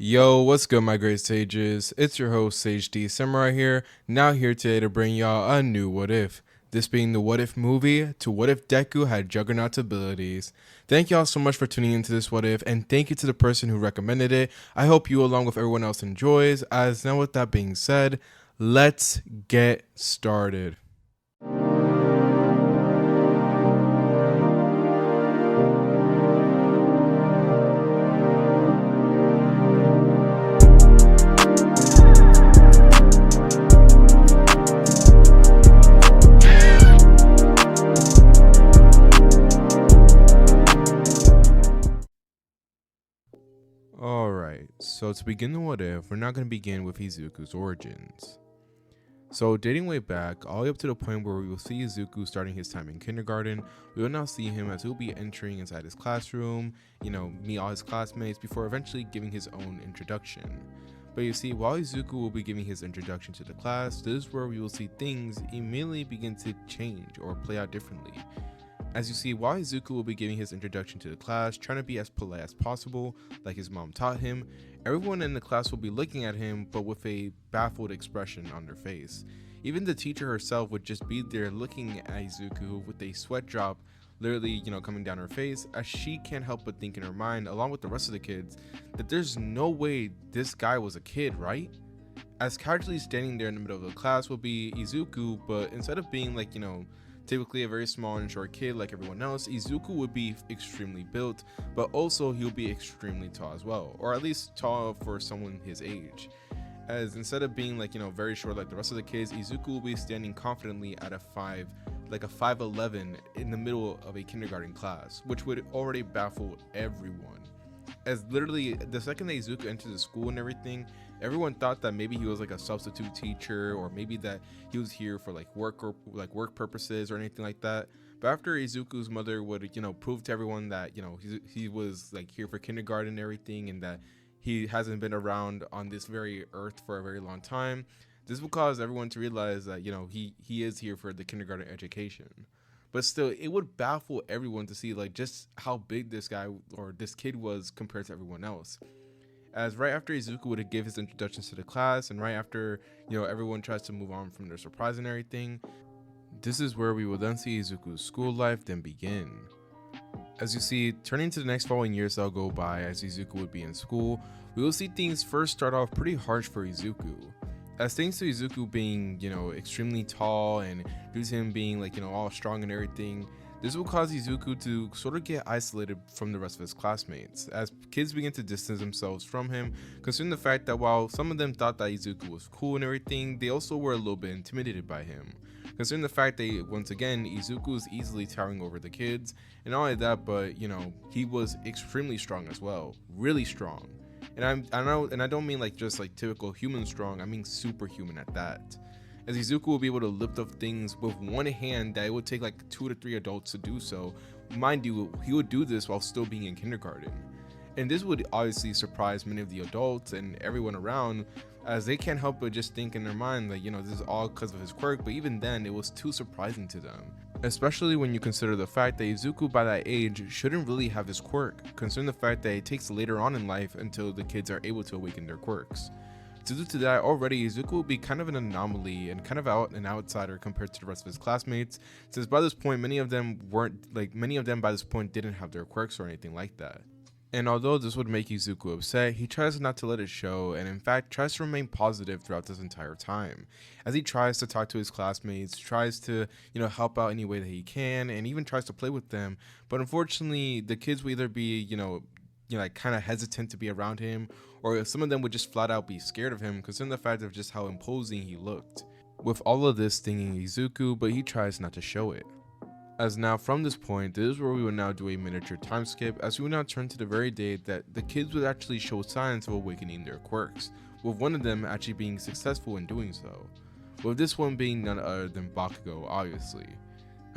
Yo, what's good, my great sages? It's your host, Sage D Samurai here, now here today to bring y'all a new What If. This being the What If movie to What If Deku had Juggernaut's abilities. Thank y'all so much for tuning into this What If, and thank you to the person who recommended it. I hope you, along with everyone else, enjoys. As now, with that being said, let's get started. Alright, so to begin the What If, we're not going to begin with Izuku's origins. So dating way back, all the way up to the point where we will see Izuku starting his time in kindergarten, we will now see him as he'll be entering inside his classroom, meet all his classmates before eventually giving his own introduction. But you see, while Izuku will be giving his introduction to the class, this is where we will see things immediately begin to change or play out differently. As you see, while Izuku will be giving his introduction to the class, trying to be as polite as possible, like his mom taught him, everyone in the class will be looking at him, but with a baffled expression on their face. Even the teacher herself would just be there looking at Izuku with a sweat drop literally, coming down her face, as she can't help but think in her mind, along with the rest of the kids, that there's no way this guy was a kid, right? As casually standing there in the middle of the class will be Izuku, but instead of being typically a very small and short kid like everyone else, Izuku would be extremely built, but also he'll be extremely tall as well, or at least tall for someone his age. As instead of being very short like the rest of the kids, Izuku will be standing confidently at a 5'11" in the middle of a kindergarten class, which would already baffle everyone. As literally the second that Izuku entered the school and everything, everyone thought that maybe he was like a substitute teacher, or maybe that he was here for work purposes or anything like that. But after Izuku's mother would prove to everyone that he was here for kindergarten and everything, and that he hasn't been around on this very earth for a very long time, this will cause everyone to realize that he is here for the kindergarten education. But still, it would baffle everyone to see just how big this guy or this kid was compared to everyone else. As right after Izuku would give his introductions to the class, and right after everyone tries to move on from their surprise and everything, this is where we will then see Izuku's school life then begin. As you see, turning to the next following years that'll go by as Izuku would be in school, we will see things first start off pretty harsh for Izuku. As thanks to Izuku being, extremely tall, and due to him being all strong and everything, this will cause Izuku to sort of get isolated from the rest of his classmates, as kids begin to distance themselves from him, considering the fact that while some of them thought that Izuku was cool and everything, they also were a little bit intimidated by him. Considering the fact that, once again, Izuku was easily towering over the kids, and not only that, but, he was extremely strong as well, really strong. And I don't mean just typical human strong, I mean superhuman at that. As Izuku will be able to lift up things with one hand that it would take 2 to 3 adults to do so. Mind you, he would do this while still being in kindergarten. And this would obviously surprise many of the adults and everyone around, as they can't help but just think in their mind this is all because of his quirk, but even then it was too surprising to them. Especially when you consider the fact that Izuku by that age shouldn't really have this quirk, considering the fact that it takes later on in life until the kids are able to awaken their quirks. Due to that, already Izuku will be kind of an anomaly and kind of an outsider compared to the rest of his classmates, since by this point many of them by this point didn't have their quirks or anything like that. And although this would make Izuku upset, he tries not to let it show, and in fact tries to remain positive throughout this entire time, as he tries to talk to his classmates, tries to help out any way that he can, and even tries to play with them. But unfortunately, the kids will either be kind of hesitant to be around him, or some of them would just flat out be scared of him, considering the fact of just how imposing he looked. With all of this stinging Izuku, but he tries not to show it. As now from this point, this is where we will now do a miniature time skip, as we will now turn to the very day that the kids would actually show signs of awakening their quirks, with one of them actually being successful in doing so, with this one being none other than Bakugo, obviously.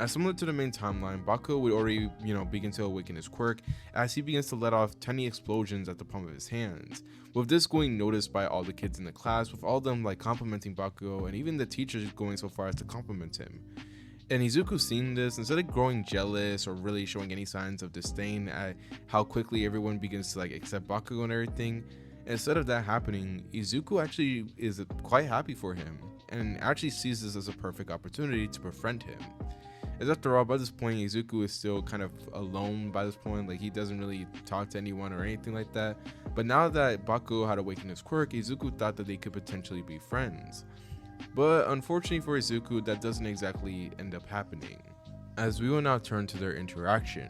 As similar to the main timeline, Bakugo would already, begin to awaken his quirk, as he begins to let off tiny explosions at the palm of his hands, with this going noticed by all the kids in the class, with all of them complimenting Bakugo, and even the teachers going so far as to compliment him. And Izuku seeing this, instead of growing jealous or really showing any signs of disdain at how quickly everyone begins to accept Bakugo and everything, Instead of that happening, Izuku actually is quite happy for him and actually sees this as a perfect opportunity to befriend him. As after all, by this point, Izuku is still kind of alone by this point, like he doesn't really talk to anyone or anything like that. But now that Bakugo had awakened his quirk, Izuku thought that they could potentially be friends. But unfortunately for Izuku, that doesn't exactly end up happening, as we will now turn to their interaction.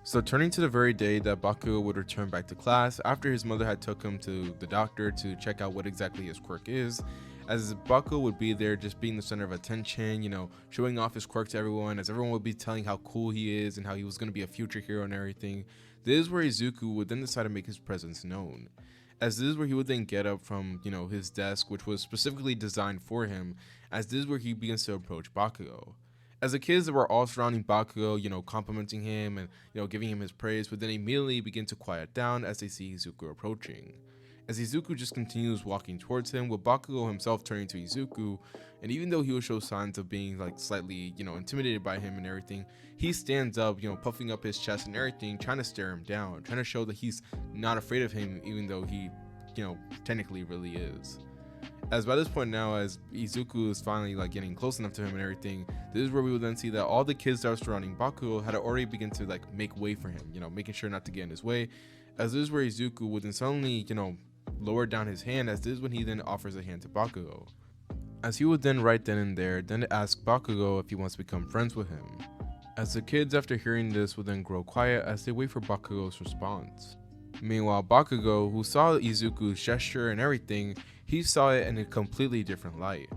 So turning to the very day that Bakugo would return back to class after his mother had took him to the doctor to check out what exactly his quirk is, as Bakugo would be there just being the center of attention, showing off his quirk to everyone, as everyone would be telling how cool he is and how he was going to be a future hero and everything. This is where Izuku would then decide to make his presence known, as this is where he would then get up from, his desk, which was specifically designed for him, as this is where he begins to approach Bakugo. As the kids that were all surrounding Bakugo, complimenting him and, giving him his praise, would then immediately begin to quiet down as they see Izuku approaching. As Izuku just continues walking towards him, with Bakugo himself turning to Izuku, and even though he will show signs of being slightly, intimidated by him and everything, he stands up, puffing up his chest and everything, trying to stare him down, trying to show that he's not afraid of him, even though he, technically really is. As by this point now, as Izuku is finally getting close enough to him and everything, this is where we will then see that all the kids that are surrounding Bakugo had already begun to make way for him, making sure not to get in his way. As this is where Izuku would then suddenly, lower down his hand, as this is when he then offers a hand to Bakugo. As he would then right then and there then ask Bakugo if he wants to become friends with him. As the kids after hearing this would then grow quiet as they wait for Bakugo's response. Meanwhile, Bakugo, who saw Izuku's gesture and everything, he saw it in a completely different light.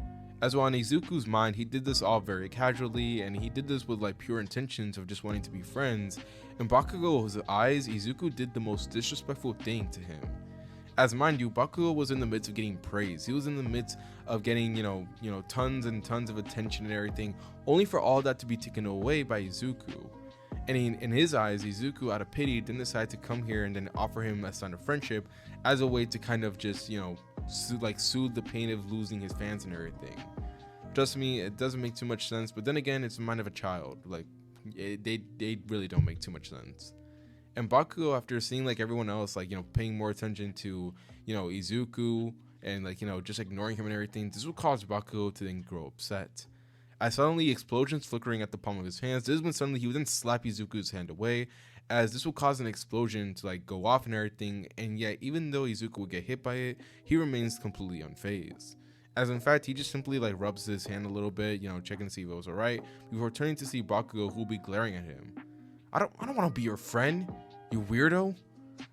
As well, in Izuku's mind, he did this all very casually, and he did this with pure intentions of just wanting to be friends. In Bakugo's eyes, Izuku did the most disrespectful thing to him. As mind you, Bakugo was in the midst of getting praise. He was in the midst of getting, tons and tons of attention and everything, only for all that to be taken away by Izuku. And in his eyes, Izuku, out of pity, then decided to come here and then offer him a sign of friendship as a way to kind of just, soothe the pain of losing his fans and everything. Trust me, it doesn't make too much sense, but then again, it's the mind of a child. They really don't make too much sense. And Bakugo, after seeing everyone else paying more attention to Izuku and just ignoring him and everything, this would cause Bakugo to then grow upset. As suddenly explosions flickering at the palm of his hands, this is when suddenly he would then slap Izuku's hand away, as this will cause an explosion to go off and everything, and yet even though Izuku would get hit by it, he remains completely unfazed. As in fact, he just simply rubs his hand a little bit, checking to see if it was alright, before turning to see Bakugo, who will be glaring at him. I don't want to be your friend, you weirdo.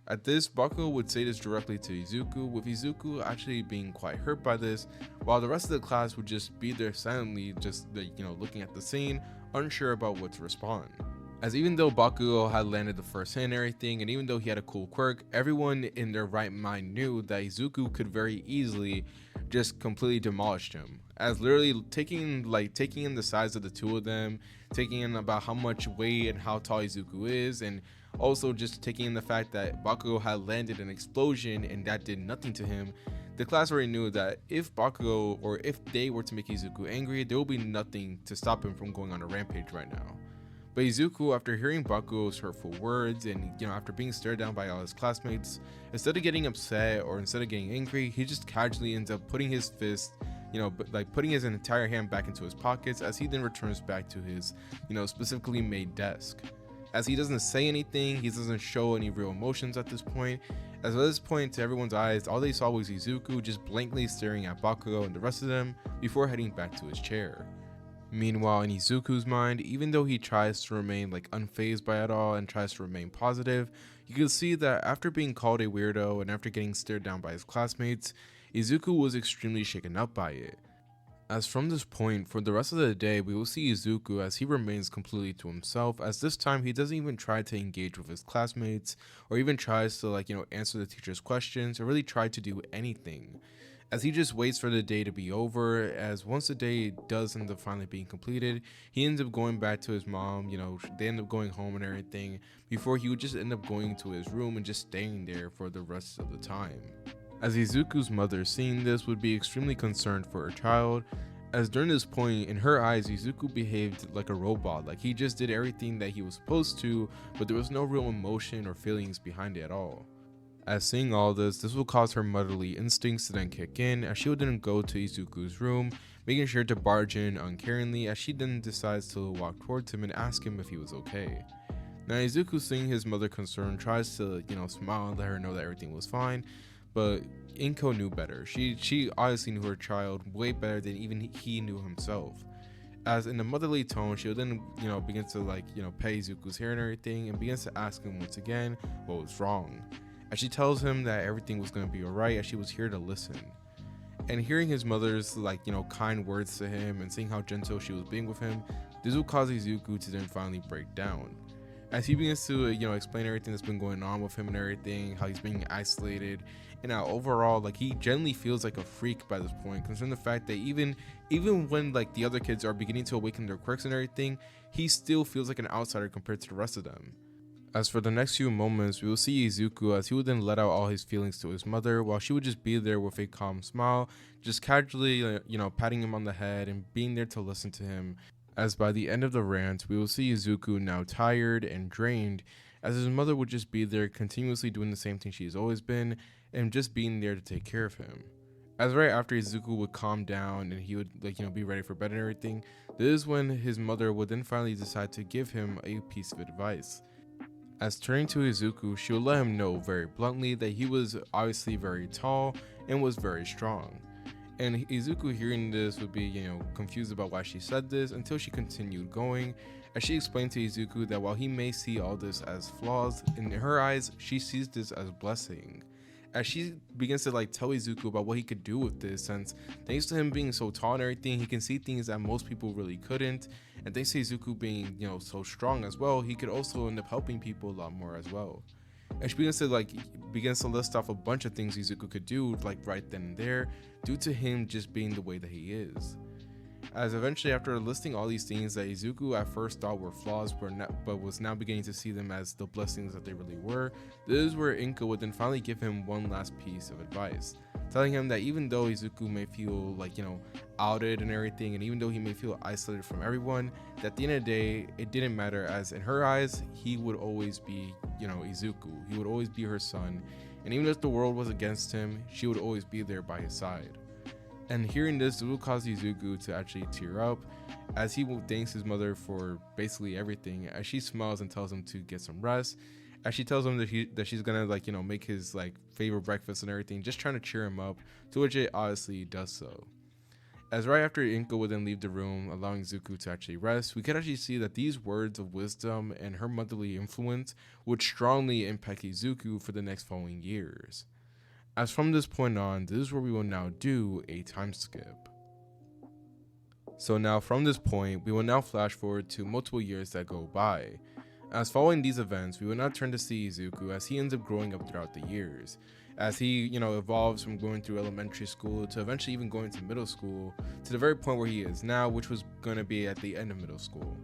At this, Bakugo would say this directly to Izuku, with Izuku actually being quite hurt by this, while the rest of the class would just be there silently, just looking at the scene, unsure about what to respond. As even though Bakugo had landed the first hit and everything, and even though he had a cool quirk, everyone in their right mind knew that Izuku could very easily just completely demolish him. As literally taking in the size of the two of them, taking in about how much weight and how tall Izuku is, and also just taking in the fact that Bakugo had landed an explosion and that did nothing to him, the class already knew that if Bakugo, or if they were to make Izuku angry, there will be nothing to stop him from going on a rampage right now. But Izuku, after hearing Bakugo's hurtful words and after being stared down by all his classmates, instead of getting upset or instead of getting angry, he just casually ends up putting his fist, putting his entire hand back into his pockets, as he then returns back to his, specifically made desk. As he doesn't say anything, he doesn't show any real emotions at this point, as at this point, to everyone's eyes, all they saw was Izuku just blankly staring at Bakugo and the rest of them before heading back to his chair. Meanwhile, in Izuku's mind, even though he tries to remain unfazed by it all and tries to remain positive, you can see that after being called a weirdo and after getting stared down by his classmates, Izuku was extremely shaken up by it. As from this point, for the rest of the day, we will see Izuku as he remains completely to himself, as this time he doesn't even try to engage with his classmates, or even tries to answer the teacher's questions, or really try to do anything. As he just waits for the day to be over, as once the day does end up finally being completed, he ends up going back to his mom, they end up going home and everything, before he would just end up going to his room and just staying there for the rest of the time. As Izuku's mother, seeing this, would be extremely concerned for her child, as during this point, in her eyes, Izuku behaved like a robot, he just did everything that he was supposed to, but there was no real emotion or feelings behind it at all. As seeing all this will cause her motherly instincts to then kick in, as she would then go to Izuku's room, making sure to barge in uncaringly, as she then decides to walk towards him and ask him if he was okay. Now Izuku, seeing his mother concerned, tries to, smile and let her know that everything was fine, but Inko knew better. She obviously knew her child way better than even he knew himself. As in a motherly tone, she would then, begins to pet Izuku's hair and everything, and begins to ask him once again what was wrong. As she tells him that everything was going to be alright, as she was here to listen. And hearing his mother's kind words to him and seeing how gentle she was being with him, this will cause Izuku to then finally break down. As he begins to explain everything that's been going on with him and everything, how he's being isolated, and how overall he generally feels like a freak by this point, considering the fact that even when the other kids are beginning to awaken their quirks and everything, he still feels like an outsider compared to the rest of them. As for the next few moments, we will see Izuku as he would then let out all his feelings to his mother, while she would just be there with a calm smile, just casually patting him on the head and being there to listen to him. As by the end of the rant, we will see Izuku now tired and drained, as his mother would just be there continuously doing the same thing she's always been, and just being there to take care of him. As right after Izuku would calm down and he would be ready for bed and everything, this is when his mother would then finally decide to give him a piece of advice. As turning to Izuku, she would let him know very bluntly that he was obviously very tall and was very strong. And Izuku, hearing this, would be confused about why she said this, until she continued going, as she explained to Izuku that while he may see all this as flaws, in her eyes she sees this as blessing. As she begins to tell Izuku about what he could do with this, since thanks to him being so tall and everything, he can see things that most people really couldn't, and thanks to Izuku being so strong as well, he could also end up helping people a lot more as well. And she begins to list off a bunch of things Izuku could do right then and there, due to him just being the way that he is. As eventually, after listing all these things that Izuku at first thought were flaws but was now beginning to see them as the blessings that they really were, this is where Inko would then finally give him one last piece of advice, telling him that even though Izuku may feel outed and everything, and even though he may feel isolated from everyone, that at the end of the day it didn't matter, as in her eyes he would always be Izuku. He would always be her son, and even if the world was against him, she would always be there by his side. And hearing this will cause Izuku to actually tear up, as he thanks his mother for basically everything, as she smiles and tells him to get some rest, as she tells him that she's gonna make his favorite breakfast and everything, just trying to cheer him up, to which it obviously does so. As right after Inko would then leave the room, allowing Izuku to actually rest, we could actually see that these words of wisdom and her motherly influence would strongly impact Izuku for the next following years. As from this point on, this is where we will now do a time skip. So now from this point, we will now flash forward to multiple years that go by. As following these events, we will now turn to see Izuku as he ends up growing up throughout the years, as he evolves from going through elementary school to eventually even going to middle school, to the very point where he is now, which was going to be at the end of middle school.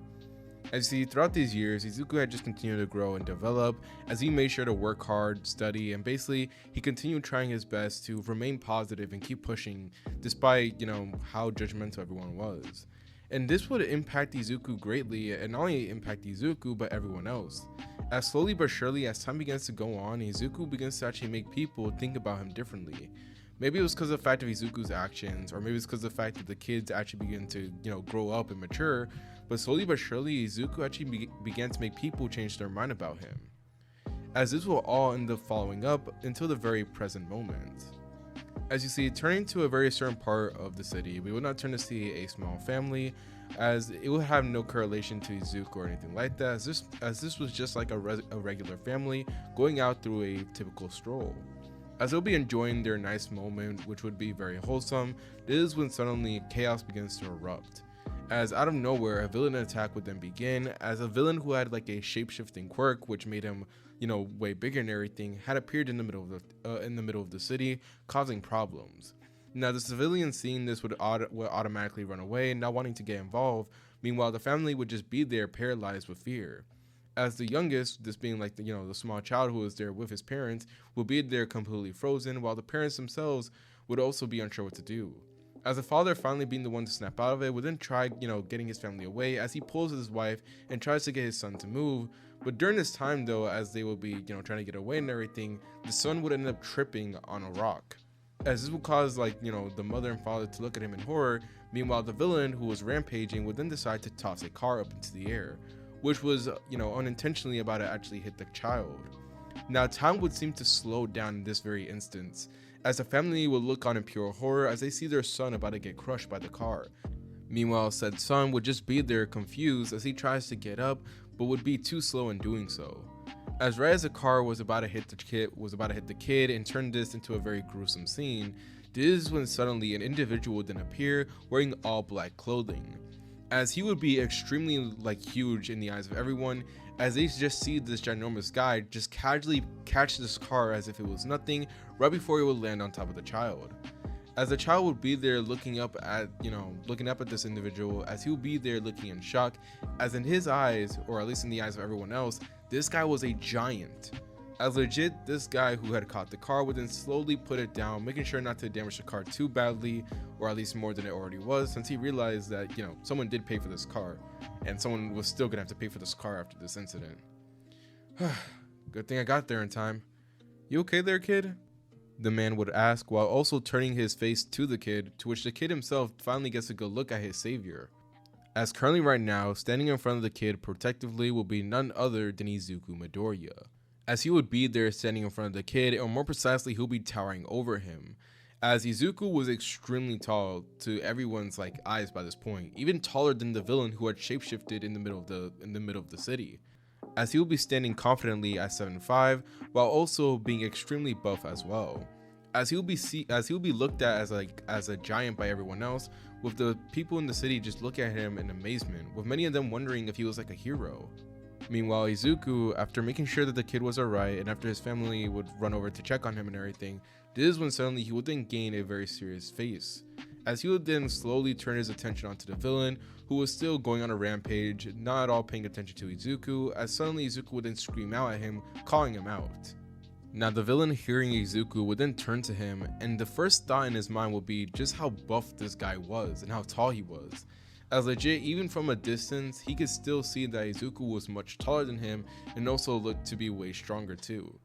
As you see, throughout these years, Izuku had just continued to grow and develop, as he made sure to work hard, study, and basically he continued trying his best to remain positive and keep pushing, despite how judgmental everyone was. And this would impact Izuku greatly, and not only impact Izuku but everyone else. As slowly but surely, as time begins to go on, Izuku begins to actually make people think about him differently. Maybe it was because of the fact of Izuku's actions, or maybe it's because of the fact that the kids actually begin to grow up and mature. But slowly but surely, Izuku actually began to make people change their mind about him, as this will all end up following up until the very present moment. As you see, turning to a very certain part of the city, we will not turn to see a small family, as it will have no correlation to Izuku or anything like that, as this was just like a regular family going out through a typical stroll. As they'll be enjoying their nice moment, which would be very wholesome, this is when suddenly chaos begins to erupt. As out of nowhere, a villain attack would then begin, as a villain who had a shape-shifting quirk, which made him, way bigger and everything, had appeared in the middle of the city, causing problems. Now, the civilians seeing this would automatically run away, not wanting to get involved. Meanwhile, the family would just be there, paralyzed with fear. As the youngest, this being the small child who was there with his parents, would be there completely frozen, while the parents themselves would also be unsure what to do. As the father finally being the one to snap out of it, would then try, getting his family away as he pulls with his wife and tries to get his son to move. But during this time though, as they will be, trying to get away and everything, the son would end up tripping on a rock. As this would cause the mother and father to look at him in horror. Meanwhile, the villain who was rampaging would then decide to toss a car up into the air, which was, unintentionally about to actually hit the child. Now, time would seem to slow down in this very instance, as the family would look on in pure horror as they see their son about to get crushed by the car. Meanwhile, said son would just be there confused as he tries to get up, but would be too slow in doing so. As right as the car was about to hit the kid and turn this into a very gruesome scene, this is when suddenly an individual would then appear wearing all black clothing, as he would be extremely huge in the eyes of everyone, as they just see this ginormous guy just casually catch this car as if it was nothing right before he would land on top of the child. As the child would be there looking up at this individual, as he would be there looking in shock, as in his eyes, or at least in the eyes of everyone else, this guy was a giant. As legit, this guy who had caught the car would then slowly put it down, making sure not to damage the car too badly, or at least more than it already was, since he realized that, someone did pay for this car, and someone was still gonna have to pay for this car after this incident. Good thing I got there in time. You okay there, kid? The man would ask, while also turning his face to the kid, to which the kid himself finally gets a good look at his savior. As currently right now, standing in front of the kid protectively will be none other than Izuku Midoriya. As he would be there standing in front of the kid, or more precisely, he'll be towering over him. As Izuku was extremely tall to everyone's eyes by this point, even taller than the villain who had shapeshifted in the middle of the city. As he will be standing confidently at 7'5", while also being extremely buff as well. As he will be looked at as a giant by everyone else, with the people in the city just look at him in amazement, with many of them wondering if he was a hero. Meanwhile, Izuku, after making sure that the kid was alright, and after his family would run over to check on him and everything, this is when suddenly he would then gain a very serious face, as he would then slowly turn his attention onto the villain, who was still going on a rampage, not at all paying attention to Izuku, as suddenly Izuku would then scream out at him, calling him out. Now the villain, hearing Izuku, would then turn to him, and the first thought in his mind would be just how buff this guy was and how tall he was. As legit, even from a distance, he could still see that Izuku was much taller than him and also looked to be way stronger too.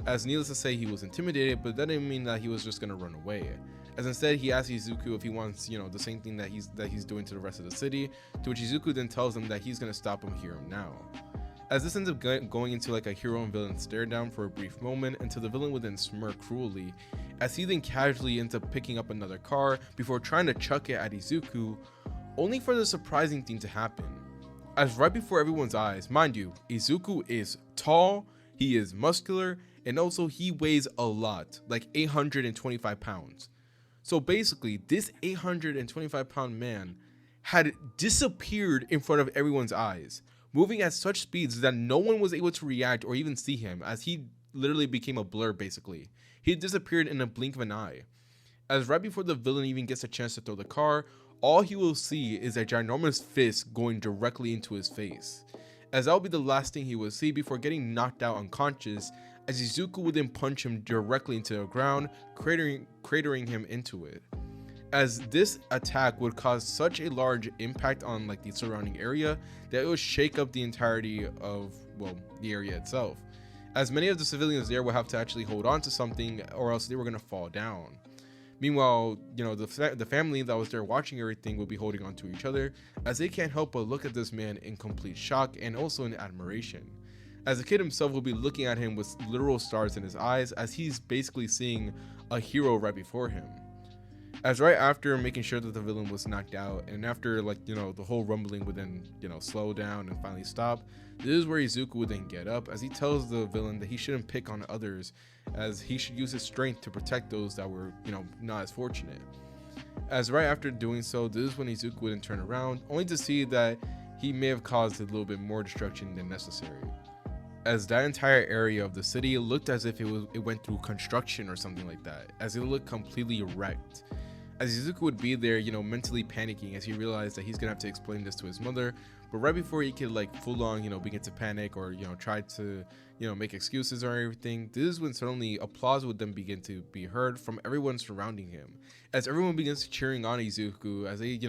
As needless to say, he was intimidated, but that didn't mean that he was just gonna run away. As instead, he asks Izuku if he wants, the same thing that he's doing to the rest of the city, to which Izuku then tells him that he's gonna stop him here and now. As this ends up going into a hero and villain stare down for a brief moment, until the villain would then smirk cruelly, as he then casually ends up picking up another car before trying to chuck it at Izuku, only for the surprising thing to happen. As right before everyone's eyes, mind you, Izuku is tall, he is muscular, and also he weighs a lot, 825 pounds. So basically, this 825-pound man had disappeared in front of everyone's eyes, moving at such speeds that no one was able to react or even see him, as he literally became a blur basically. He disappeared in a blink of an eye. As right before the villain even gets a chance to throw the car, all he will see is a ginormous fist going directly into his face, as that will be the last thing he will see before getting knocked out unconscious, as Izuku would then punch him directly into the ground, cratering him into it. As this attack would cause such a large impact on the surrounding area that it would shake up the entirety of the area itself, as many of the civilians there would have to actually hold on to something or else they were going to fall down. Meanwhile, the family that was there watching everything would be holding on to each other, as they can't help but look at this man in complete shock and also in admiration, as the kid himself will be looking at him with literal stars in his eyes, as he's basically seeing a hero right before him. As right after making sure that the villain was knocked out, and after the whole rumbling would then slow down and finally stop, this is where Izuku would then get up, as he tells the villain that he shouldn't pick on others, as he should use his strength to protect those that were not as fortunate. As right after doing so, this is when Izuku would then turn around, only to see that he may have caused a little bit more destruction than necessary, as that entire area of the city looked as if it went through construction or something like that, as it looked completely wrecked. as Izuku would be there, mentally panicking as he realized that he's gonna have to explain this to his mother. But right before he could like full on, begin to panic or, try to, make excuses or everything, this is when suddenly applause would then begin to be heard from everyone surrounding him. As everyone begins cheering on Izuku, as they,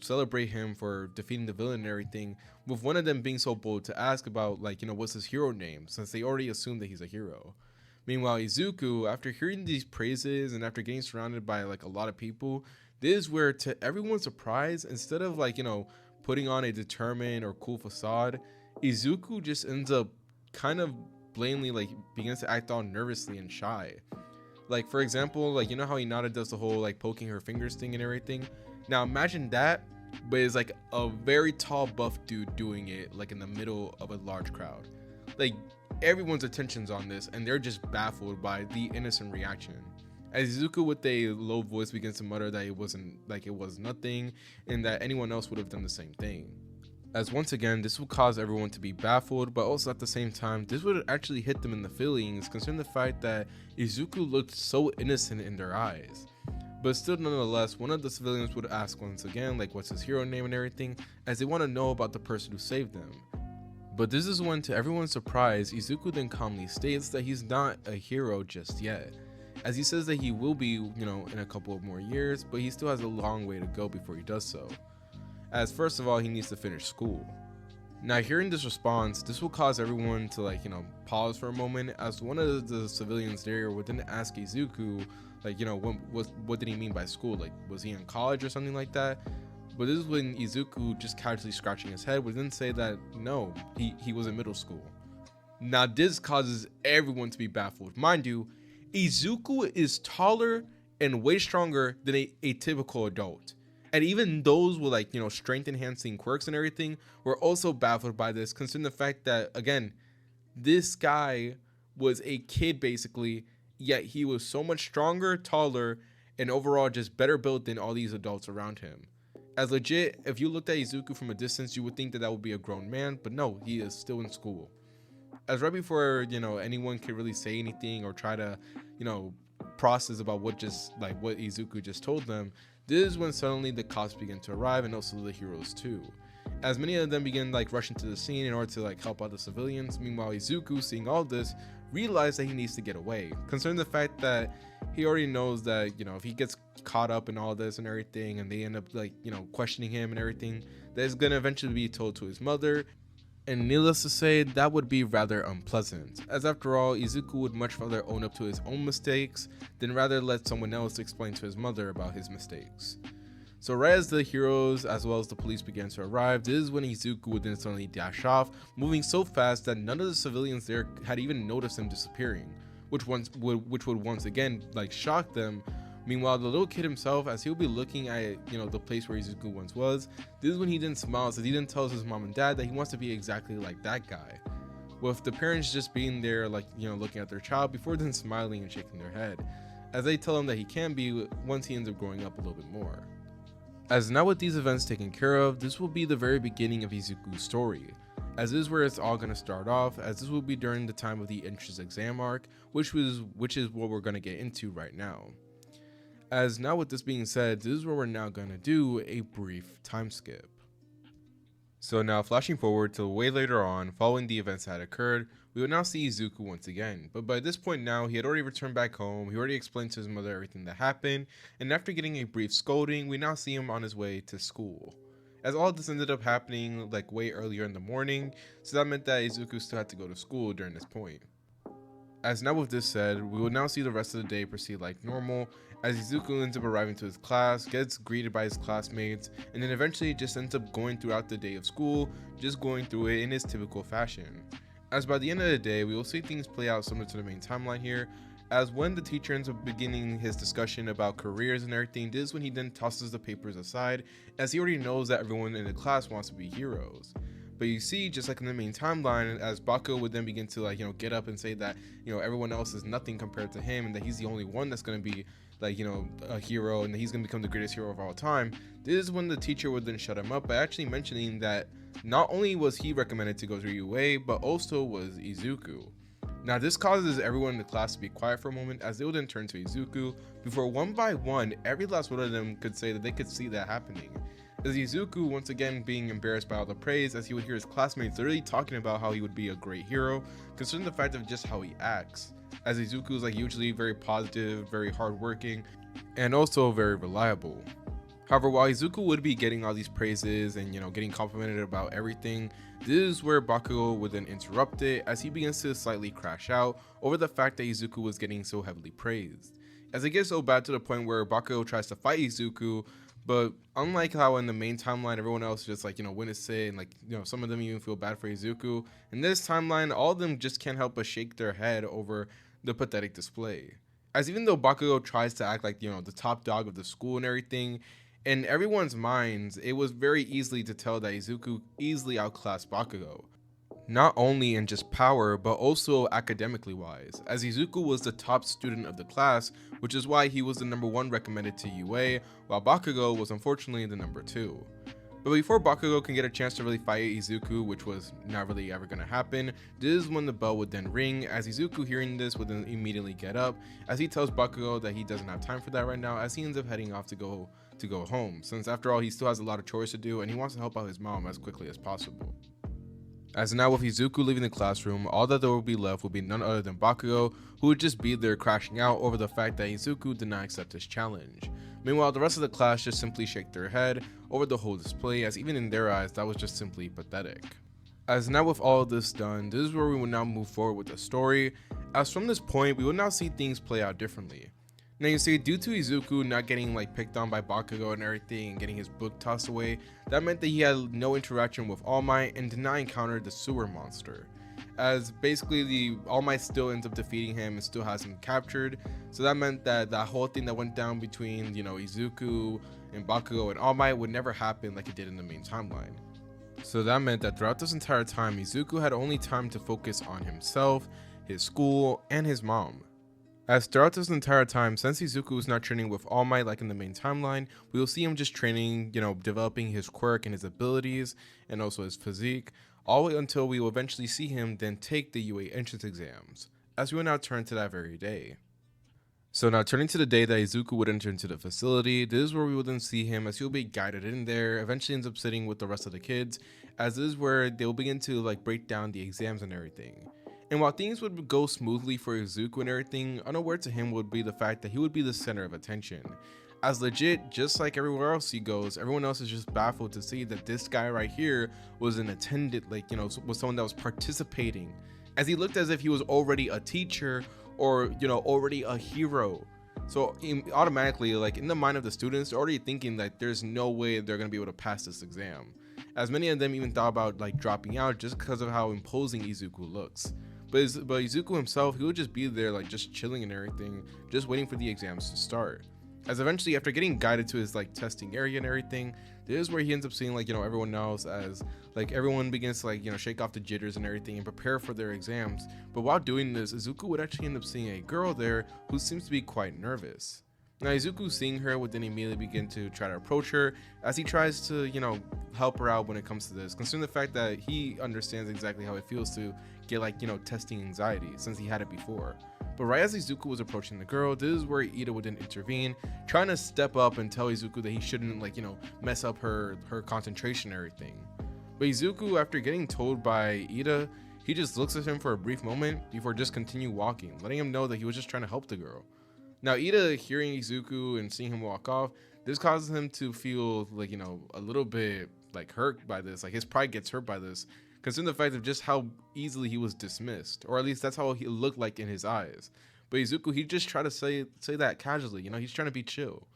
celebrate him for defeating the villain and everything, with one of them being so bold to ask about like, what's his hero name, since they already assumed that he's a hero. Meanwhile, Izuku, after hearing these praises and after getting surrounded by like a lot of people, this is where, to everyone's surprise, instead of like, putting on a determined or cool facade, Izuku just ends up kind of blatantly like begins to act all nervously and shy. Like, for example, like, how Hinata does the whole like poking her fingers thing and everything. Now imagine that, but it's like a very tall buff dude doing it like in the middle of a large crowd. Like, everyone's attention's on this and they're just baffled by the innocent reaction, as Izuku with a low voice begins to mutter that it wasn't, like it was nothing, and that anyone else would have done the same thing. As once again, this will cause everyone to be baffled, but also at the same time, this would actually hit them in the feelings, considering the fact that Izuku looked so innocent in their eyes. But still, nonetheless, one of the civilians would ask once again, like, what's his hero name and everything, as they want to know about the person who saved them. But this is when, to everyone's surprise, Izuku then calmly states that he's not a hero just yet, as he says that he will be, in a couple of more years, but he still has a long way to go before he does so. As first of all, he needs to finish school. Now, hearing this response, this will cause everyone to like, pause for a moment, as one of the civilians there would then ask Izuku, like, what did he mean by school? Like, was he in college or something like that? But this is when Izuku, just casually scratching his head, would then say that no, he was in middle school. Now, this causes everyone to be baffled. Mind you, Izuku is taller and way stronger than a typical adult. And even those with like, strength enhancing quirks and everything were also baffled by this, considering the fact that, again, this guy was a kid basically, yet he was so much stronger, taller, and overall just better built than all these adults around him. As legit, if you looked at Izuku from a distance, you would think that that would be a grown man, but no, he is still in school. As right before, anyone could really say anything or try to, process about what Izuku just told them, this is when suddenly the cops begin to arrive, and also the heroes too. As many of them begin like rushing to the scene in order to like help out the civilians. Meanwhile, Izuku, seeing all this, realized that he needs to get away, concerning the fact that he already knows that, if he gets caught up in all this and everything, and they end up like, questioning him and everything, that is gonna eventually be told to his mother. And needless to say, that would be rather unpleasant, as after all, Izuku would much rather own up to his own mistakes than rather let someone else explain to his mother about his mistakes. So right as the heroes as well as the police began to arrive, this is when Izuku would then suddenly dash off, moving so fast that none of the civilians there had even noticed him disappearing, which would once again like shock them. Meanwhile, the little kid himself, as he'll be looking at, the place where Izuku once was, this is when he then smiles, as he then tells his mom and dad that he wants to be exactly like that guy. With the parents just being there, like, looking at their child before then smiling and shaking their head, as they tell him that he can be once he ends up growing up a little bit more. As now with these events taken care of, this will be the very beginning of Izuku's story, as this is where it's all going to start off, as this will be during the time of the entrance exam arc, which is what we're going to get into right now. As now with this being said, this is where we're now going to do a brief time skip. So now flashing forward to way later on, following the events that had occurred, we will now see Izuku once again, but by this point now, he had already returned back home, he already explained to his mother everything that happened, and after getting a brief scolding, we now see him on his way to school. As all of this ended up happening like way earlier in the morning, so that meant that Izuku still had to go to school during this point. As now with this said, we will now see the rest of the day proceed like normal, as Izuku ends up arriving to his class, gets greeted by his classmates, and then eventually just ends up going throughout the day of school, just going through it in his typical fashion. As by the end of the day, we will see things play out similar to the main timeline here, as when the teacher ends up beginning his discussion about careers and everything, this is when he then tosses the papers aside, as he already knows that everyone in the class wants to be heroes. But you see, just like in the main timeline, as Bakugo would then begin to like, get up and say that, everyone else is nothing compared to him, and that he's the only one that's going to be like, a hero, and that he's going to become the greatest hero of all time. This is when the teacher would then shut him up by actually mentioning that not only was he recommended to go to UA, but also was Izuku. Now this causes everyone in the class to be quiet for a moment as they would then turn to Izuku before one by one every last one of them could say that they could see that happening. As Izuku once again being embarrassed by all the praise as he would hear his classmates literally talking about how he would be a great hero, considering the fact of just how he acts. As Izuku is like usually very positive, very hardworking, and also very reliable. However, while Izuku would be getting all these praises and getting complimented about everything, this is where Bakugo would then interrupt it as he begins to slightly crash out over the fact that Izuku was getting so heavily praised. As it gets so bad to the point where Bakugo tries to fight Izuku, but unlike how in the main timeline everyone else just witness it and some of them even feel bad for Izuku, in this timeline all of them just can't help but shake their head over the pathetic display. As even though Bakugo tries to act like the top dog of the school and everything, in everyone's minds, it was very easily to tell that Izuku easily outclassed Bakugo. Not only in just power, but also academically wise, as Izuku was the top student of the class, which is why he was the number 1 recommended to UA, while Bakugo was unfortunately the number 2. But before Bakugo can get a chance to really fight Izuku, which was not really ever going to happen, this is when the bell would then ring, as Izuku hearing this would then immediately get up, as he tells Bakugo that he doesn't have time for that right now, as he ends up heading off to go home, since after all he still has a lot of chores to do and he wants to help out his mom as quickly as possible. As now with Izuku leaving the classroom, all that there will be left will be none other than Bakugo, who would just be there crashing out over the fact that Izuku did not accept his challenge. Meanwhile, the rest of the class just simply shake their head over the whole display, as even in their eyes that was just simply pathetic. As now with all of this done, this is where we will now move forward with the story, as from this point we will now see things play out differently. Now you see, due to Izuku not getting picked on by Bakugo and everything and getting his book tossed away, that meant that he had no interaction with All Might and did not encounter the sewer monster. As basically the All Might still ends up defeating him and still has him captured, so that meant that that whole thing that went down between Izuku and Bakugo and All Might would never happen like it did in the main timeline. So that meant that throughout this entire time, Izuku had only time to focus on himself, his school, and his mom. As throughout this entire time, since Izuku is not training with All Might like in the main timeline, we will see him just training, developing his quirk and his abilities, and also his physique, all the way until we will eventually see him then take the UA entrance exams, as we will now turn to that very day. So now turning to the day that Izuku would enter into the facility, this is where we will then see him as he'll be guided in there, eventually ends up sitting with the rest of the kids, as this is where they'll begin to break down the exams and everything. And while things would go smoothly for Izuku and everything, unaware to him would be the fact that he would be the center of attention. As legit, just like everywhere else he goes, everyone else is just baffled to see that this guy right here was an attendant, was someone that was participating. As he looked as if he was already a teacher or, already a hero. So automatically, in the mind of the students, they're already thinking that there's no way they're going to be able to pass this exam. As many of them even thought about dropping out just because of how imposing Izuku looks. But Izuku himself, he would just be there just chilling and everything, just waiting for the exams to start. As eventually, after getting guided to his testing area and everything, this is where he ends up seeing everyone else, as everyone begins to shake off the jitters and everything and prepare for their exams. But while doing this, Izuku would actually end up seeing a girl there who seems to be quite nervous. Now Izuku seeing her would then immediately begin to try to approach her as he tries to help her out when it comes to this, considering the fact that he understands exactly how it feels to get testing anxiety since he had it before. But right as Izuku was approaching the girl, this is where Iida would then intervene, trying to step up and tell Izuku that he shouldn't mess up her concentration and everything. But Izuku, after getting told by Iida, he just looks at him for a brief moment before just continue walking, letting him know that he was just trying to help the girl. Now Iida hearing Izuku and seeing him walk off, this causes him to feel a little bit hurt by this, his pride gets hurt by this, considering the fact of just how easily he was dismissed, or at least that's how he looked like in his eyes. But Izuku, he just tried to say that casually, he's trying to be chill.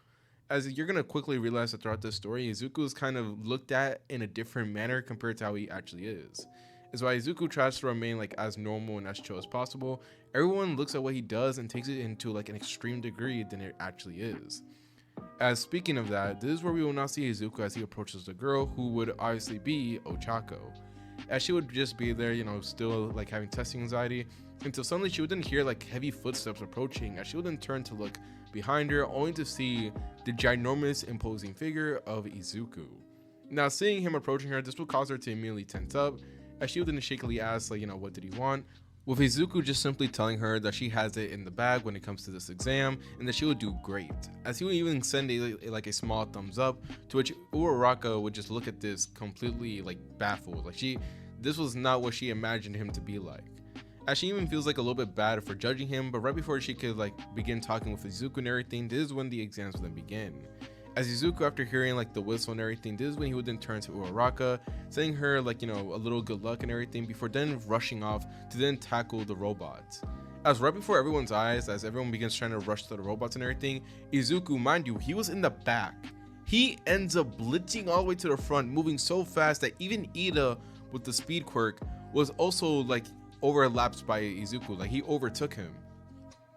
As you're gonna quickly realize that throughout this story, Izuku is kind of looked at in a different manner compared to how he actually is. Is why Izuku tries to remain as normal and as chill as possible. Everyone looks at what he does and takes it into an extreme degree than it actually is. As speaking of that, this is where we will now see Izuku as he approaches the girl, who would obviously be Ochako. As she would just be there, still having testing anxiety, until suddenly she would then hear heavy footsteps approaching, as she would then turn to look behind her, only to see the ginormous imposing figure of Izuku. Now seeing him approaching her, this would cause her to immediately tense up, as she would then shakily ask what did he want, with Izuku just simply telling her that she has it in the bag when it comes to this exam and that she would do great, as he would even send a small thumbs up, to which Uraraka would just look at this completely baffled, this was not what she imagined him to be like. As she even feels a little bit bad for judging him, but right before she could begin talking with Izuku and everything, this is when the exams would then begin. As Izuku, after hearing the whistle and everything, this is when he would then turn to Uraraka, sending her a little good luck and everything, before then rushing off to then tackle the robots. As right before everyone's eyes, as everyone begins trying to rush to the robots and everything, Izuku, mind you, he was in the back. He ends up blitzing all the way to the front, moving so fast that even Iida with the speed quirk was also overlapped by Izuku, he overtook him.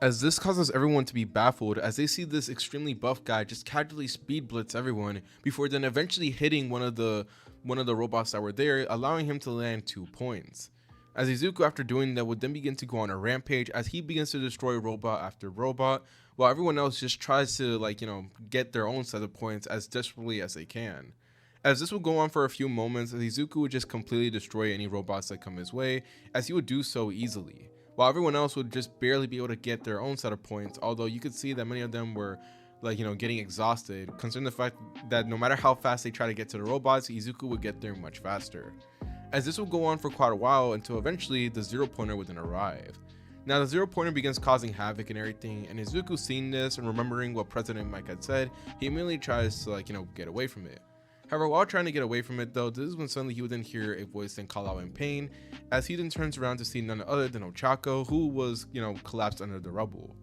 As this causes everyone to be baffled as they see this extremely buff guy just casually speed blitz everyone before then eventually hitting one of the robots that were there, allowing him to land 2 points. As Izuku, after doing that, would then begin to go on a rampage as he begins to destroy robot after robot, while everyone else just tries to get their own set of points as desperately as they can. As this would go on for a few moments, Izuku would just completely destroy any robots that come his way, as he would do so easily, while everyone else would just barely be able to get their own set of points, although you could see that many of them were getting exhausted, considering the fact that no matter how fast they try to get to the robots, Izuku would get there much faster. As this would go on for quite a while until eventually the 0-pointer would then arrive. Now the 0-pointer begins causing havoc and everything, and Izuku, seeing this and remembering what President Mike had said, he immediately tries to get away from it. However, while trying to get away from it though, this is when suddenly he would then hear a voice then call out in pain, as he then turns around to see none other than Ochako, who was collapsed under the rubble.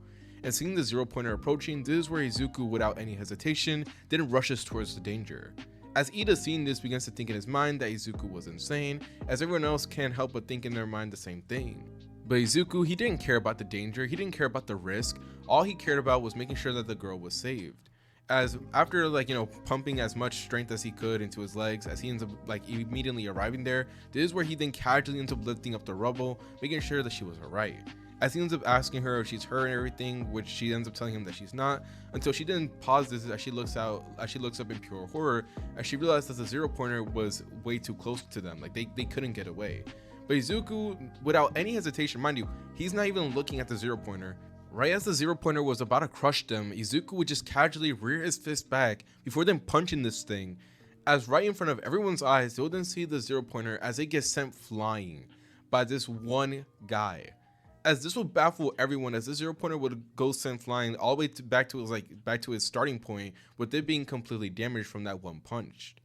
And seeing the 0-pointer approaching, this is where Izuku, without any hesitation, then rushes towards the danger. As Iida, seeing this, begins to think in his mind that Izuku was insane, as everyone else can't help but think in their mind the same thing. But Izuku, he didn't care about the danger, he didn't care about the risk, all he cared about was making sure that the girl was saved. As after pumping as much strength as he could into his legs, as he ends up immediately arriving there, this is where he then casually ends up lifting up the rubble, making sure that she was alright. As he ends up asking her if she's hurt and everything, which she ends up telling him that she's not, until she then pauses as she looks up in pure horror, as she realized that the 0-pointer was way too close to them, they couldn't get away. But Izuku, without any hesitation, mind you, he's not even looking at the 0-pointer. Right as the 0-pointer was about to crush them, Izuku would just casually rear his fist back before then punching this thing, as right in front of everyone's eyes, they'll then see the 0-pointer as it gets sent flying by this one guy. As this would baffle everyone, as the 0-pointer would go sent flying all the way back to its starting point, with it being completely damaged from that one punch.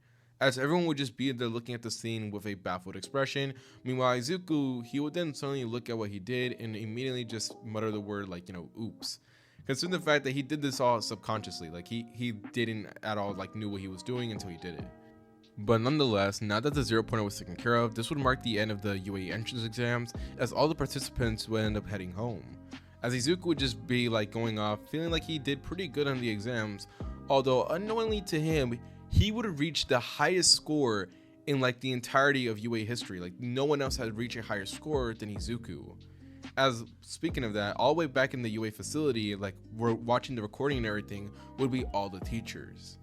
As everyone would just be there looking at the scene with a baffled expression. Meanwhile, Izuku, he would then suddenly look at what he did and immediately just mutter the word oops. Considering the fact that he did this all subconsciously, he didn't at all knew what he was doing until he did it. But nonetheless, now that the 0-pointer was taken care of, this would mark the end of the UAE entrance exams, as all the participants would end up heading home. As Izuku would just be going off, feeling like he did pretty good on the exams, although unknowingly to him, he would have reached the highest score in the entirety of UA history. No one else had reached a higher score than Izuku. As speaking of that, all the way back in the UA facility, we're watching the recording and everything, would be all the teachers.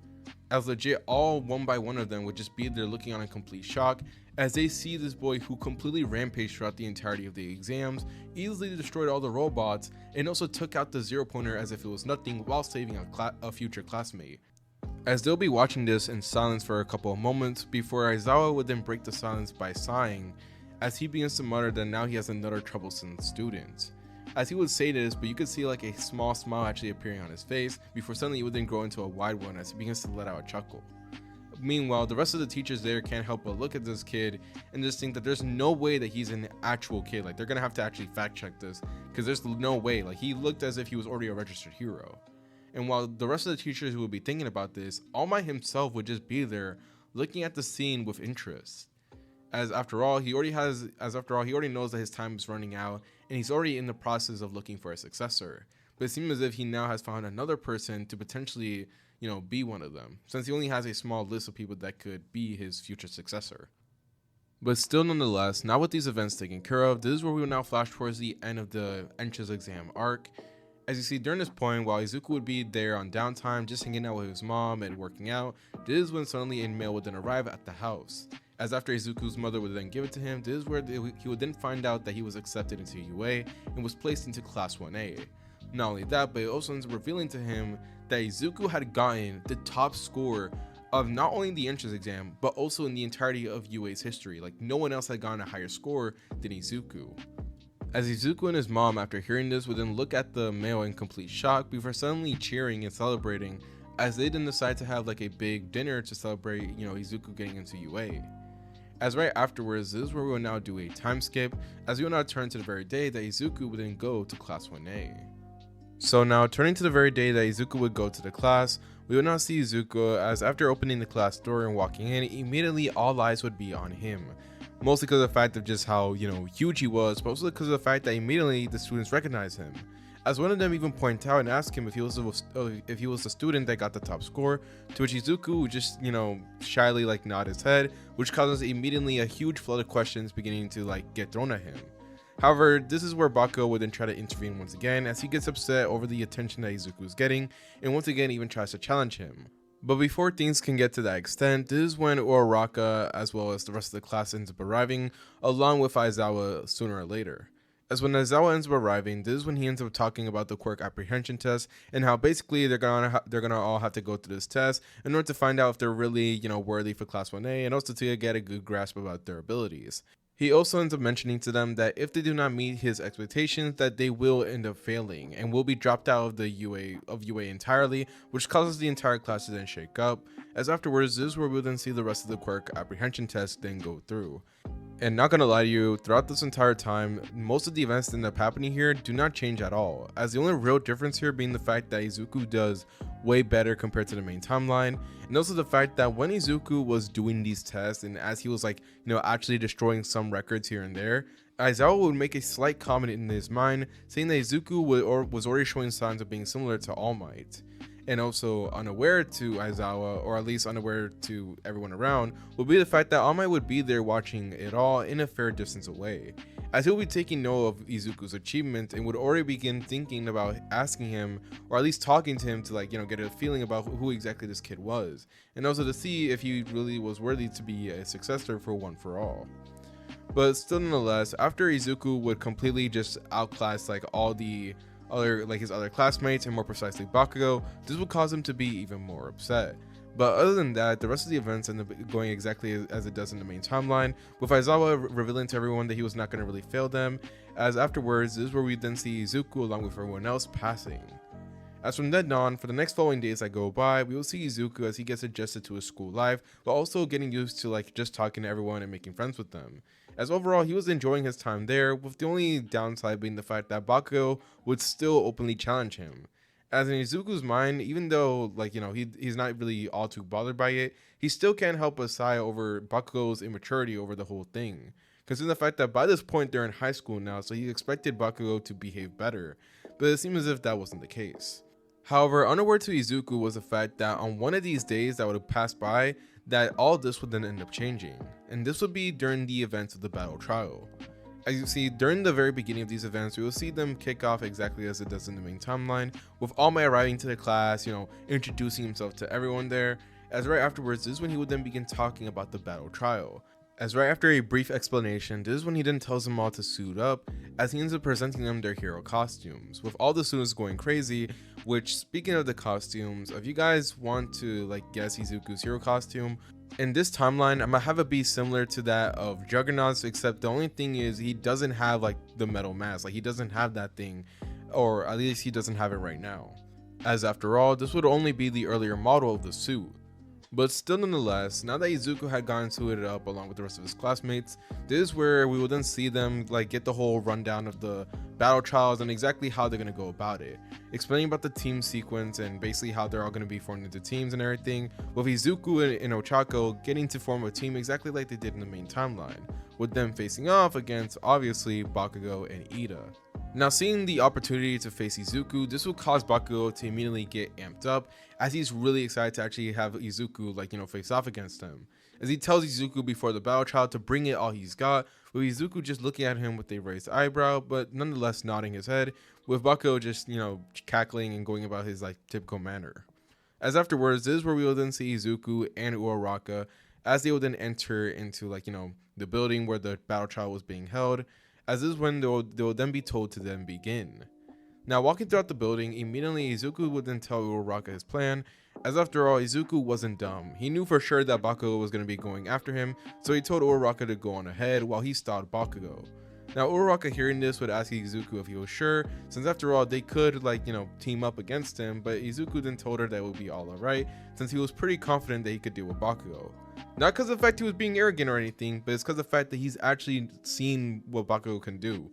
As legit all one by one of them would just be there looking on in complete shock as they see this boy who completely rampaged throughout the entirety of the exams, easily destroyed all the robots, and also took out the 0-pointer as if it was nothing while saving a future classmate. As they'll be watching this in silence for a couple of moments before Aizawa would then break the silence by sighing, as he begins to mutter that now he has another troublesome student. As he would say this, but you could see a small smile actually appearing on his face before suddenly it would then grow into a wide one as he begins to let out a chuckle. Meanwhile, the rest of the teachers there can't help but look at this kid and just think that there's no way that he's an actual kid. They're gonna have to actually fact check this, because there's no way. He looked as if he was already a registered hero. And while the rest of the teachers would be thinking about this, All Might himself would just be there looking at the scene with interest. As after all, he already knows that his time is running out and he's already in the process of looking for a successor. But it seems as if he now has found another person to potentially, be one of them, since he only has a small list of people that could be his future successor. But still, nonetheless, now with these events taken care of, this is where we will now flash towards the end of the entrance exam arc. As you see, during this point, while Izuku would be there on downtime, just hanging out with his mom and working out, this is when suddenly a mail would then arrive at the house. As after Izuku's mother would then give it to him, this is where he would then find out that he was accepted into UA and was placed into Class 1A. Not only that, but it also ends up revealing to him that Izuku had gotten the top score of not only the entrance exam, but also in the entirety of UA's history. Like, no one else had gotten a higher score than Izuku. As Izuku and his mom, after hearing this, would then look at the male in complete shock before suddenly cheering and celebrating, as they then decide to have like a big dinner to celebrate, Izuku getting into UA. As right afterwards, this is where we will now do a time skip, as we will now turn to the very day that Izuku would then go to Class 1A. So now, turning to the very day that Izuku would go to the class, we would now see Izuku, as after opening the class door and walking in, immediately all eyes would be on him. Mostly because of the fact of just how, huge he was, but also because of the fact that immediately the students recognized him. As one of them even point out and ask him if he was the student that got the top score, to which Izuku would just, shyly nod his head, which causes immediately a huge flood of questions beginning to get thrown at him. However, this is where Bakugo would then try to intervene once again, as he gets upset over the attention that Izuku is getting, and once again even tries to challenge him. But before things can get to that extent, this is when Uraraka, as well as the rest of the class, ends up arriving, along with Aizawa sooner or later. As when Aizawa ends up arriving, this is when he ends up talking about the Quirk apprehension test, and how basically they're gonna all have to go through this test in order to find out if they're really, worthy for Class 1A, and also to get a good grasp about their abilities. He also ends up mentioning to them that if they do not meet his expectations, that they will end up failing and will be dropped out of the UA entirely, which causes the entire class to then shake up, as afterwards this is where we'll then see the rest of the Quirk apprehension test then go through. And not gonna lie to you, throughout this entire time, most of the events that end up happening here do not change at all, as the only real difference here being the fact that Izuku does way better compared to the main timeline, and also the fact that when Izuku was doing these tests and as he was actually destroying some records here and there, Aizawa would make a slight comment in his mind saying that Izuku was already showing signs of being similar to All Might. And also unaware to Aizawa, or at least unaware to everyone around, would be the fact that All Might would be there watching it all in a fair distance away, as he'll be taking note of Izuku's achievement and would already begin thinking about asking him, or at least talking to him to get a feeling about who exactly this kid was, and also to see if he really was worthy to be a successor for One for All. But still, nonetheless, after Izuku would completely just outclass all the his other classmates, and more precisely Bakugo, this would cause him to be even more upset. But other than that, the rest of the events end up going exactly as it does in the main timeline, with Aizawa revealing to everyone that he was not going to really fail them, as afterwards this is where we then see Izuku along with everyone else passing. As from then on, for the next following days that go by, we will see Izuku as he gets adjusted to his school life, but also getting used to just talking to everyone and making friends with them. As overall, he was enjoying his time there, with the only downside being the fact that Bakugo would still openly challenge him. As in Izuku's mind, even though he's not really all too bothered by it, he still can't help but sigh over Bakugo's immaturity over the whole thing, considering the fact that by this point they're in high school now, so he expected Bakugo to behave better, but it seemed as if that wasn't the case. However, unaware to Izuku was the fact that on one of these days that would have passed by, that all this would then end up changing, and this would be during the events of the battle trial. As you see, during the very beginning of these events, we will see them kick off exactly as it does in the main timeline, with All Might arriving to the class, introducing himself to everyone there, as right afterwards, this is when he would then begin talking about the battle trial. As right after a brief explanation, this is when he then tells them all to suit up, as he ends up presenting them their hero costumes, with all the students going crazy, which, speaking of the costumes, if you guys want to guess Izuku's hero costume, in this timeline, I'm gonna have it be similar to that of Juggernaut's, except the only thing is he doesn't have the metal mask, he doesn't have that thing, or at least he doesn't have it right now. As after all, this would only be the earlier model of the suit. But still, nonetheless, now that Izuku had gotten suited up along with the rest of his classmates, this is where we will then see them get the whole rundown of the battle trials and exactly how they're going to go about it, explaining about the team sequence and basically how they're all going to be formed into teams and everything, with Izuku and Ochako getting to form a team exactly like they did in the main timeline, with them facing off against obviously Bakugo and Iida. Now, seeing the opportunity to face Izuku, this will cause Bakugo to immediately get amped up, as he's really excited to actually have Izuku face off against him, as he tells Izuku before the battle trial to bring it all he's got, with Izuku just looking at him with a raised eyebrow, but nonetheless nodding his head, with Bakugo just cackling and going about his typical manner. As afterwards, this is where we will then see Izuku and Uraraka, as they will then enter into like, the building where the battle trial was being held, as this is when they'll then be told to then begin. Now, walking throughout the building, immediately Izuku would then tell Uraraka his plan, as after all, Izuku wasn't dumb. He knew for sure that Bakugo was going to be going after him, so he told Uraraka to go on ahead while he stopped Bakugo. Now, Uraraka hearing this would ask Izuku if he was sure, since after all, they could team up against him, but Izuku then told her that it would be all alright, since he was pretty confident that he could deal with Bakugo. Not because of the fact he was being arrogant or anything, but it's because of the fact that he's actually seen what Bakugo can do.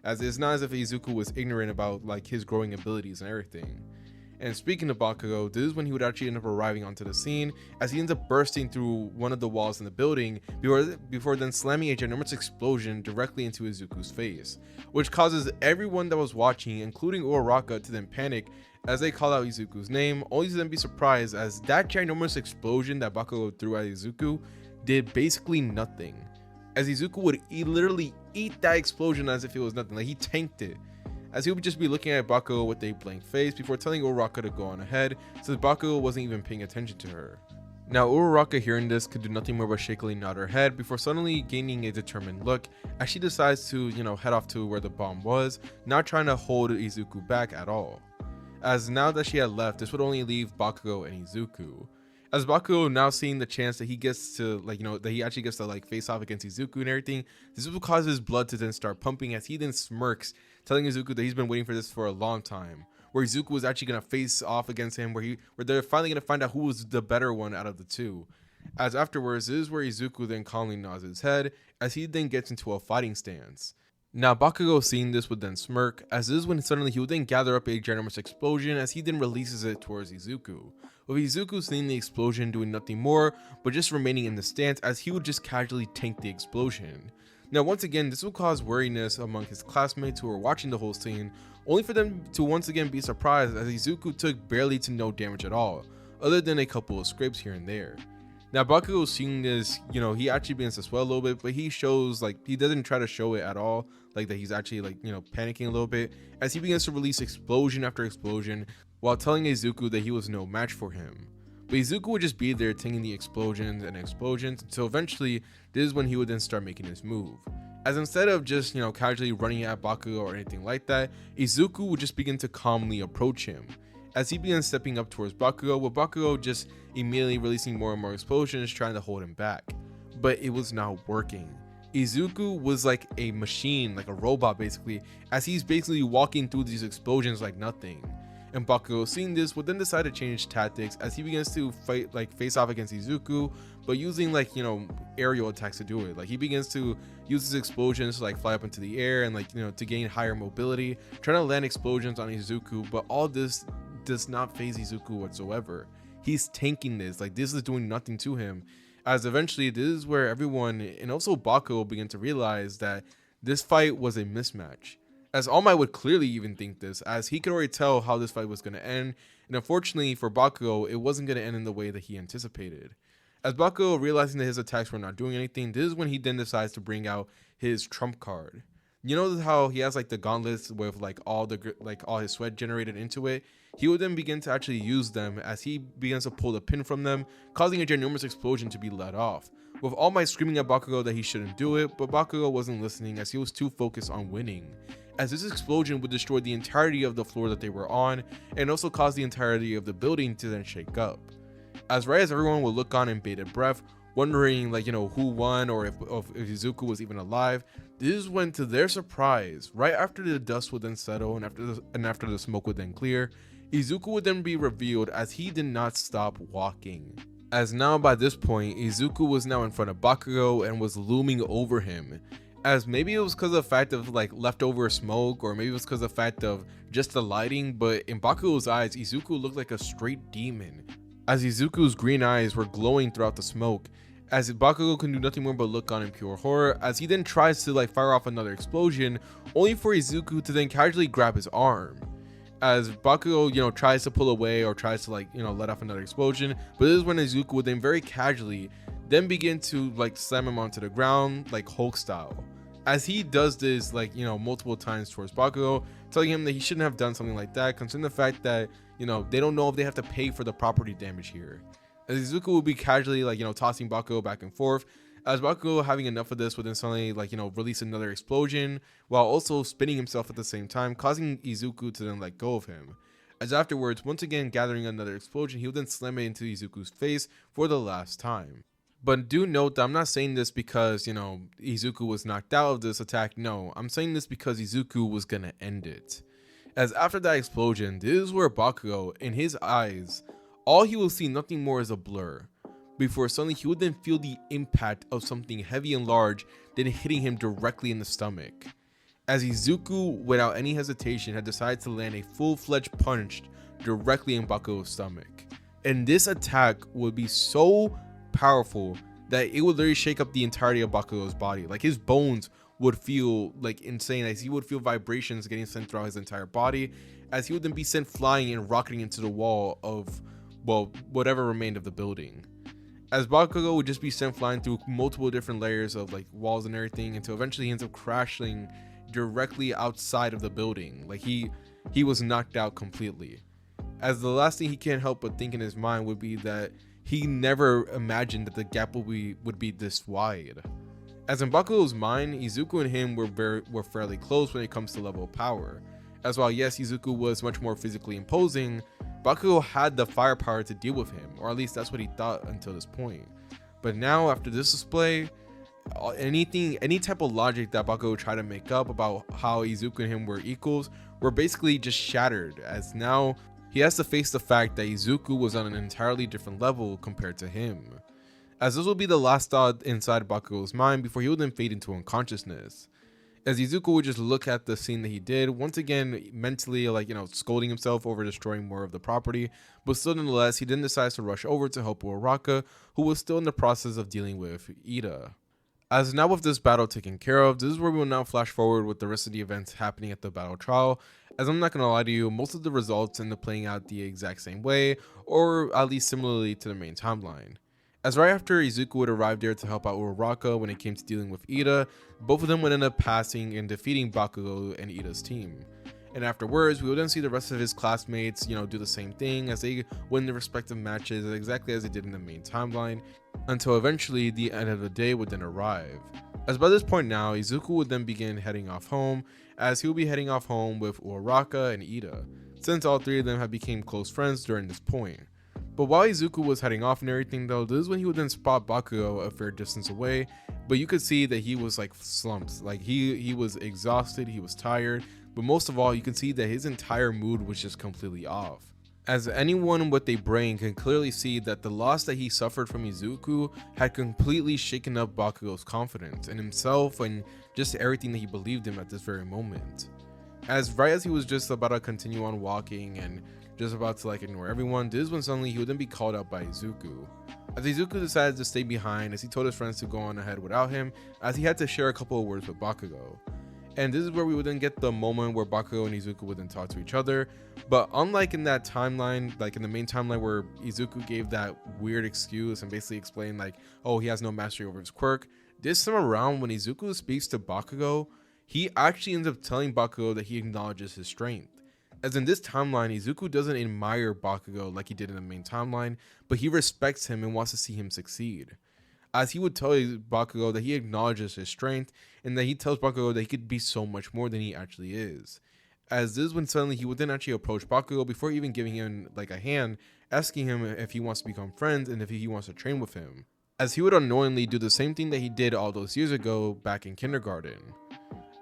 As it's not as if Izuku was ignorant about his growing abilities and everything. And speaking of Bakugo, this is when he would actually end up arriving onto the scene, as he ends up bursting through one of the walls in the building before then slamming a ginormous explosion directly into Izuku's face, which causes everyone that was watching, including Uraraka, to then panic as they call out Izuku's name, only to then be surprised as that ginormous explosion that Bakugo threw at Izuku did basically nothing, as Izuku would literally eat that explosion as if it was nothing. He tanked it, as he would just be looking at Bakugo with a blank face before telling Uraraka to go on ahead, since Bakugo wasn't even paying attention to her. Now, Uraraka hearing this could do nothing more but shakily nod her head before suddenly gaining a determined look as she decides to, head off to where the bomb was, not trying to hold Izuku back at all. As now that she had left, this would only leave Bakugo and Izuku. As Bakugo now seeing the chance that he gets to that he actually gets to face off against Izuku and everything, this will cause his blood to then start pumping as he then smirks, telling Izuku that he's been waiting for this for a long time, where Izuku was actually gonna face off against him, where they're finally gonna find out who was the better one out of the two. As afterwards, this is where Izuku then calmly nods his head as he then gets into a fighting stance. Now, Bakugo seeing this would then smirk, as this is when suddenly he would then gather up a ginormous explosion as he then releases it towards Izuku, with Izuku seeing the explosion doing nothing more but just remaining in the stance as he would just casually tank the explosion. Now, once again, this will cause worriness among his classmates who are watching the whole scene, only for them to once again be surprised as Izuku took barely to no damage at all, other than a couple of scrapes here and there. Now, Bakugo seeing this, he actually begins to swell a little bit, but he shows, he doesn't try to show it at all, that he's actually, panicking a little bit, as he begins to release explosion after explosion, while telling Izuku that he was no match for him. But Izuku would just be there taking the explosions and explosions, so eventually, this is when he would then start making his move. As instead of just, casually running at Bakugo or anything like that, Izuku would just begin to calmly approach him, as he begins stepping up towards Bakugo, with Bakugo just immediately releasing more and more explosions trying to hold him back. But it was not working. Izuku was like a machine, like a robot basically, as he's basically walking through these explosions like nothing. And Bakugo seeing this would then decide to change tactics as he begins to fight, face off against Izuku, but using aerial attacks to do it. He begins to use his explosions to fly up into the air and to gain higher mobility, trying to land explosions on Izuku, but all this does not phase Izuku whatsoever. He's tanking this, this is doing nothing to him, as eventually this is where everyone and also Bakugo begin to realize that this fight was a mismatch. As All Might would clearly even think this, as he could already tell how this fight was going to end, and unfortunately for Bakugo, it wasn't going to end in the way that he anticipated. As Bakugo realizing that his attacks were not doing anything, this is when he then decides to bring out his trump card. You know how he has the gauntlets with all his sweat generated into it? He would then begin to actually use them as he begins to pull the pin from them, causing a ginormous explosion to be let off, with All Might screaming at Bakugo that he shouldn't do it, but Bakugo wasn't listening as he was too focused on winning, as this explosion would destroy the entirety of the floor that they were on and also cause the entirety of the building to then shake up. As right as everyone would look on in bated breath, wondering who won or if Izuku was even alive, this is when, to their surprise, right after the dust would then settle and after the smoke would then clear, Izuku would then be revealed as he did not stop walking. As now by this point, Izuku was now in front of Bakugo and was looming over him. As maybe it was because of the fact of leftover smoke, or maybe it was because of the fact of just the lighting, but in Bakugo's eyes, Izuku looked like a straight demon, as Izuku's green eyes were glowing throughout the smoke, as Bakugo can do nothing more but look on in pure horror, as he then tries to fire off another explosion, only for Izuku to then casually grab his arm. As Bakugo, tries to pull away or tries to let off another explosion, but this is when Izuku would then very casually then begin to slam him onto the ground Hulk style. As he does this multiple times towards Bakugo, telling him that he shouldn't have done something like that, considering the fact that they don't know if they have to pay for the property damage here. As Izuku will be casually like, tossing Bakugo back and forth, as Bakugo having enough of this would then suddenly like, release another explosion while also spinning himself at the same time, causing Izuku to then let go of him. As afterwards, once again gathering another explosion, he would then slam it into Izuku's face for the last time. But do note that I'm not saying this because, Izuku was knocked out of this attack. No, I'm saying this because Izuku was gonna end it. As after that explosion, this is where Bakugo, in his eyes, all he will see nothing more is a blur, before suddenly he would then feel the impact of something heavy and large then hitting him directly in the stomach. As Izuku, without any hesitation, had decided to land a full-fledged punch directly in Bakugo's stomach. And this attack would be so powerful that it would literally shake up the entirety of Bakugo's body. Like his bones would feel like insane, as he would feel vibrations getting sent throughout his entire body, as he would then be sent flying and rocketing into the wall of, well, whatever remained of the building. As Bakugo would just be sent flying through multiple different layers of like walls and everything, until eventually he ends up crashing directly outside of the building. Like he was knocked out completely. As the last thing he can't help but think in his mind would be that he never imagined that the gap would be this wide. As in Bakugo's mind, Izuku and him were fairly close when it comes to level of power. As while yes, Izuku was much more physically imposing, Bakugo had the firepower to deal with him, or at least that's what he thought until this point. But now, after this display, any type of logic that Bakugo tried to make up about how Izuku and him were equals were basically just shattered, as now he has to face the fact that Izuku was on an entirely different level compared to him. As this will be the last thought inside Bakugo's mind before he would then fade into unconsciousness. As Izuku would just look at the scene that he did, once again mentally scolding himself over destroying more of the property, but still nonetheless he then decides to rush over to help Uraraka, who was still in the process of dealing with Iida. As now with this battle taken care of, this is where we will now flash forward with the rest of the events happening at the battle trial. As I'm not going to lie to you, most of the results end up playing out the exact same way, or at least similarly to the main timeline. As right after Izuku would arrive there to help out Uraraka when it came to dealing with Iida, both of them would end up passing and defeating Bakugo and Iida's team. And afterwards, we would then see the rest of his classmates, do the same thing as they win their respective matches exactly as they did in the main timeline, until eventually the end of the day would then arrive. As by this point now, Izuku would then begin heading off home, as he will be heading off home with Uraraka and Iida, since all three of them have become close friends during this point. But while Izuku was heading off and everything though, this is when he would then spot Bakugo a fair distance away, but you could see that he was like slumped, like he was exhausted, he was tired, but most of all you can see that his entire mood was just completely off. As anyone with a brain can clearly see that the loss that he suffered from Izuku had completely shaken up Bakugo's confidence in himself and just everything that he believed in at this very moment. As right as he was just about to continue on walking and just about to ignore everyone, this is when suddenly he would then be called out by Izuku. As Izuku decided to stay behind, as he told his friends to go on ahead without him, as he had to share a couple of words with Bakugo. And this is where we would then get the moment where Bakugo and Izuku would then talk to each other. But unlike in that timeline, like in the main timeline where Izuku gave that weird excuse and basically explained oh, he has no mastery over his quirk, this time around when Izuku speaks to Bakugo, he actually ends up telling Bakugo that he acknowledges his strength. As in this timeline, Izuku doesn't admire Bakugo like he did in the main timeline, but he respects him and wants to see him succeed. As he would tell Bakugo that he acknowledges his strength, and that he tells Bakugo that he could be so much more than he actually is. As this is when suddenly he would then actually approach Bakugo before even giving him a hand, asking him if he wants to become friends and if he wants to train with him. As he would unknowingly do the same thing that he did all those years ago back in kindergarten.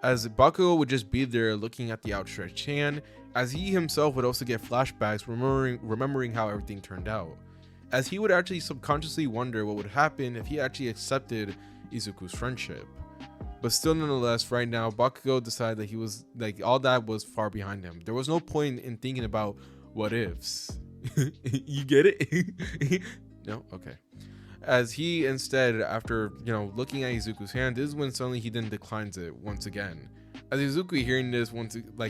As Bakugo would just be there looking at the outstretched hand, as he himself would also get flashbacks remembering how everything turned out. As he would actually subconsciously wonder what would happen if he actually accepted Izuku's friendship. But still nonetheless, right now, Bakugo decided that he was, all that was far behind him. There was no point in thinking about what ifs. You get it? No? Okay. As he instead, after, looking at Izuku's hand, this is when suddenly he then declines it once again. As Izuku hearing this,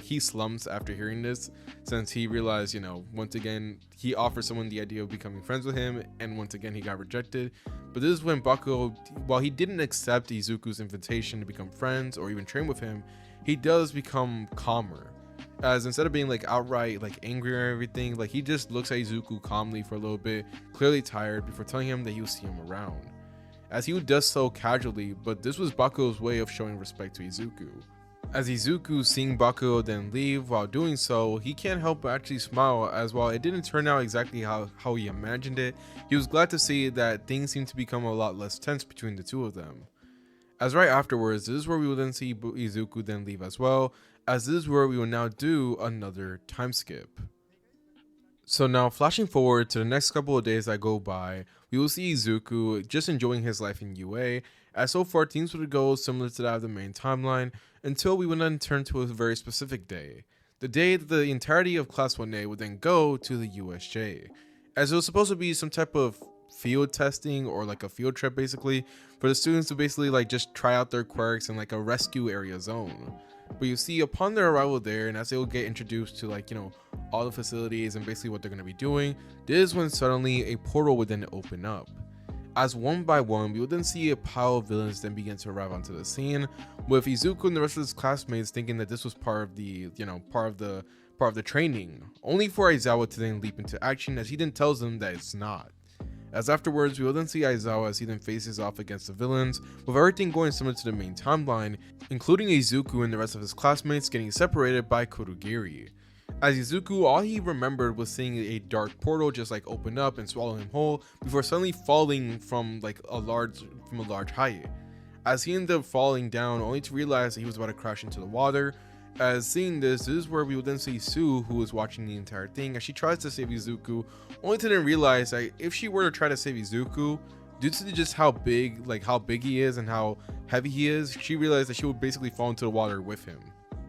he slumps after hearing this, since he realized, once again, he offered someone the idea of becoming friends with him, and once again, he got rejected. But this is when Bakugo, while he didn't accept Izuku's invitation to become friends or even train with him, he does become calmer. as instead of being like outright like angry or everything, like he just looks at Izuku calmly for a little bit, clearly tired, before telling him that he'll see him around, as he does so casually. But this was Bakugo's way of showing respect to Izuku. As Izuku seeing Bakugo then leave, while doing so, he can't help but actually smile, as while it didn't turn out exactly how he imagined it, he was glad to see that things seemed to become a lot less tense between the two of them. As right afterwards, this is where we will then see Izuku then leave as well, as this is where we will now do another time skip. So now flashing forward to the next couple of days that go by, we will see Izuku just enjoying his life in UA, as so far things would go similar to that of the main timeline, until we would then turn to a very specific day. The day that the entirety of Class 1A would then go to the USJ, as it was supposed to be some type of field testing or like a field trip basically, for the students to basically like just try out their quirks in like a rescue area zone. But you see, upon their arrival there, and as they will get introduced to like, all the facilities and basically what they're going to be doing, this is when suddenly a portal would then open up. As one by one, we would then see a pile of villains then begin to arrive onto the scene, with Izuku and the rest of his classmates thinking that this was part of the, part of the training, only for Aizawa to then leap into action, as he then tells them that it's not. As afterwards, we will then see Aizawa as he then faces off against the villains, with everything going similar to the main timeline, including Izuku and the rest of his classmates getting separated by Kurogiri. As Izuku, all he remembered was seeing a dark portal just like open up and swallow him whole, before suddenly falling from a large height. As he ended up falling down, only to realize that he was about to crash into the water. As seeing this is where we will then see Sue, who is watching the entire thing, as she tries to save Izuku, only to then realize that if she were to try to save Izuku, due to just how big he is and how heavy he is, she realized that she would basically fall into the water with him.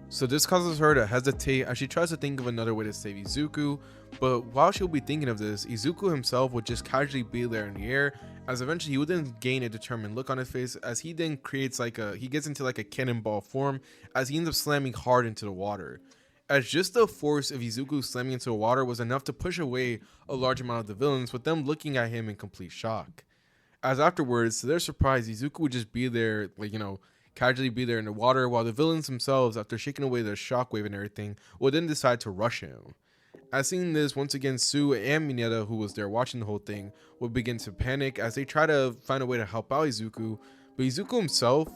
So this causes her to hesitate as she tries to think of another way to save Izuku, but while she'll be thinking of this, Izuku himself would just casually be there in the air, as eventually he would then gain a determined look on his face, as he then creates he gets into a cannonball form, as he ends up slamming hard into the water. As just the force of Izuku slamming into the water was enough to push away a large amount of the villains, with them looking at him in complete shock. As afterwards, to their surprise, Izuku would just be there, casually be there in the water, while the villains themselves, after shaking away their shockwave and everything, would then decide to rush him. As seeing this, once again, Sue and Mineta, who was there watching the whole thing, would begin to panic as they try to find a way to help out Izuku. But Izuku himself,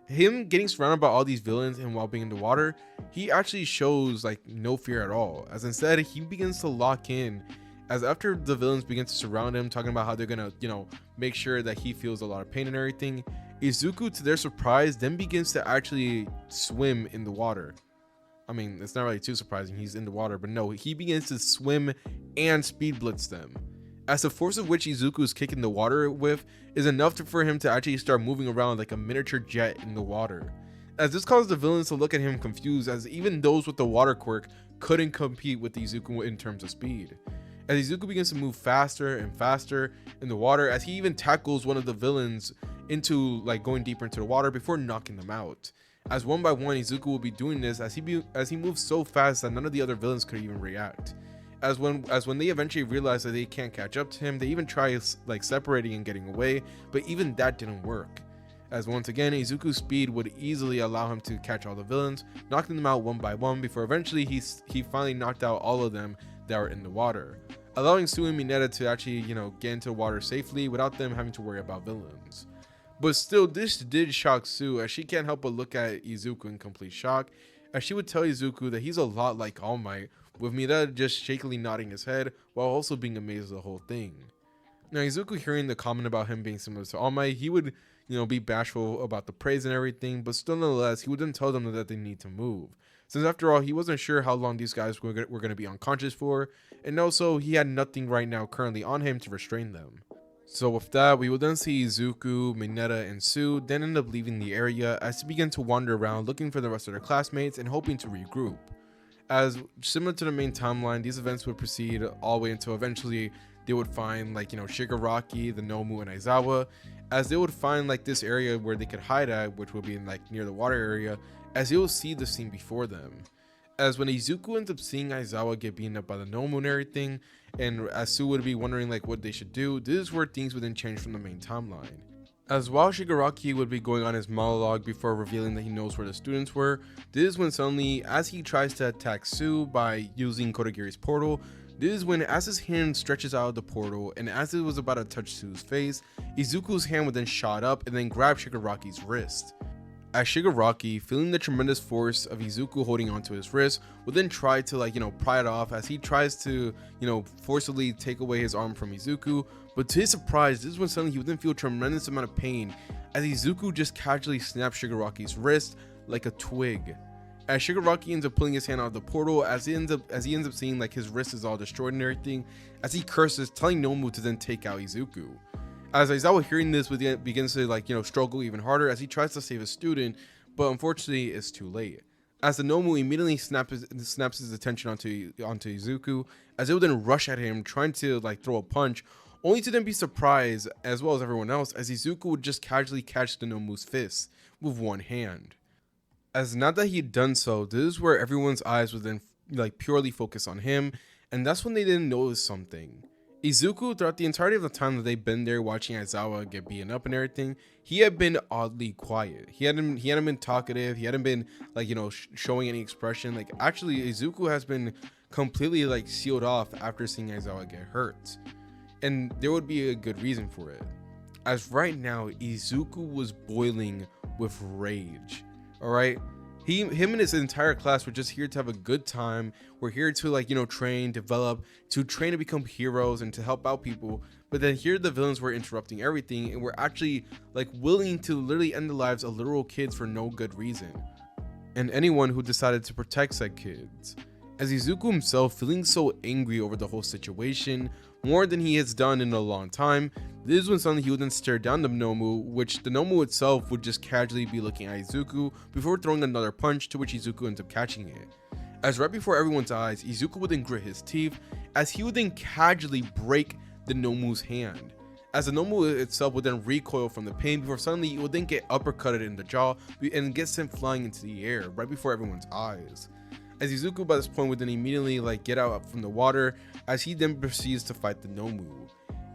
him getting surrounded by all these villains and while being in the water, he actually shows no fear at all, as instead he begins to lock in, as after the villains begin to surround him, talking about how they're gonna make sure that he feels a lot of pain and everything, Izuku, to their surprise, then begins to actually swim in the water. I mean, it's not really too surprising, he's in the water, but no, he begins to swim and speed blitz them, as the force of which Izuku is kicking the water with is enough for him to actually start moving around like a miniature jet in the water. As this causes the villains to look at him confused, as even those with the water quirk couldn't compete with Izuku in terms of speed. As Izuku begins to move faster and faster in the water, as he even tackles one of the villains into going deeper into the water before knocking them out. As one by one, Izuku will be doing this as he moves so fast that none of the other villains could even react. As when they eventually realize that they can't catch up to him, they even try separating and getting away, but even that didn't work. As once again, Izuku's speed would easily allow him to catch all the villains, knocking them out one by one, before eventually he finally knocked out all of them that were in the water, allowing Sue and Mineta to actually get into the water safely without them having to worry about villains. But still, this did shock Sue, as she can't help but look at Izuku in complete shock, as she would tell Izuku that he's a lot like All Might, with Mineta just shakily nodding his head while also being amazed at the whole thing. Now, Izuku, hearing the comment about him being similar to All Might, he would be bashful about the praise and everything, but still nonetheless, he would then tell them that they need to move, since after all, he wasn't sure how long these guys were going to be unconscious for, and also he had nothing right now currently on him to restrain them. So with that, we will then see Izuku, Mineta, and Sue then end up leaving the area as they begin to wander around looking for the rest of their classmates and hoping to regroup. As similar to the main timeline, these events would proceed all the way until eventually they would find Shigaraki, the Nomu, and Aizawa, as they would find this area where they could hide at, which would be in near the water area, as they will see the scene before them. As when Izuku ends up seeing Aizawa get beaten up by the Nomu and everything, and as Sue would be wondering what they should do, this is where things would then change from the main timeline. As while Shigaraki would be going on his monologue before revealing that he knows where the students were, this is when suddenly, as he tries to attack Sue by using Kodagiri's portal, this is when, as his hand stretches out of the portal and as it was about to touch Sue's face, Izuku's hand would then shot up and then grab Shigaraki's wrist. As Shigaraki, feeling the tremendous force of Izuku holding onto his wrist, would then try to pry it off as he tries to forcibly take away his arm from Izuku, but to his surprise, this is when suddenly he would then feel a tremendous amount of pain as Izuku just casually snaps Shigaraki's wrist like a twig. As Shigaraki ends up pulling his hand out of the portal, as he ends up seeing like his wrist is all destroyed and everything, as he curses, telling Nomu to then take out Izuku. As Aizawa hearing this begins to struggle even harder as he tries to save a student, but unfortunately it's too late. As the Nomu immediately snaps his attention onto Izuku, as it would then rush at him trying to throw a punch, only to then be surprised, as well as everyone else, as Izuku would just casually catch the Nomu's fist with one hand. As not that he had done so, this is where everyone's eyes would then purely focus on him, and that's when they didn't notice something. Izuku, throughout the entirety of the time that they've been there watching Aizawa get beaten up and everything, he had been oddly quiet. He hadn't been talkative. He hadn't been showing any expression. Actually, Izuku has been completely sealed off after seeing Aizawa get hurt, and there would be a good reason for it. As right now, Izuku was boiling with rage. All right. Him and his entire class were just here to have a good time. We're here to train, develop, to train to become heroes and to help out people. But then here the villains were interrupting everything and were actually willing to literally end the lives of literal kids for no good reason. And anyone who decided to protect said kids. As Izuku himself feeling so angry over the whole situation, more than he has done in a long time, this is when suddenly he would then stare down the Nomu, which the Nomu itself would just casually be looking at Izuku before throwing another punch, to which Izuku ends up catching it. As right before everyone's eyes, Izuku would then grit his teeth as he would then casually break the Nomu's hand. As the Nomu itself would then recoil from the pain before suddenly it would then get uppercutted in the jaw and get sent flying into the air right before everyone's eyes. As Izuku by this point would then immediately get out from the water as he then proceeds to fight the Nomu.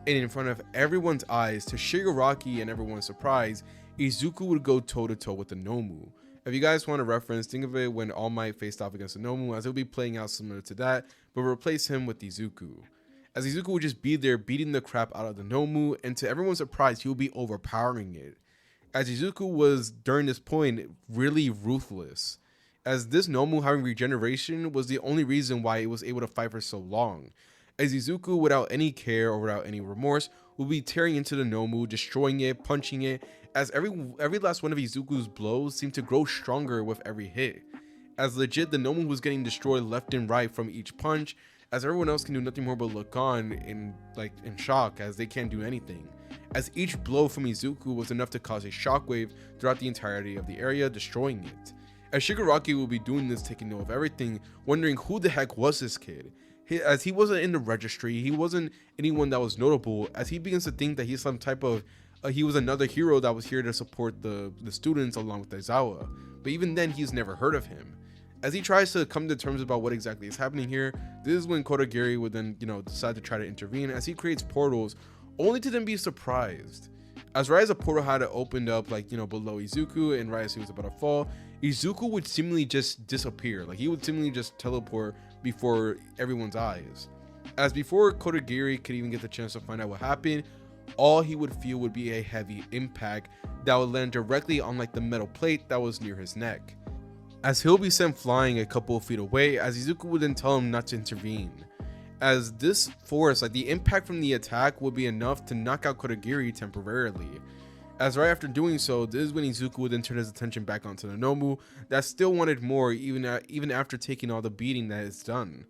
And in front of everyone's eyes, to Shigaraki and everyone's surprise, Izuku would go toe to toe with the Nomu. If you guys want a reference, think of it when All Might faced off against the Nomu, as it will be playing out similar to that, but replace him with Izuku. As Izuku would just be there beating the crap out of the Nomu, and to everyone's surprise, he would be overpowering it. As Izuku was, during this point, really ruthless. As this Nomu having regeneration was the only reason why it was able to fight for so long. As Izuku, without any care or without any remorse, would be tearing into the Nomu, destroying it, punching it, as every last one of Izuku's blows seemed to grow stronger with every hit. As legit, the Nomu was getting destroyed left and right from each punch, as everyone else can do nothing more but look on in shock as they can't do anything. As each blow from Izuku was enough to cause a shockwave throughout the entirety of the area, destroying it. As Shigaraki will be doing this, taking note of everything, wondering who the heck was this kid. As he wasn't in the registry, he wasn't anyone that was notable, as he begins to think that he's some type of, he was another hero that was here to support the students along with Aizawa. But even then, he's never heard of him. As he tries to come to terms about what exactly is happening here, this is when Kodagiri would then, decide to try to intervene as he creates portals, only to then be surprised. As right as a portal had opened up, below Izuku, and right as he was about to fall, Izuku would seemingly just disappear. He would seemingly just teleport before everyone's eyes. As before Kodagiri could even get the chance to find out what happened, all he would feel would be a heavy impact that would land directly on the metal plate that was near his neck. As he'll be sent flying a couple of feet away, as Izuku would then tell him not to intervene. As this force, the impact from the attack would be enough to knock out Kodagiri temporarily. As right after doing so, this is when Izuku would then turn his attention back onto the Nomu that still wanted more even after taking all the beating that is done.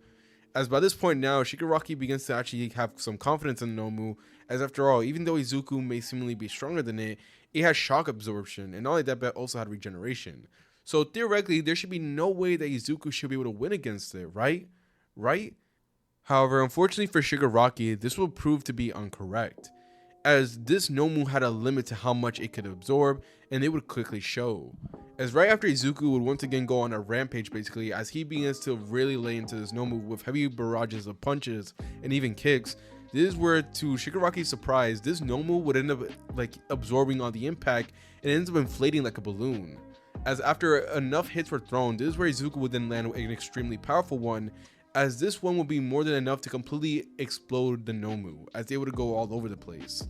As by this point now, Shigaraki begins to actually have some confidence in Nomu, as after all, even though Izuku may seemingly be stronger than it has shock absorption, and not only that, but also had regeneration. So theoretically, there should be no way that Izuku should be able to win against it, right? However, unfortunately for Shigaraki, this will prove to be incorrect, as this Nomu had a limit to how much it could absorb, and it would quickly show. As right after Izuku would once again go on a rampage basically, as he begins to really lay into this Nomu with heavy barrages of punches and even kicks, This is where, to Shigaraki's surprise, this Nomu would end up like absorbing all the impact and ends up inflating like a balloon. As after enough hits were thrown, this is where Izuku would then land an extremely powerful one, as this one will be more than enough to completely explode the Nomu, as they would go all over the place.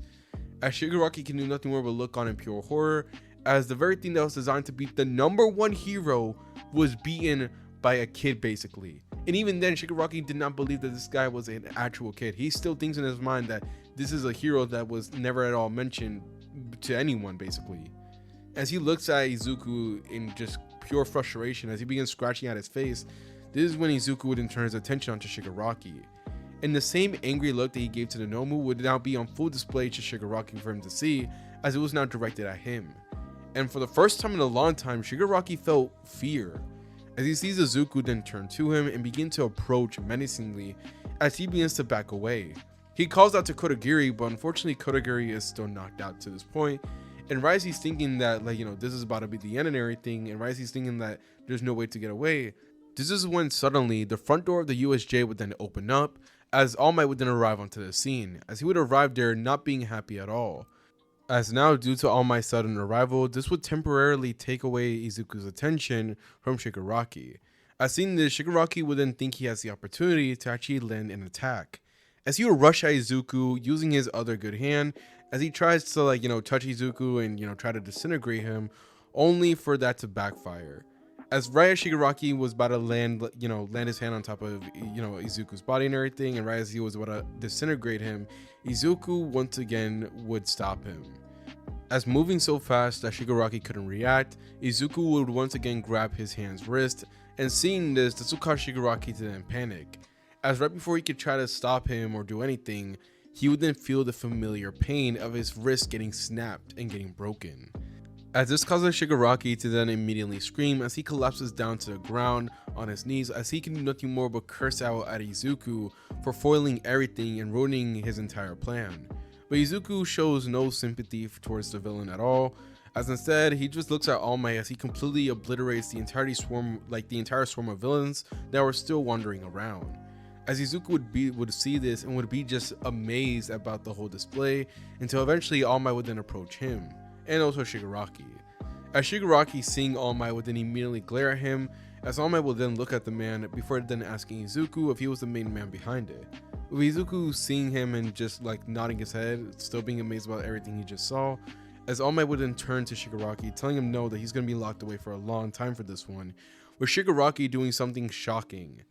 As Shigaraki can do nothing more but look on in pure horror, as the very thing that was designed to beat the #1 hero was beaten by a kid basically. And even then, Shigaraki did not believe that this guy was an actual kid. He still thinks in his mind that this is a hero that was never at all mentioned to anyone basically. As he looks at Izuku in just pure frustration, as he begins scratching at his face, this is when Izuku would then turn his attention onto Shigaraki. And the same angry look that he gave to the Nomu would now be on full display to Shigaraki for him to see, as it was now directed at him. And for the first time in a long time, Shigaraki felt fear, as he sees Izuku then turn to him and begin to approach menacingly as he begins to back away. He calls out to Kodagiri, but unfortunately Kodagiri is still knocked out to this point. And right as he's thinking that, like, this is about to be the end and everything, and right as he's thinking that there's no way to get away, this is when suddenly the front door of the USJ would then open up, as All Might would then arrive onto the scene, as he would arrive there not being happy at all. As now, due to All Might's sudden arrival, this would temporarily take away Izuku's attention from Shigaraki. As seeing this, Shigaraki would then think he has the opportunity to actually land an attack, as he would rush at Izuku using his other good hand, as he tries to touch Izuku and try to disintegrate him, only for that to backfire. As right as Shigaraki was about to land his hand on top of Izuku's body and everything, and right as he was about to disintegrate him, Izuku once again would stop him. As moving so fast that Shigaraki couldn't react, Izuku would once again grab his hand's wrist, and seeing this would cause Shigaraki to then panic, as right before he could try to stop him or do anything, he would then feel the familiar pain of his wrist getting snapped and getting broken. As this causes Shigaraki to then immediately scream as he collapses down to the ground on his knees, as he can do nothing more but curse out at Izuku for foiling everything and ruining his entire plan. But Izuku shows no sympathy towards the villain at all, as instead he just looks at All Might as he completely obliterates the entire swarm of villains that were still wandering around. As Izuku would see this and would be just amazed about the whole display, until eventually All Might would then approach him, and also Shigaraki. As Shigaraki, seeing All Might, would then immediately glare at him, as All Might will then look at the man before then asking Izuku if he was the main man behind it. With Izuku seeing him and just nodding his head, still being amazed about everything he just saw, as All Might would then turn to Shigaraki, telling him no, that he's going to be locked away for a long time for this one, with Shigaraki doing something shocking.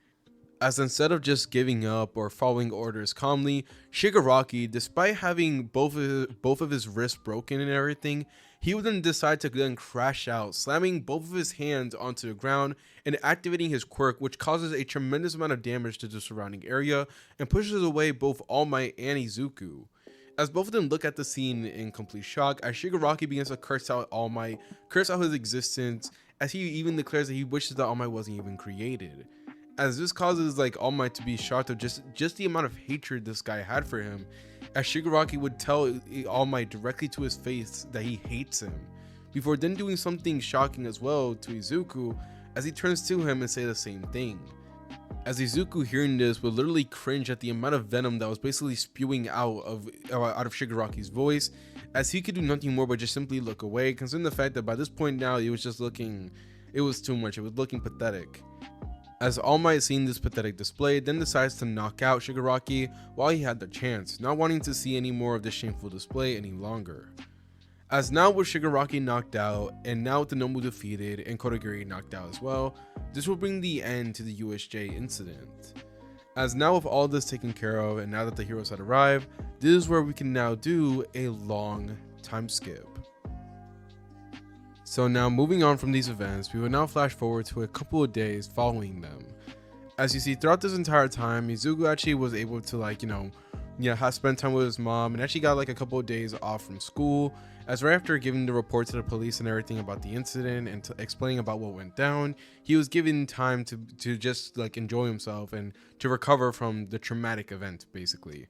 As instead of just giving up or following orders calmly, Shigaraki, despite having both of his wrists broken and everything, he would then decide to then crash out, slamming both of his hands onto the ground and activating his quirk, which causes a tremendous amount of damage to the surrounding area and pushes away both All Might and Izuku. As both of them look at the scene in complete shock, as Shigaraki begins to curse out All Might, curse out his existence, as he even declares that he wishes that All Might wasn't even created. As this causes All Might to be shocked of just the amount of hatred this guy had for him, as Shigaraki would tell All Might directly to his face that he hates him, before then doing something shocking as well to Izuku, as he turns to him and say the same thing. As Izuku, hearing this, would literally cringe at the amount of venom that was basically spewing out of Shigaraki's voice, as he could do nothing more but just simply look away, considering the fact that by this point now it was too much, it was looking pathetic. As All Might, seeing this pathetic display, then decides to knock out Shigaraki while he had the chance, not wanting to see any more of this shameful display any longer. As now with Shigaraki knocked out, and now with the Nomu defeated and Kodagiri knocked out as well, this will bring the end to the USJ incident. As now with all this taken care of, and now that the heroes had arrived, this is where we can now do a long time skip. So now moving on from these events, we will now flash forward to a couple of days following them. As you see, throughout this entire time, Izuku actually was able to spend time with his mom, and actually got a couple of days off from school, as right after giving the report to the police and everything about the incident and explaining about what went down, he was given time to just enjoy himself and to recover from the traumatic event basically.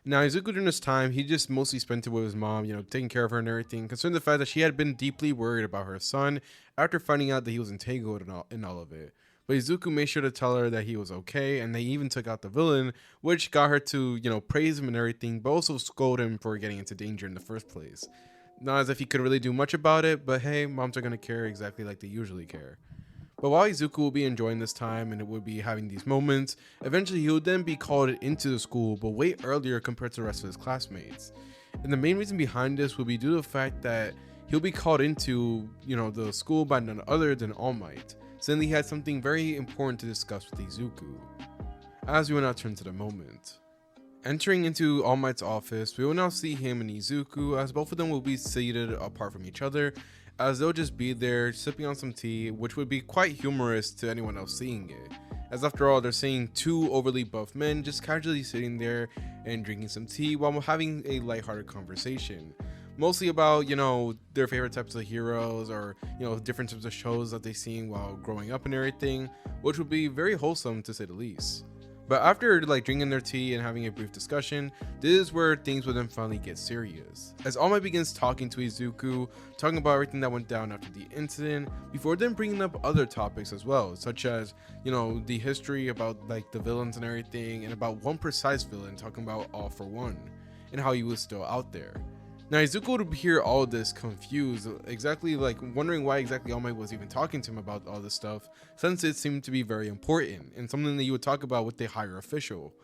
Now, Izuku during this time, he just mostly spent it with his mom, taking care of her and everything, considering the fact that she had been deeply worried about her son after finding out that he was entangled in all of it. But Izuku made sure to tell her that he was okay, and they even took out the villain, which got her to, praise him and everything, but also scold him for getting into danger in the first place. Not as if he could really do much about it, but hey, moms are gonna care exactly like they usually care. But while Izuku will be enjoying this time and it would be having these moments, eventually he would then be called into the school, but way earlier compared to the rest of his classmates. And the main reason behind this will be due to the fact that he'll be called into, the school by none other than All Might, saying he had something very important to discuss with Izuku. As we will now turn to the moment. Entering into All Might's office, we will now see him and Izuku, as both of them will be seated apart from each other, as they'll just be there sipping on some tea, which would be quite humorous to anyone else seeing it, as after all they're seeing two overly buff men just casually sitting there and drinking some tea while having a lighthearted conversation, mostly about their favorite types of heroes, or different types of shows that they've seen while growing up and everything, which would be very wholesome to say the least. But after drinking their tea and having a brief discussion, this is where things will then finally get serious, as All Might begins talking to Izuku, talking about everything that went down after the incident, before then bringing up other topics as well, such as the history about the villains and everything, and about one precise villain, talking about All For One and how he was still out there. Now Izuku would hear all of this confused, exactly wondering why exactly All Might was even talking to him about all this stuff, since it seemed to be very important and something that you would talk about with the higher official.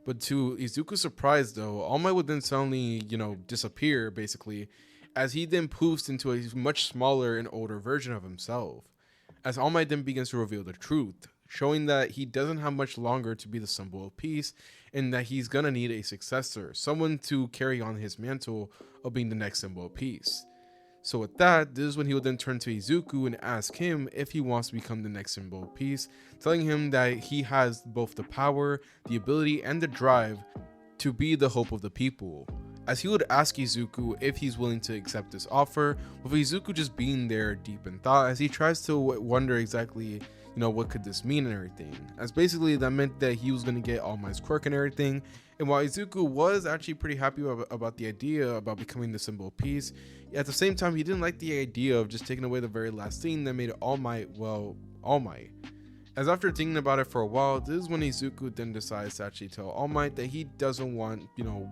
But to Izuku's surprise though, All Might would then suddenly, disappear basically, as he then poofs into a much smaller and older version of himself, as All Might then begins to reveal the truth, showing that he doesn't have much longer to be the symbol of peace, and that he's gonna need a successor, someone to carry on his mantle of being the next symbol of peace. So with that, this is when he would then turn to Izuku and ask him if he wants to become the next symbol of peace, telling him that he has both the power, the ability, and the drive to be the hope of the people, as he would ask Izuku if he's willing to accept this offer, with Izuku just being there deep in thought as he tries to wonder exactly what could this mean and everything, as basically that meant that he was going to get All Might's quirk and everything. And while Izuku was actually pretty happy about the idea about becoming the symbol of peace, at the same time he didn't like the idea of just taking away the very last thing that made All Might, well, All Might. As after thinking about it for a while, this is when Izuku then decides to actually tell All Might that he doesn't want,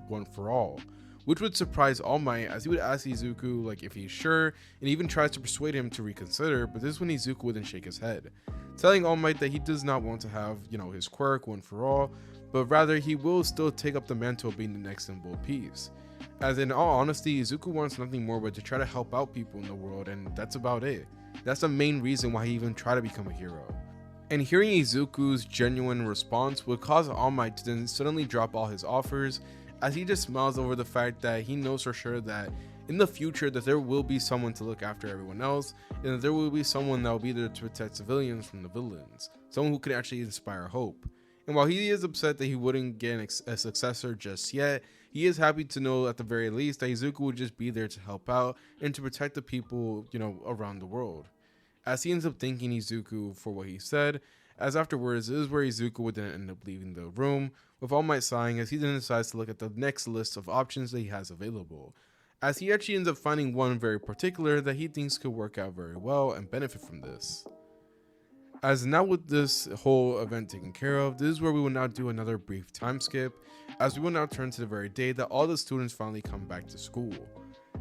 one for all, which would surprise All Might, as he would ask Izuku if he's sure, and even tries to persuade him to reconsider, but this is when Izuku would then shake his head, telling All Might that he does not want to have, his quirk one for all, but rather he will still take up the mantle of being the next symbol of peace. As in all honesty, Izuku wants nothing more but to try to help out people in the world, and that's about it. That's the main reason why he even tried to become a hero. And hearing Izuku's genuine response would cause All Might to then suddenly drop all his offers, as he just smiles over the fact that he knows for sure that in the future that there will be someone to look after everyone else, and that there will be someone that will be there to protect civilians from the villains, someone who could actually inspire hope. And while he is upset that he wouldn't get a successor just yet, he is happy to know at the very least that Izuku would just be there to help out and to protect the people, around the world. As he ends up thanking Izuku for what he said, as afterwards, this is where Izuku would then end up leaving the room, with All Might sighing as he then decides to look at the next list of options that he has available, as he actually ends up finding one very particular that he thinks could work out very well and benefit from this. As now with this whole event taken care of, this is where we will now do another brief time skip, as we will now turn to the very day that all the students finally come back to school.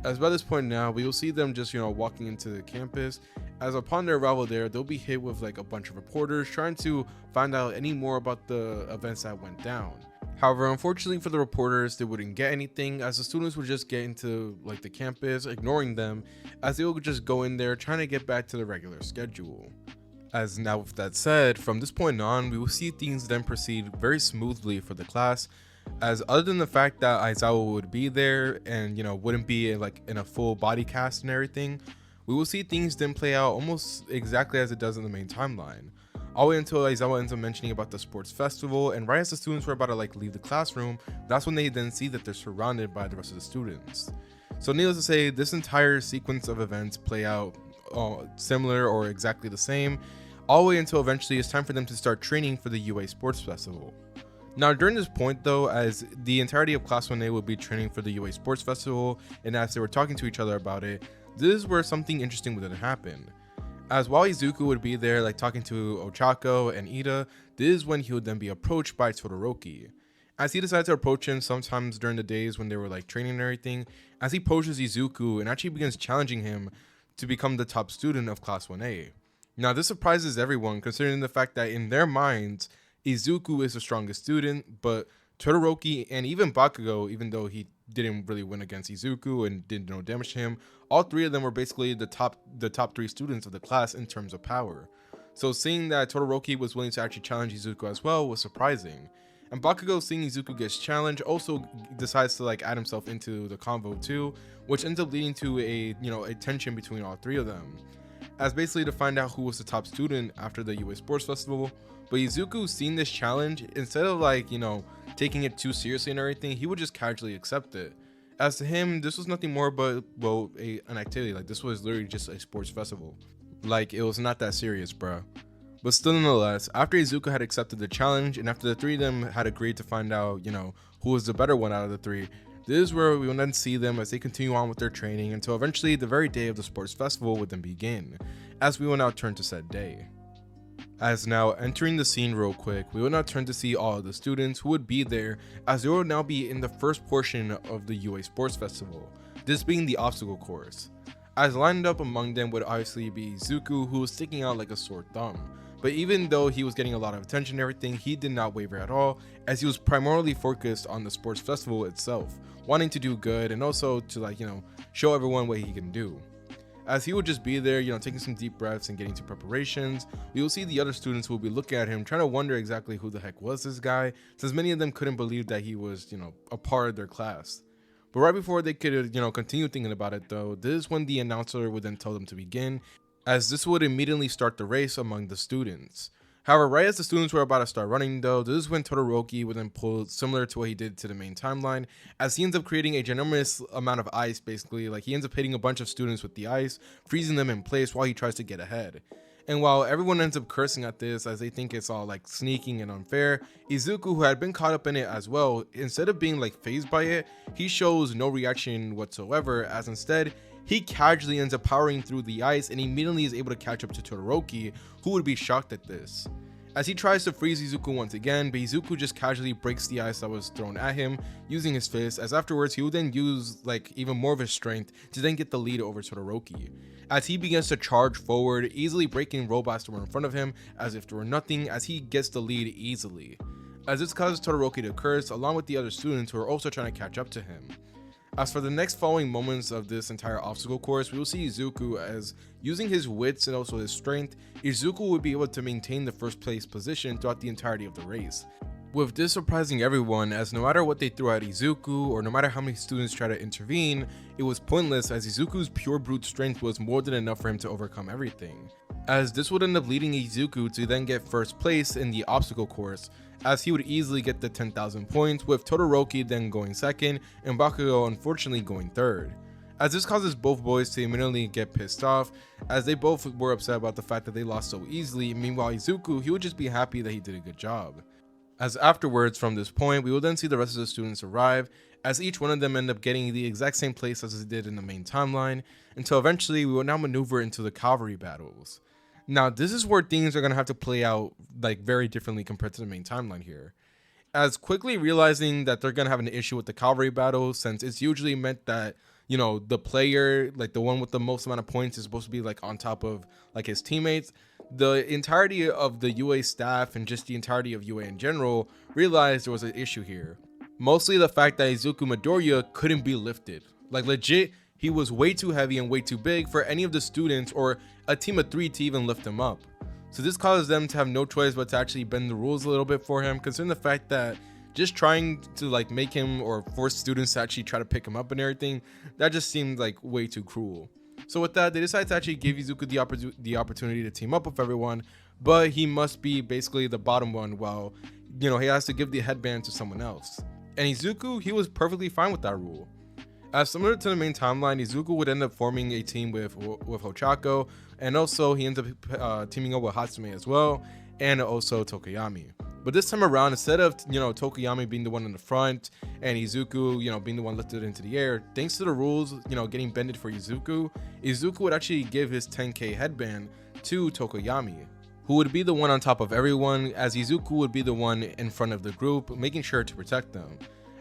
As by this point now, we will see them just, walking into the campus, as upon their arrival there, they'll be hit with a bunch of reporters trying to find out any more about the events that went down. However, unfortunately for the reporters, they wouldn't get anything, as the students would just get into the campus, ignoring them, as they would just go in there trying to get back to the regular schedule. As now with that said, from this point on, we will see things then proceed very smoothly for the class, as other than the fact that Aizawa would be there and wouldn't be in a full body cast and everything, we will see things then play out almost exactly as it does in the main timeline, all the way until Aizawa ends up mentioning about the sports festival, and right as the students were about to leave the classroom, that's when they then see that they're surrounded by the rest of the students. So needless to say, this entire sequence of events play out similar or exactly the same, all the way until eventually it's time for them to start training for the UA Sports Festival. Now during this point though, as the entirety of Class 1A would be training for the UA Sports Festival, and as they were talking to each other about it, this is where something interesting would then happen. As while Izuku would be there like talking to Ochako and Iida, this is when he would then be approached by Todoroki. As he decides to approach him sometimes during the days when they were like training and everything, as he approaches Izuku and actually begins challenging him to become the top student of Class 1A. Now this surprises everyone considering the fact that in their minds, Izuku is the strongest student, but Todoroki and even Bakugo, even though he didn't really win against Izuku and did no damage to him, all three of them were basically the top three students of the class in terms of power. So seeing that Todoroki was willing to actually challenge Izuku as well was surprising. And Bakugo, seeing Izuku gets challenged, also decides to like add himself into the convo too, which ends up leading to a tension between all three of them, as basically to find out who was the top student after the UA Sports Festival. But Izuku, seeing this challenge, instead of like taking it too seriously and everything, he would just casually accept it. As to him, this was nothing more but an activity. Like this was literally just a sports festival. Like it was not that serious, bro. But still, nonetheless, after Izuku had accepted the challenge and after the three of them had agreed to find out, who was the better one out of the three, this is where we will then see them as they continue on with their training until eventually the very day of the sports festival would then begin, as we will now turn to said day. As now entering the scene real quick, we will now turn to see all of the students who would be there, as they will now be in the first portion of the UA Sports Festival, this being the obstacle course. As lined up among them would obviously be Izuku, who was sticking out like a sore thumb. But even though he was getting a lot of attention and everything, he did not waver at all, as he was primarily focused on the sports festival itself, wanting to do good and also to show everyone what he can do. As he would just be there, taking some deep breaths and getting to preparations, we will see the other students who will be looking at him, trying to wonder exactly who the heck was this guy, since many of them couldn't believe that he was, a part of their class. But right before they could, continue thinking about it though, this is when the announcer would then tell them to begin, as this would immediately start the race among the students. However, right as the students were about to start running though, this is when Todoroki would then pull similar to what he did to the main timeline, as he ends up creating a ginormous amount of ice basically. Like he ends up hitting a bunch of students with the ice, freezing them in place while he tries to get ahead. And while everyone ends up cursing at this as they think it's all like sneaking and unfair, Izuku, who had been caught up in it as well, instead of being like fazed by it, he shows no reaction whatsoever, as instead he casually ends up powering through the ice and immediately is able to catch up to Todoroki, who would be shocked at this. As he tries to freeze Izuku once again, but Izuku just casually breaks the ice that was thrown at him using his fist, as afterwards he would then use like even more of his strength to then get the lead over Todoroki. As he begins to charge forward, easily breaking robots that were in front of him as if there were nothing, as he gets the lead easily. As this causes Todoroki to curse along with the other students who are also trying to catch up to him. As for the next following moments of this entire obstacle course, we will see Izuku as, using his wits and also his strength, Izuku would be able to maintain the first place position throughout the entirety of the race. With this surprising everyone, as no matter what they threw at Izuku or no matter how many students tried to intervene, it was pointless, as Izuku's pure brute strength was more than enough for him to overcome everything. As this would end up leading Izuku to then get first place in the obstacle course, as he would easily get the 10,000 points, with Todoroki then going second and Bakugo unfortunately going third. As this causes both boys to immediately get pissed off, as they both were upset about the fact that they lost so easily. Meanwhile, Izuku, he would just be happy that he did a good job. As afterwards, from this point, we will then see the rest of the students arrive, as each one of them end up getting the exact same place as they did in the main timeline, until eventually we will now maneuver into the Calvary battles. Now, this is where things are going to have to play out like very differently compared to the main timeline here. As quickly realizing that they're going to have an issue with the Calvary battle, since it's usually meant that, the player, like the one with the most amount of points, is supposed to be like on top of like his teammates. The entirety of the UA staff and just the entirety of UA in general realized there was an issue here. Mostly the fact that Izuku Midoriya couldn't be lifted. Like legit, he was way too heavy and way too big for any of the students or a team of 3 to even lift him up. So this causes them to have no choice but to actually bend the rules a little bit for him, considering the fact that just trying to like make him or force students to actually try to pick him up and everything, that just seemed like way too cruel. So with that, they decided to actually give Izuku the opportunity to team up with everyone, but he must be basically the bottom one while, he has to give the headband to someone else. And Izuku, he was perfectly fine with that rule. As similar to the main timeline, Izuku would end up forming a team with Ochako, and also he ends up teaming up with Hatsume as well, and also Tokoyami. But this time around, instead of Tokoyami being the one in the front and Izuku being the one lifted into the air, thanks to the rules getting bended for Izuku would actually give his 10k headband to Tokoyami, who would be the one on top of everyone, as Izuku would be the one in front of the group, making sure to protect them.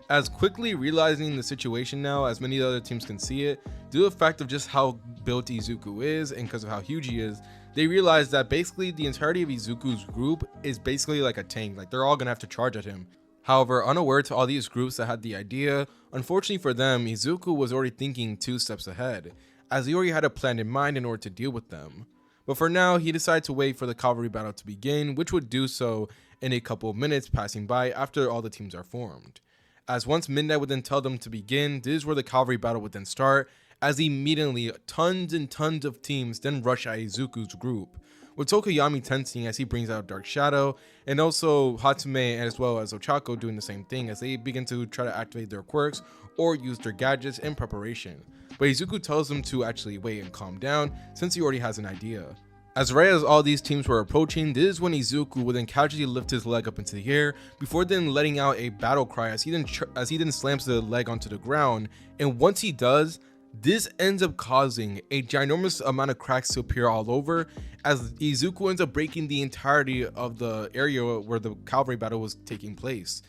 As quickly realizing the situation now, as many other teams can see it, due to the fact of just how built Izuku is and because of how huge he is, they realize that basically the entirety of Izuku's group is basically like a tank, like they're all gonna have to charge at him. However, unaware to all these groups that had the idea, unfortunately for them, Izuku was already thinking 2 steps ahead, as he already had a plan in mind in order to deal with them. But for now, he decided to wait for the Calvary battle to begin, which would do so in a couple of minutes passing by after all the teams are formed. As once midnight would then tell them to begin, this is where the Calvary battle would then start, as immediately tons and tons of teams then rush at Izuku's group, with Tokoyami tensing as he brings out Dark Shadow, and also Hatsume as well as Ochako doing the same thing as they begin to try to activate their quirks or use their gadgets in preparation. But Izuku tells them to actually wait and calm down since he already has an idea. As right as all these teams were approaching, this is when Izuku would then casually lift his leg up into the air before then letting out a battle cry as he then slams the leg onto the ground, and once he does, this ends up causing a ginormous amount of cracks to appear all over, as Izuku ends up breaking the entirety of the area where the Calvary battle was taking place.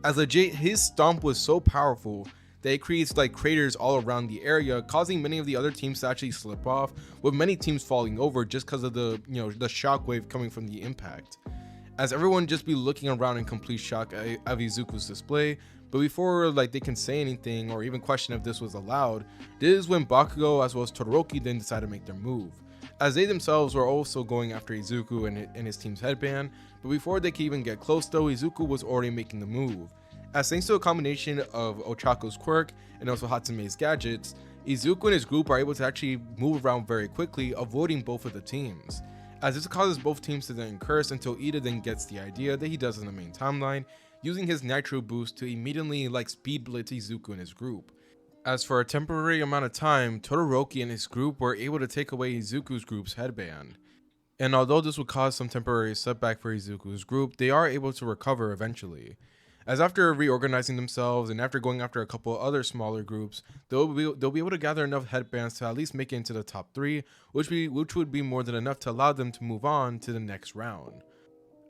As legit, his stomp was so powerful that it creates like craters all around the area, causing many of the other teams to actually slip off, with many teams falling over just because of the the shockwave coming from the impact. As everyone just be looking around in complete shock of Izuku's display, but before like they can say anything or even question if this was allowed, this is when Bakugo as well as Todoroki then decide to make their move, as they themselves were also going after Izuku and his team's headband. But before they could even get close though, Izuku was already making the move, as thanks to a combination of Ochako's quirk and also Hatsume's gadgets, Izuku and his group are able to actually move around very quickly, avoiding both of the teams, as this causes both teams to then curse until Iida then gets the idea that he does in the main timeline, using his nitro boost to immediately like speed blitz Izuku and his group. As for a temporary amount of time, Todoroki and his group were able to take away Izuku's group's headband, and although this would cause some temporary setback for Izuku's group, they are able to recover eventually, as after reorganizing themselves and after going after a couple other smaller groups, they'll be able to gather enough headbands to at least make it into the top 3, which would be more than enough to allow them to move on to the next round.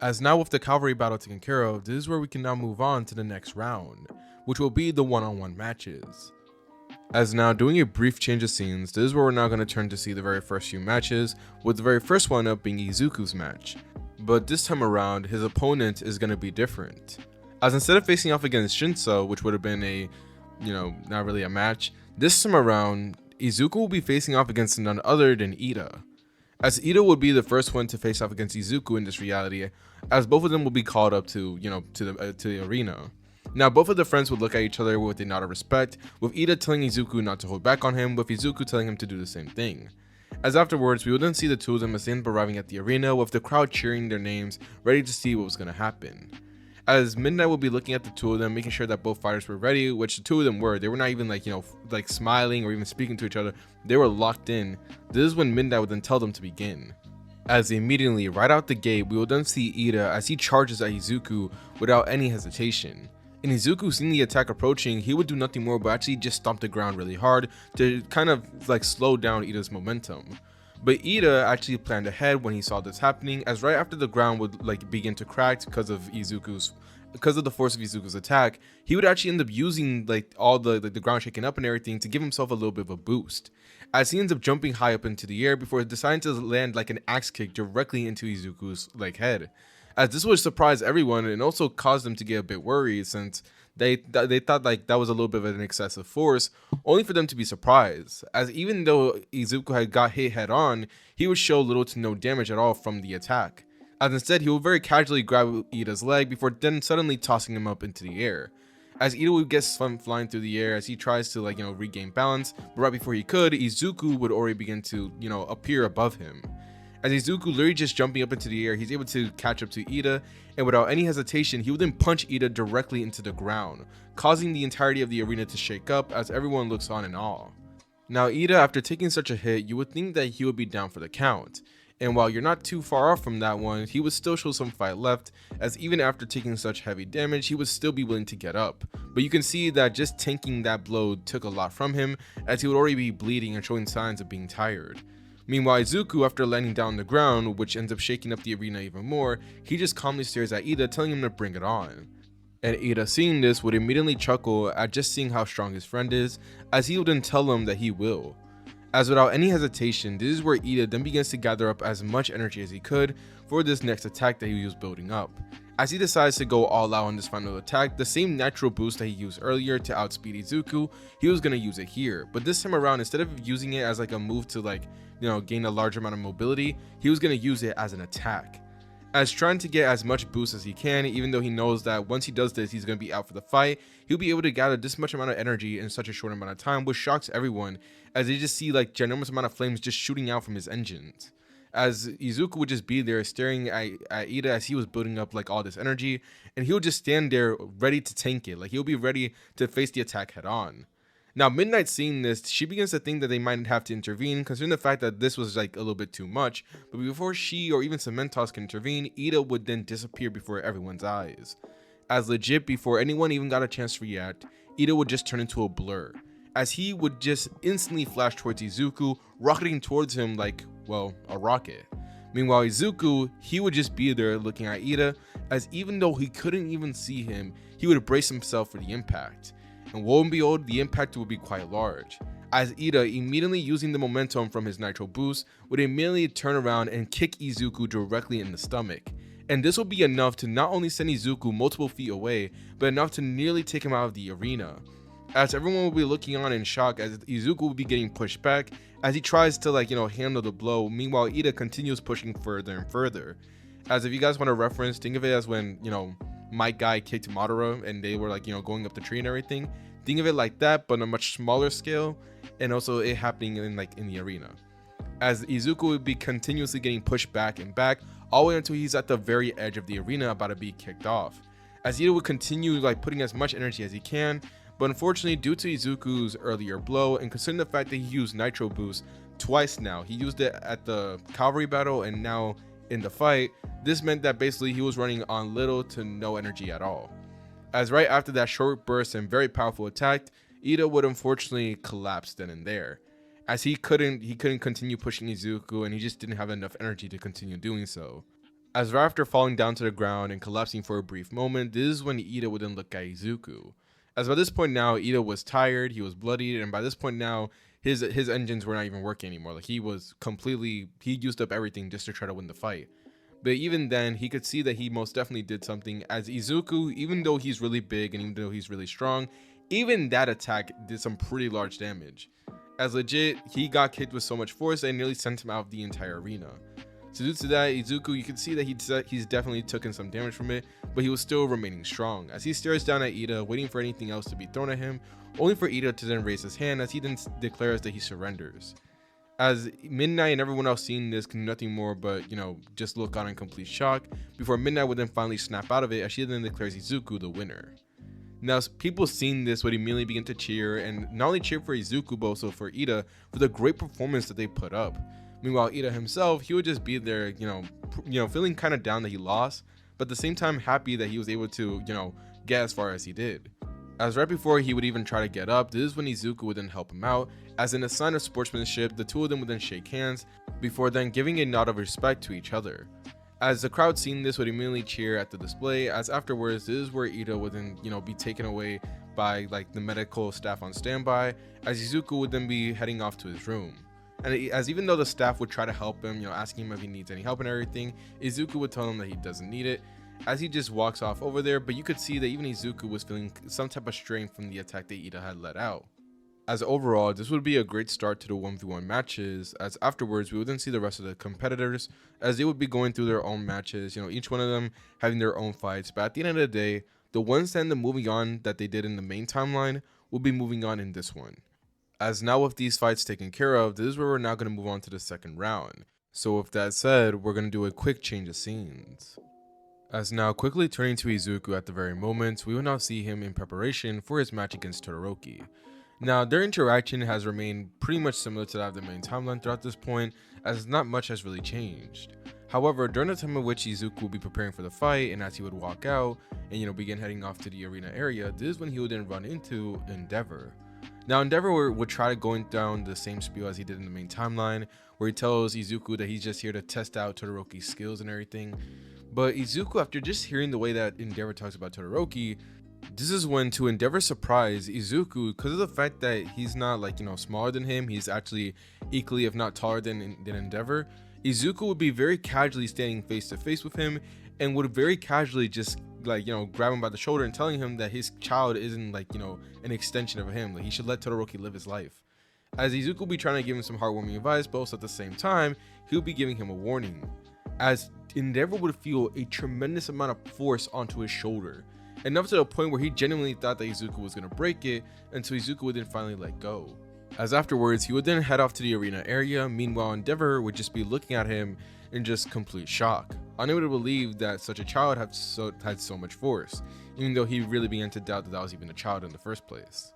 As now with the Calvary battle taken care of, this is where we can now move on to the next round, which will be the one-on-one matches. As now doing a brief change of scenes, this is where we're now going to turn to see the very first few matches, with the very first one up being Izuku's match. But this time around, his opponent is going to be different, as instead of facing off against Shinso, which would have been a, not really a match, this time around, Izuku will be facing off against none other than Iida, as Iida would be the first one to face off against Izuku in this reality, as both of them will be called up to the arena. Now both of the friends would look at each other with a nod of respect, with Iida telling Izuku not to hold back on him, with Izuku telling him to do the same thing. As afterwards, we would then see the two of them as they end up arriving at the arena, with the crowd cheering their names, ready to see what was going to happen. As Midnight will be looking at the two of them, making sure that both fighters were ready, which the two of them were. They were not even like smiling or even speaking to each other. They were locked in. This is when Midnight would then tell them to begin. As immediately, right out the gate, we will then see Iida as he charges at Izuku without any hesitation. And Izuku, seeing the attack approaching, he would do nothing more but actually just stomp the ground really hard to kind of like slow down Iida's momentum. But Iida actually planned ahead when he saw this happening, as right after the ground would like begin to crack because of the force of Izuku's attack, he would actually end up using like all the ground shaking up and everything to give himself a little bit of a boost, as he ends up jumping high up into the air before deciding to land like an axe kick directly into Izuku's like head, as this would surprise everyone and also cause them to get a bit worried, since they thought like that was a little bit of an excessive force, only for them to be surprised, as even though Izuku had got hit head on, he would show little to no damage at all from the attack, as instead he would very casually grab Iida's leg before then suddenly tossing him up into the air, as Iida would get flying through the air as he tries to regain balance, but right before he could, Izuku would already begin to appear above him. As Izuku literally just jumping up into the air, he's able to catch up to Iida, and without any hesitation, he would then punch Iida directly into the ground, causing the entirety of the arena to shake up as everyone looks on in awe. Now Iida, after taking such a hit, you would think that he would be down for the count, and while you're not too far off from that one, he would still show some fight left, as even after taking such heavy damage, he would still be willing to get up. But you can see that just tanking that blow took a lot from him, as he would already be bleeding and showing signs of being tired. Meanwhile, Izuku, after landing down on the ground, which ends up shaking up the arena even more, he just calmly stares at Iida, telling him to bring it on. And Iida, seeing this, would immediately chuckle at just seeing how strong his friend is, as he would then tell him that he will. As without any hesitation, this is where Iida then begins to gather up as much energy as he could for this next attack that he was building up. As he decides to go all out on this final attack, the same natural boost that he used earlier to outspeed Izuku, he was going to use it here. But this time around, instead of using it as like a move to gain a large amount of mobility, he was going to use it as an attack. As trying to get as much boost as he can, even though he knows that once he does this, he's going to be out for the fight, he'll be able to gather this much amount of energy in such a short amount of time, which shocks everyone, as they just see like ginormous amount of flames just shooting out from his engines. As Izuku would just be there staring at Iida as he was building up like all this energy, and he'll just stand there ready to tank it, like he'll be ready to face the attack head on. Now, Midnight seeing this, she begins to think that they might have to intervene, considering the fact that this was like a little bit too much. But before she or even Cementos can intervene, Iida would then disappear before everyone's eyes. As legit, before anyone even got a chance to react, Iida would just turn into a blur, as he would just instantly flash towards Izuku, rocketing towards him like, well, a rocket. Meanwhile, Izuku, he would just be there looking at Iida, as even though he couldn't even see him, he would brace himself for the impact. And lo and behold, the impact would be quite large, as Iida, immediately using the momentum from his nitro boost, would immediately turn around and kick Izuku directly in the stomach. And this will be enough to not only send Izuku multiple feet away, but enough to nearly take him out of the arena. As everyone will be looking on in shock, as Izuku will be getting pushed back as he tries to handle the blow. Meanwhile, Iida continues pushing further and further. As if you guys want to reference, think of it as when my guy kicked Madara and they were going up the tree and everything. Think of it like that, but on a much smaller scale, and also it happening in the arena. As Izuku would be continuously getting pushed back and back, all the way until he's at the very edge of the arena about to be kicked off. As Iida would continue putting as much energy as he can, but unfortunately, due to Izuku's earlier blow, and considering the fact that he used Nitro Boost twice now, he used it at the Calvary battle and now in the fight, this meant that basically he was running on little to no energy at all. As right after that short burst and very powerful attack, Iida would unfortunately collapse then and there, as he couldn't continue pushing Izuku, and he just didn't have enough energy to continue doing so. As right after falling down to the ground and collapsing for a brief moment, this is when Iida would then look at Izuku. As by this point now, Iida was tired, he was bloodied, and by this point now, his engines were not even working anymore. He used up everything just to try to win the fight. But even then, he could see that he most definitely did something, as Izuku, even though he's really big and even though he's really strong, even that attack did some pretty large damage. As legit, he got kicked with so much force that it nearly sent him out of the entire arena. So due to that, Izuku, you can see that he's definitely taken some damage from it, but he was still remaining strong, as he stares down at Iida, waiting for anything else to be thrown at him, only for Iida to then raise his hand, as he then declares that he surrenders. As Midnight and everyone else seeing this can do nothing more but, just look on in complete shock, before Midnight would then finally snap out of it, as she then declares Izuku the winner. Now, people seeing this would immediately begin to cheer, and not only cheer for Izuku, but also for Iida, for the great performance that they put up. Meanwhile, Iida himself, he would just be there, feeling kind of down that he lost, but at the same time happy that he was able to, get as far as he did. As right before he would even try to get up, this is when Izuku would then help him out, as in a sign of sportsmanship, the two of them would then shake hands, before then giving a nod of respect to each other. As the crowd seeing this would immediately cheer at the display, as afterwards, this is where Iida would then, be taken away by the medical staff on standby, as Izuku would then be heading off to his room. And as even though the staff would try to help him, asking him if he needs any help and everything, Izuku would tell him that he doesn't need it, as he just walks off over there. But you could see that even Izuku was feeling some type of strain from the attack that Iida had let out. As overall, this would be a great start to the 1v1 matches, as afterwards we would then see the rest of the competitors as they would be going through their own matches, each one of them having their own fights. But at the end of the day, the ones that end up moving on that they did in the main timeline will be moving on in this one. As now with these fights taken care of, this is where we're now going to move on to the second round. So with that said, we're going to do a quick change of scenes. As now quickly turning to Izuku at the very moment, we will now see him in preparation for his match against Todoroki. Now their interaction has remained pretty much similar to that of the main timeline throughout this point, as not much has really changed. However, during the time in which Izuku will be preparing for the fight, and as he would walk out and begin heading off to the arena area, this is when he would then run into Endeavor. Now Endeavor would try going down the same spiel as he did in the main timeline, where he tells Izuku that he's just here to test out Todoroki's skills and everything. But Izuku, after just hearing the way that Endeavor talks about Todoroki, this is when, to Endeavor's surprise, Izuku, because of the fact that he's not like, smaller than him, he's actually equally if not taller than Endeavor, Izuku would be very casually standing face to face with him and would very casually just like, grab him by the shoulder and telling him that his child isn't like, an extension of him, like he should let Todoroki live his life. As Izuku would be trying to give him some heartwarming advice, but also at the same time, he would be giving him a warning, as Endeavor would feel a tremendous amount of force onto his shoulder, enough to the point where he genuinely thought that Izuku was going to break it, until Izuku would then finally let go. As afterwards, he would then head off to the arena area. Meanwhile, Endeavor would just be looking at him in just complete shock, unable to believe that such a child had so much force, even though he really began to doubt that that was even a child in the first place.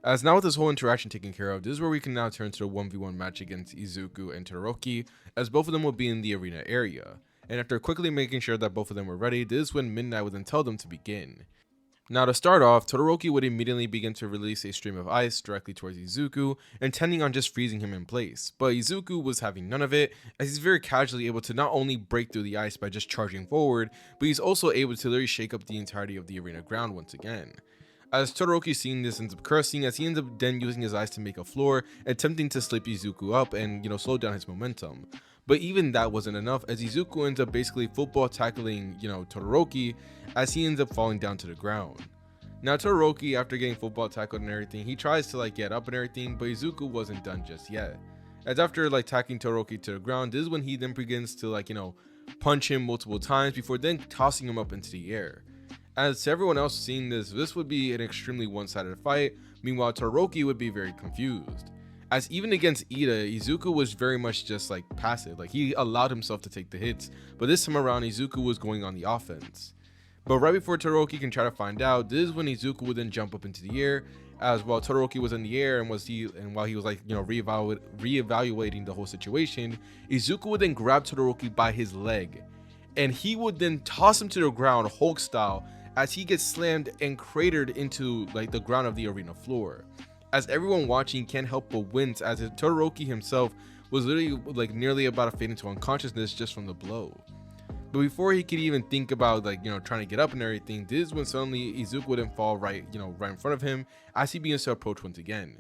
As now with this whole interaction taken care of, this is where we can now turn to the 1v1 match against Izuku and Todoroki, as both of them will be in the arena area. And after quickly making sure that both of them were ready, this is when Midnight would then tell them to begin. Now to start off, Todoroki would immediately begin to release a stream of ice directly towards Izuku, intending on just freezing him in place. But Izuku was having none of it, as he's very casually able to not only break through the ice by just charging forward, but he's also able to literally shake up the entirety of the arena ground once again. As Todoroki seeing this ends up cursing, as he ends up then using his eyes to make a floor, attempting to slip Izuku up and slow down his momentum. But even that wasn't enough, as Izuku ends up basically football tackling, Todoroki, as he ends up falling down to the ground. Now Todoroki, after getting football tackled and everything, he tries to get up and everything, but Izuku wasn't done just yet. As after tackling Todoroki to the ground, this is when he then begins to punch him multiple times before then tossing him up into the air. As to everyone else seeing this would be an extremely one-sided fight. Meanwhile, Todoroki would be very confused, as even against Iida, Izuku was very much just passive, he allowed himself to take the hits, but this time around Izuku was going on the offense. But right before Todoroki can try to find out, this is when Izuku would then jump up into the air, as while Todoroki was in the air and while he was reevaluating the whole situation, Izuku would then grab Todoroki by his leg, and he would then toss him to the ground Hulk style, as he gets slammed and cratered into the ground of the arena floor. As everyone watching can't help but wince, as Todoroki himself was literally nearly about to fade into unconsciousness just from the blow. But before he could even think about trying to get up and everything, this is when suddenly Izuku would then fall right in front of him, as he begins to approach once again.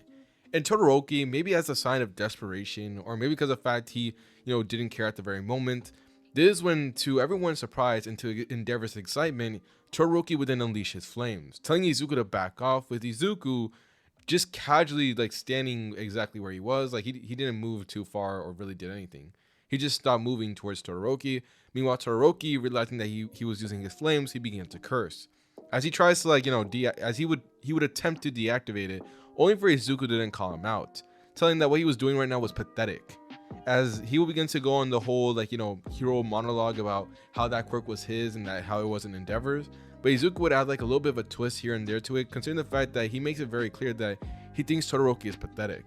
And Todoroki, maybe as a sign of desperation, or maybe because of the fact he didn't care at the very moment, this is when, to everyone's surprise and to Endeavor's excitement, Todoroki would then unleash his flames, telling Izuku to back off, with Izuku just casually standing exactly where he was. He didn't move too far or really did anything. He just stopped moving towards Todoroki. Meanwhile, Todoroki, realizing that he was using his flames, he began to curse, as he tries to as he would attempt to deactivate it, only for Izuku to then call him out, telling that what he was doing right now was pathetic, as he will begin to go on the whole hero monologue about how that quirk was his and that how it wasn't Endeavor's. But Izuku would add a little bit of a twist here and there to it, considering the fact that he makes it very clear that he thinks Todoroki is pathetic.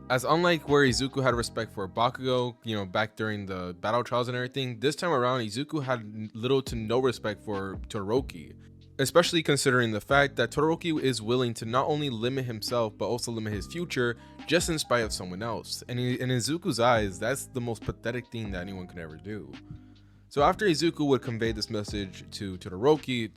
As unlike where Izuku had respect for Bakugo, back during the battle trials and everything, this time around Izuku had little to no respect for Todoroki, especially considering the fact that Todoroki is willing to not only limit himself but also limit his future just in spite of someone else. And in Izuku's eyes, that's the most pathetic thing that anyone could ever do. So after Izuku would convey this message to Todoroki,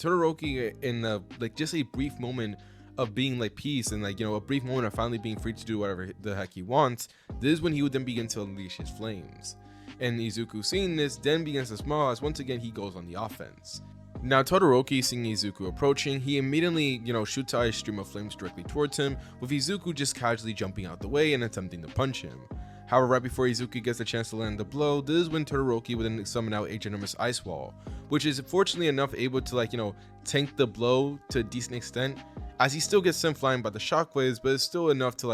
in just a brief moment of being peace and a brief moment of finally being free to do whatever the heck he wants, this is when he would then begin to unleash his flames. And Izuku, seeing this, then begins to smile, as once again he goes on the offense. Now Todoroki, seeing Izuku approaching, he immediately shoots out a stream of flames directly towards him, with Izuku just casually jumping out the way and attempting to punch him. However, right before Izuku gets a chance to land the blow, this is when Todoroki would then summon out a ginormous ice wall, which is fortunately enough able to tank the blow to a decent extent, as he still gets sent flying by the shockwaves, but it's still enough to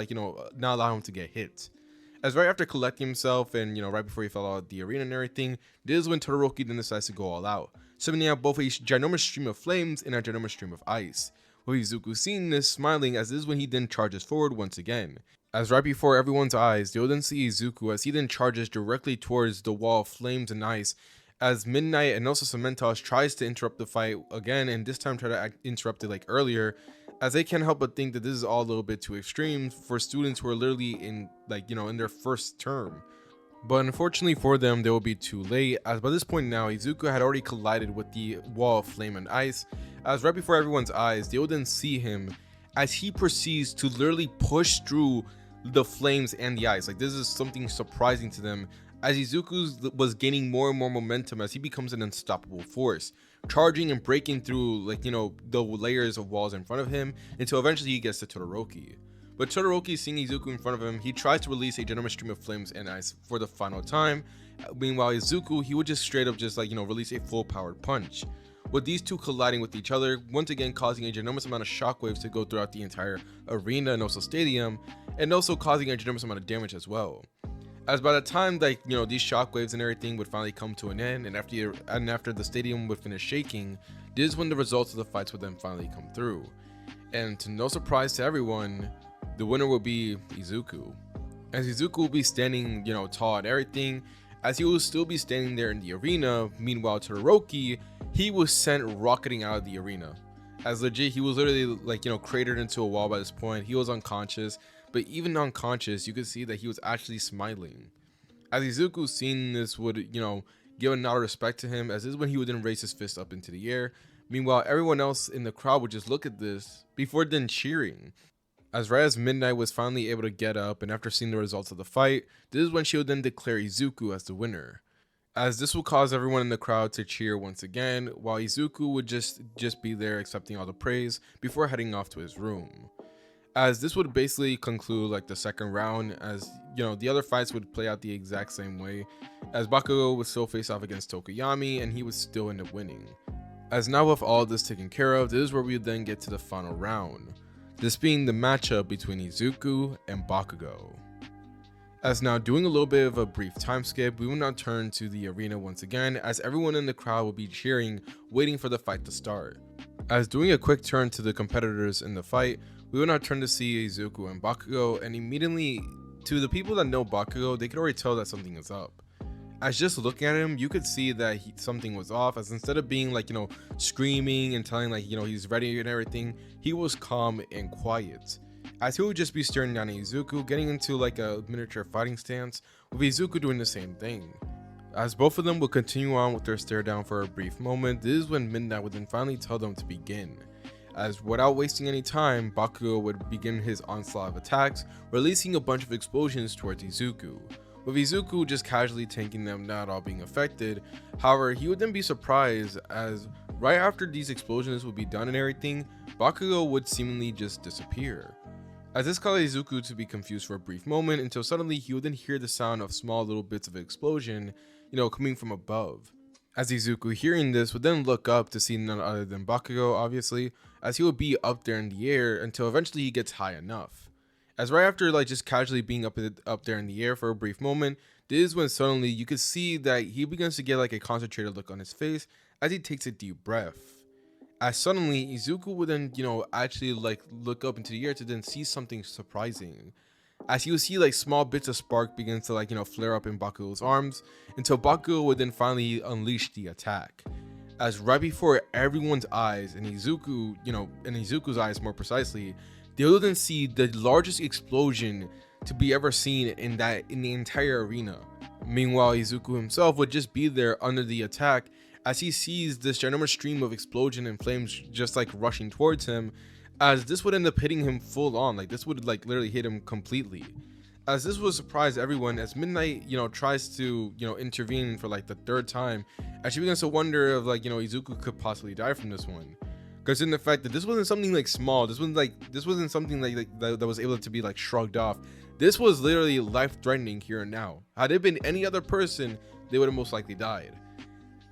not allow him to get hit. As right after collecting himself and right before he fell out of the arena and everything, this is when Todoroki then decides to go all out, summoning out both a ginormous stream of flames and a ginormous stream of ice, with Izuku seeing this, smiling, as this is when he then charges forward once again. As right before everyone's eyes, they'll then see Izuku as he then charges directly towards the wall of flames and ice, as Midnight and also Cementos tries to interrupt the fight again, and this time try to interrupt it earlier, as they can't help but think that this is all a little bit too extreme for students who are literally in in their first term. But unfortunately for them, they will be too late, as by this point now, Izuku had already collided with the wall of flame and ice, as right before everyone's eyes, they will then see him as he proceeds to literally push through the flames and the ice. Like, this is something surprising to them, as Izuku was gaining more and more momentum as he becomes an unstoppable force, charging and breaking through the layers of walls in front of him until eventually he gets to Todoroki. But Todoroki, seeing Izuku in front of him, he tries to release a generous stream of flames and ice for the final time. Meanwhile, Izuku, he would just straight up release a full powered punch, with these two colliding with each other, once again causing a ginormous amount of shockwaves to go throughout the entire arena and also stadium, and also causing a ginormous amount of damage as well. As by the time these shockwaves and everything would finally come to an end, and after the stadium would finish shaking, this is when the results of the fights would then finally come through. And to no surprise to everyone, the winner will be Izuku. As Izuku will be standing, tall and everything, as he will still be standing there in the arena. Meanwhile, Todoroki, he was sent rocketing out of the arena. As legit, he was literally cratered into a wall by this point. He was unconscious, but even unconscious, you could see that he was actually smiling. As Izuku seeing this would, give a nod of respect to him, as this is when he would then raise his fist up into the air. Meanwhile, everyone else in the crowd would just look at this before then cheering. As right as Midnight was finally able to get up, and after seeing the results of the fight, this is when she would then declare Izuku as the winner. As this will cause everyone in the crowd to cheer once again, while Izuku would just be there accepting all the praise before heading off to his room. As this would basically conclude the second round, as the other fights would play out the exact same way, as Bakugo would still face off against Tokoyami and he would still end up winning. As now with all this taken care of, this is where we would then get to the final round, this being the matchup between Izuku and Bakugo. As now, doing a little bit of a brief time skip, we will now turn to the arena once again, as everyone in the crowd will be cheering, waiting for the fight to start. As doing a quick turn to the competitors in the fight, we will now turn to see Izuku and Bakugo, and immediately, to the people that know Bakugo, they could already tell that something is up. As just looking at him, you could see that something was off, as instead of being screaming and telling he's ready and everything, he was calm and quiet. As he would just be staring down at Izuku, getting into a miniature fighting stance, with Izuku doing the same thing. As both of them would continue on with their stare down for a brief moment, this is when Midnight would then finally tell them to begin. As without wasting any time, Bakugo would begin his onslaught of attacks, releasing a bunch of explosions towards Izuku, with Izuku just casually tanking them, not all being affected. However, he would then be surprised, as right after these explosions would be done and everything, Bakugo would seemingly just disappear. As this caused Izuku to be confused for a brief moment, until suddenly he would then hear the sound of small little bits of explosion, coming from above. As Izuku, hearing this, would then look up to see none other than Bakugo, obviously, as he would be up there in the air until eventually he gets high enough. As right after just casually being up there in the air for a brief moment, this is when suddenly you could see that he begins to get a concentrated look on his face as he takes a deep breath. As suddenly Izuku would then actually look up into the air to then see something surprising, as he would see small bits of spark begin to flare up in Bakugo's arms, until Bakugo would then finally unleash the attack. As right before everyone's eyes, and Izuku, in Izuku's eyes more precisely, they will then see the largest explosion to be ever seen in the entire arena. Meanwhile, Izuku himself would just be there under the attack, as he sees this ginormous stream of explosion and flames just rushing towards him, as this would end up hitting him full on. This would literally hit him completely. As this would surprise everyone, as Midnight tries to intervene for the third time, as she begins to wonder if Izuku could possibly die from this one, because in the fact that this wasn't something small, this wasn't something that was able to be shrugged off. This was literally life-threatening here and now. Had it been any other person, they would have most likely died.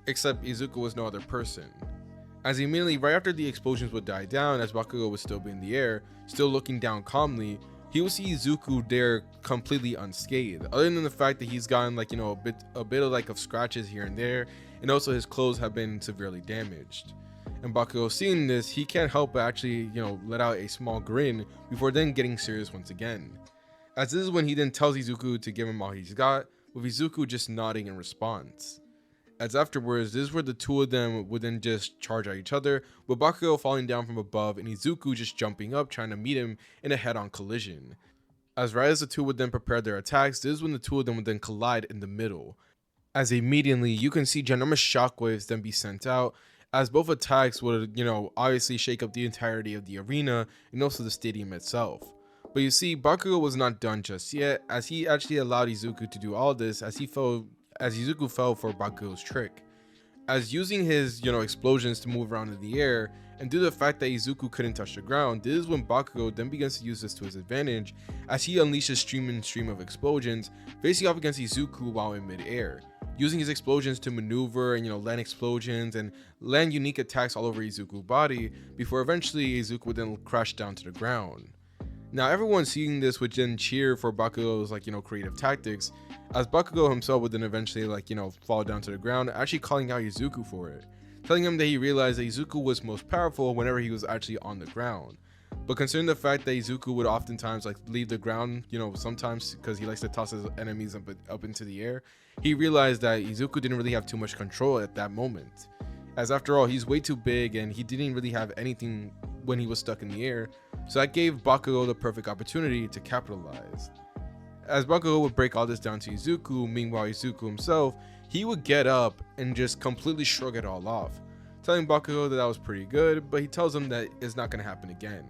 Except Izuku was no other person. As immediately right after the explosions would die down, as Bakugo would still be in the air, still looking down calmly, he will see Izuku there completely unscathed, other than the fact that he's gotten a bit of scratches here and there, and also his clothes have been severely damaged. And Bakugo, seeing this, he can't help but actually let out a small grin before then getting serious once again. As this is when he then tells Izuku to give him all he's got, with Izuku just nodding in response. as afterwards, this is where the two of them would then just charge at each other, with Bakugo falling down from above and Izuku just jumping up trying to meet him in a head-on collision. As right as the two would then prepare their attacks, this is when the two of them would then collide in the middle. As immediately you can see ginormous shockwaves then be sent out, as both attacks would, obviously shake up the entirety of the arena and also the stadium itself. But you see, Bakugo was not done just yet, as he actually allowed Izuku to do all this as Izuku fell for Bakugo's trick. As using his, explosions to move around in the air, and due to the fact that Izuku couldn't touch the ground, this is when Bakugo then begins to use this to his advantage, as he unleashes stream of explosions, facing off against Izuku while in mid-air, using his explosions to maneuver and land explosions and land unique attacks all over Izuku's body, before eventually Izuku would then crash down to the ground. Now everyone seeing this would then cheer for Bakugo's creative tactics, as Bakugo himself would then eventually fall down to the ground, actually calling out Izuku for it, telling him that he realized that Izuku was most powerful whenever he was actually on the ground. But considering the fact that Izuku would oftentimes leave the ground, sometimes because he likes to toss his enemies up into the air, he realized that Izuku didn't really have too much control at that moment. As after all, he's way too big and he didn't really have anything when he was stuck in the air, so that gave Bakugo the perfect opportunity to capitalize. As Bakugo would break all this down to Izuku, meanwhile Izuku himself, he would get up and just completely shrug it all off, telling Bakugo that was pretty good, but he tells him that it's not going to happen again.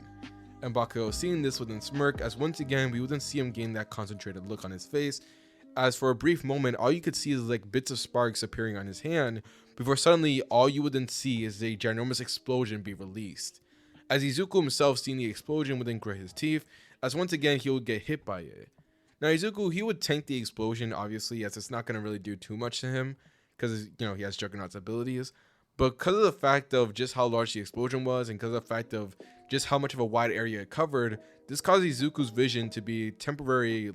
And Bakugo seeing this would then smirk, as once again we would then see him gain that concentrated look on his face, as for a brief moment all you could see is bits of sparks appearing on his hand, before suddenly all you would then see is a ginormous explosion be released. As Izuku himself seeing the explosion would then grit his teeth, as once again he would get hit by it. Now Izuku, he would tank the explosion obviously, as it's not going to really do too much to him, because he has Juggernaut's abilities, but because of the fact of just how large the explosion was, and because of the fact of just how much of a wide area it covered, this caused Izuku's vision to be temporarily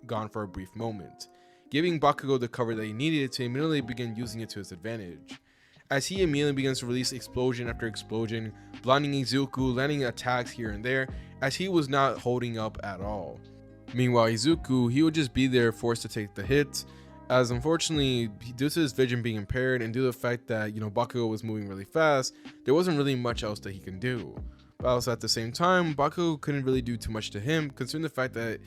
gone for a brief moment, giving Bakugo the cover that he needed to immediately begin using it to his advantage. As he immediately begins to release explosion after explosion, blinding Izuku, landing attacks here and there, as he was not holding up at all. Meanwhile Izuku, he would just be there forced to take the hits, as unfortunately due to his vision being impaired and due to the fact that Bakugo was moving really fast, there wasn't really much else that he can do. But also at the same time, Bakugo couldn't really do too much to him, considering the fact that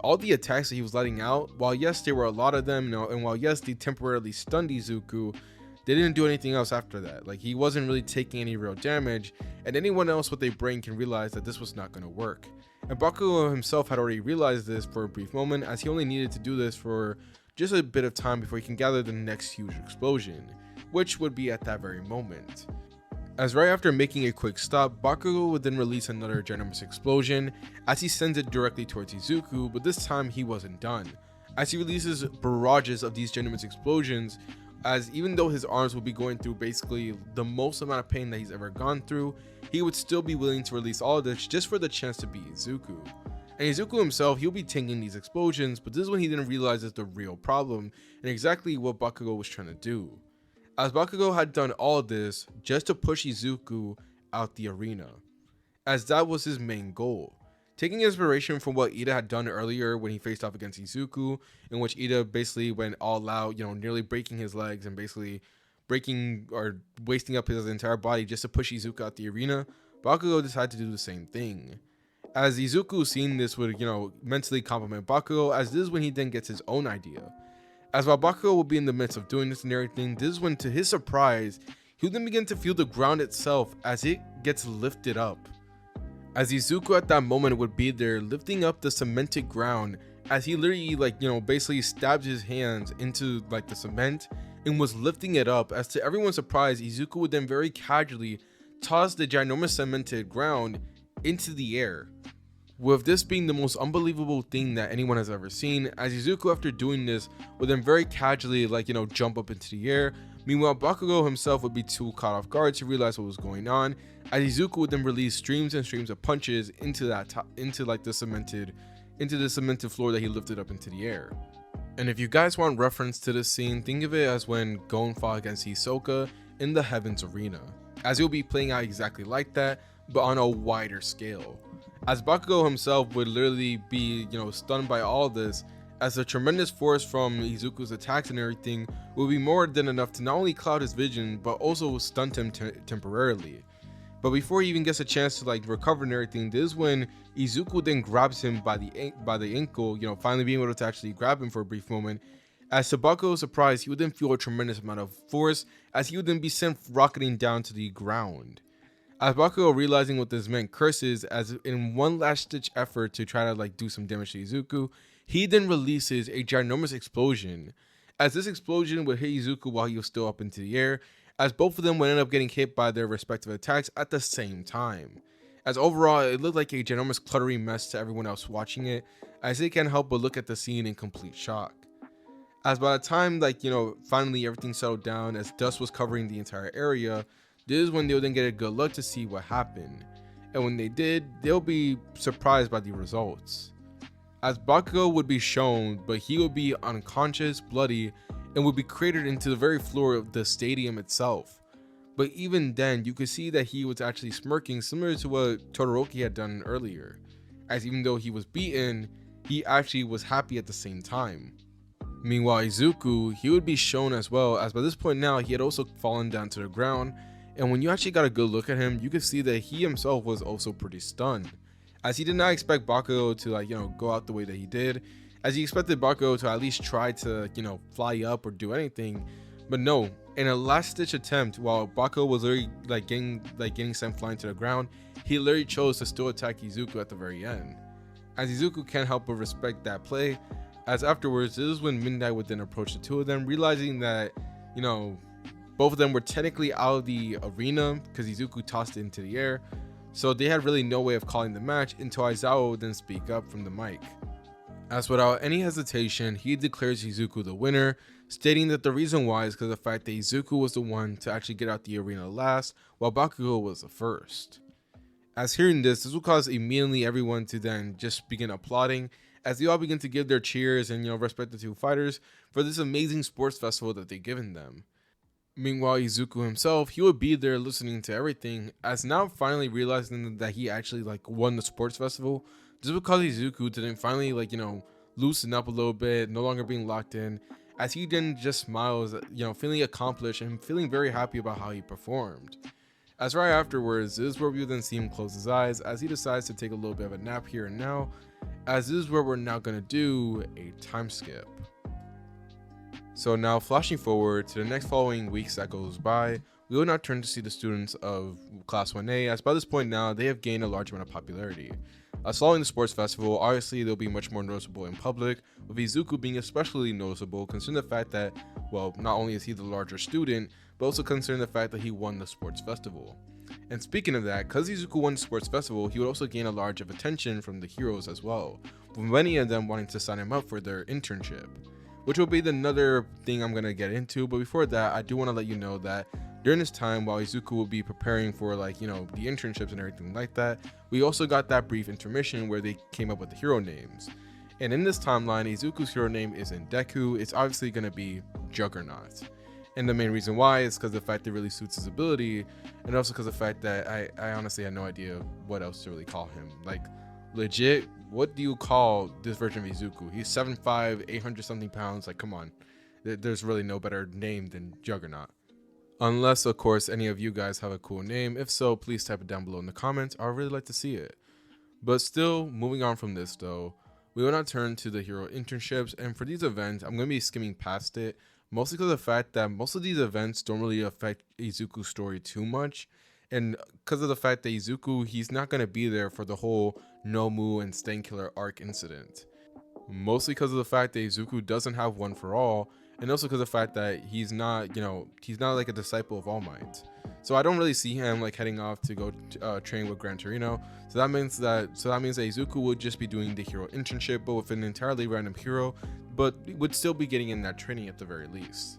all the attacks that he was letting out, while yes there were a lot of them, and while yes they temporarily stunned Izuku, they didn't do anything else after that. He wasn't really taking any real damage, and anyone else with a brain can realize that this was not going to work. And Bakugo himself had already realized this for a brief moment, as he only needed to do this for just a bit of time before he can gather the next huge explosion, which would be at that very moment. As right after making a quick stop, Bakugo would then release another ginormous explosion, as he sends it directly towards Izuku, but this time he wasn't done, as he releases barrages of these ginormous explosions, as even though his arms would be going through basically the most amount of pain that he's ever gone through, he would still be willing to release all of this just for the chance to beat Izuku. And Izuku himself, he'll be tanking these explosions, but this is when he then realizes the real problem and exactly what Bakugo was trying to do, as Bakugo had done all of this just to push Izuku out the arena, as that was his main goal. Taking inspiration from what Iida had done earlier when he faced off against Izuku, in which Iida basically went all out, nearly breaking his legs and basically breaking or wasting up his entire body just to push Izuku out the arena, Bakugo decided to do the same thing. As Izuku seeing this would, mentally compliment Bakugo, as this is when he then gets his own idea. As while Bakugo will be in the midst of doing this and everything, this is when, to his surprise, he will then begin to feel the ground itself as it gets lifted up. As Izuku at that moment would be there lifting up the cemented ground, as he literally basically stabbed his hands into the cement and was lifting it up, as to everyone's surprise, Izuku would then very casually toss the ginormous cemented ground into the air, with this being the most unbelievable thing that anyone has ever seen, as Izuku after doing this would then very casually jump up into the air. Meanwhile Bakugo himself would be too caught off guard to realize what was going on, as Izuku would then release streams and streams of punches into the cemented floor that he lifted up into the air. And if you guys want reference to this scene, think of it as when Gon fought against Hisoka in the Heavens Arena, as he'll be playing out exactly like that, but on a wider scale. As Bakugo himself would literally be, stunned by all this, as the tremendous force from Izuku's attacks and everything will be more than enough to not only cloud his vision but also stunt him temporarily. But before he even gets a chance to like recover and everything, this is when Izuku then grabs him by the ankle, finally being able to actually grab him for a brief moment. As to Bakugo's surprise, he would then feel a tremendous amount of force as he would then be sent rocketing down to the ground. As Bakugo, realizing what this meant, curses as in one last ditch effort to try to like do some damage to Izuku. He then releases a ginormous explosion, as this explosion would hit Izuku while he was still up into the air, as both of them would end up getting hit by their respective attacks at the same time. As overall, it looked like a ginormous cluttery mess to everyone else watching it, as they can't help but look at the scene in complete shock. As by the time finally everything settled down, as dust was covering the entire area, this is when they'll then get a good look to see what happened. And when they did, they'll be surprised by the results. As Bakugo would be shown, but he would be unconscious, bloody, and would be cratered into the very floor of the stadium itself. But even then, you could see that he was actually smirking, similar to what Todoroki had done earlier. As even though he was beaten, he actually was happy at the same time. Meanwhile, Izuku, he would be shown as well, as by this point now, he had also fallen down to the ground. And when you actually got a good look at him, you could see that he himself was also pretty stunned, as he did not expect Bakugo to go out the way that he did, as he expected Bakugo to at least try to fly up or do anything. But no, in a last ditch attempt, while Bakugo was literally getting sent flying to the ground, he literally chose to still attack Izuku at the very end. As Izuku can't help but respect that play, as afterwards, this is when Midnight would then approach the two of them, realizing that both of them were technically out of the arena because Izuku tossed it into the air, so they had really no way of calling the match until Aizawa would then speak up from the mic. As without any hesitation, he declares Izuku the winner, stating that the reason why is because of the fact that Izuku was the one to actually get out the arena last, while Bakugo was the first. As hearing this will cause immediately everyone to then just begin applauding, as they all begin to give their cheers and respect the two fighters for this amazing sports festival that they've given them. Meanwhile, Izuku himself, he would be there listening to everything, as now finally realizing that he actually won the sports festival, just because Izuku didn't finally loosen up a little bit, no longer being locked in, as he then just smiles, feeling accomplished and feeling very happy about how he performed. As right afterwards, this is where we then see him close his eyes as he decides to take a little bit of a nap here and now, as this is where we're now going to do a time skip. So now flashing forward to the next following weeks that goes by, we will now turn to see the students of Class 1A, as by this point now they have gained a large amount of popularity. As following the sports festival, obviously they'll be much more noticeable in public, with Izuku being especially noticeable considering the fact that, well, not only is he the larger student, but also considering the fact that he won the sports festival. And speaking of that, because Izuku won the sports festival, he would also gain a large of attention from the heroes as well, with many of them wanting to sign him up for their internship, which will be another thing I'm going to get into. But before that, I do want to let you know that during this time, while Izuku will be preparing for the internships and everything like that, we also got that brief intermission where they came up with the hero names. And in this timeline, Izuku's hero name isn't Deku, it's obviously going to be Juggernaut. And the main reason why is because the fact that it really suits his ability, and also because of the fact that I honestly had no idea what else to really call him. Legit, what do you call this version of Izuku? He's 7'5", 800 something pounds. Come on. There's really no better name than Juggernaut. Unless, of course, any of you guys have a cool name. If so, please type it down below in the comments. I'd really like to see it. But still, moving on from this though, we will now turn to the hero internships, and for these events, I'm going to be skimming past it, mostly because of the fact that most of these events don't really affect Izuku's story too much, and because of the fact that Izuku, he's not going to be there for the whole Nomu and Stainkiller arc incident. Mostly because of the fact that Izuku doesn't have one for all, and also because of the fact that he's not, he's not like a disciple of All Might. So I don't really see him heading off to go train with Gran Torino. So that means that Izuku would just be doing the hero internship, but with an entirely random hero, but would still be getting in that training at the very least.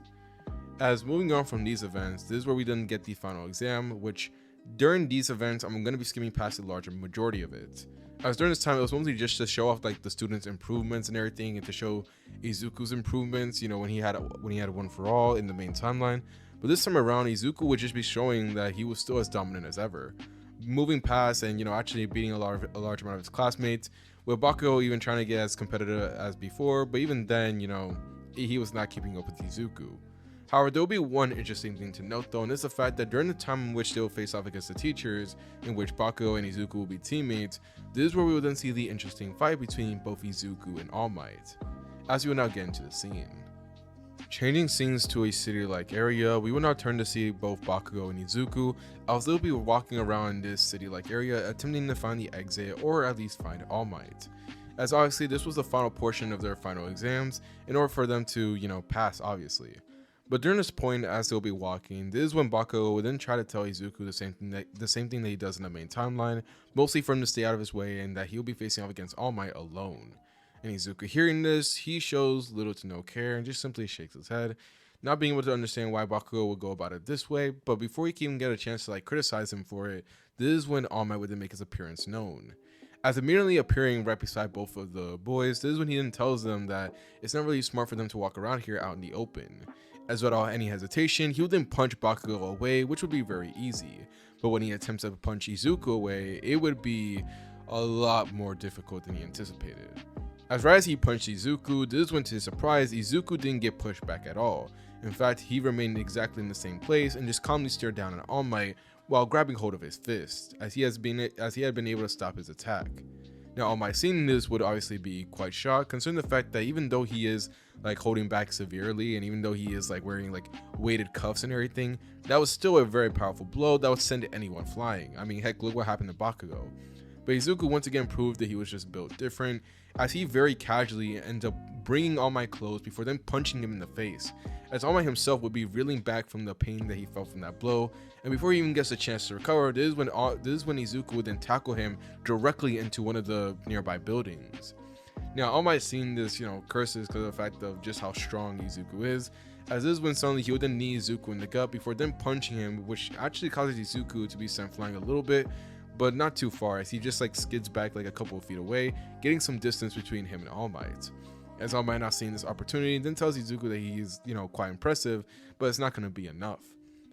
As moving on from these events, this is where we then get the final exam, which during these events I'm going to be skimming past the larger majority of it. As during this time, it was mostly just to show off the students' improvements and everything, and to show Izuku's improvements, when he had one for all in the main timeline. But this time around, Izuku would just be showing that he was still as dominant as ever. moving past and actually beating a large amount of his classmates, with Bakugo even trying to get as competitive as before, but even then, he was not keeping up with Izuku. However, there will be one interesting thing to note though, and it's the fact that during the time in which they will face off against the teachers, in which Bakugo and Izuku will be teammates, this is where we will then see the interesting fight between both Izuku and All Might, as we will now get into the scene. Changing scenes to a city-like area, we will now turn to see both Bakugo and Izuku, as they'll be walking around this city-like area attempting to find the exit or at least find All Might. As obviously this was the final portion of their final exams in order for them to, pass obviously. But during this point, as they'll be walking, this is when Bakugo will then try to tell Izuku the same thing that he does in the main timeline, mostly for him to stay out of his way and that he'll be facing off against All Might alone. And Izuku hearing this, he shows little to no care and just simply shakes his head, not being able to understand why Bakugo would go about it this way. But before he can even get a chance to criticize him for it, this is when All Might would then make his appearance known. As immediately appearing right beside both of the boys, this is when he then tells them that it's not really smart for them to walk around here out in the open. As without any hesitation, he would then punch Bakugo away, which would be very easy. But when he attempts to punch Izuku away, it would be a lot more difficult than he anticipated. As right as he punched Izuku, this is when to his surprise, Izuku didn't get pushed back at all. In fact, he remained exactly in the same place and just calmly stared down at All Might while grabbing hold of his fist, as he had been able to stop his attack. Now, All Might seeing this would obviously be quite shocked, considering the fact that even though he is holding back severely, and even though he is wearing weighted cuffs and everything, that was still a very powerful blow that would send anyone flying. I mean, heck, look what happened to Bakugo. But Izuku once again proved that he was just built different, as he very casually ends up bringing All Might close before then punching him in the face, as All Might himself would be reeling back from the pain that he felt from that blow, and before he even gets a chance to recover, this is when Izuku would then tackle him directly into one of the nearby buildings. Now, All Might seeing this, curses because of the fact of just how strong Izuku is, as this is when suddenly he would then knee Izuku in the gut before then punching him, which actually causes Izuku to be sent flying a little bit, but not too far, as he just skids back a couple of feet away, getting some distance between him and All Might. As All Might not seeing this opportunity, then tells Izuku that he's, quite impressive, but it's not going to be enough.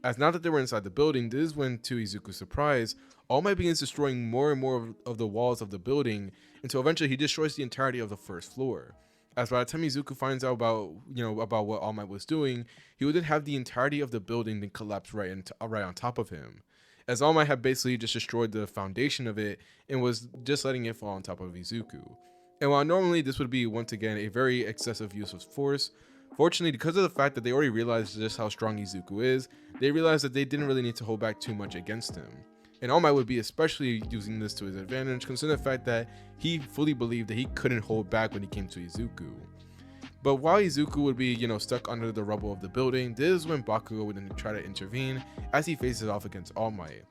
As now that they were inside the building, this is when, to Izuku's surprise, All Might begins destroying more and more of the walls of the building, until eventually he destroys the entirety of the first floor. As by the time Izuku finds out about what All Might was doing, he would then have the entirety of the building then collapse right on top of him, as All Might had basically just destroyed the foundation of it and was just letting it fall on top of Izuku. And while normally this would be once again a very excessive use of force, fortunately, because of the fact that they already realized just how strong Izuku is, they realized that they didn't really need to hold back too much against him. And All Might would be especially using this to his advantage, considering the fact that he fully believed that he couldn't hold back when he came to Izuku. But while Izuku would be, stuck under the rubble of the building, this is when Bakugo would then try to intervene as he faces off against All Might.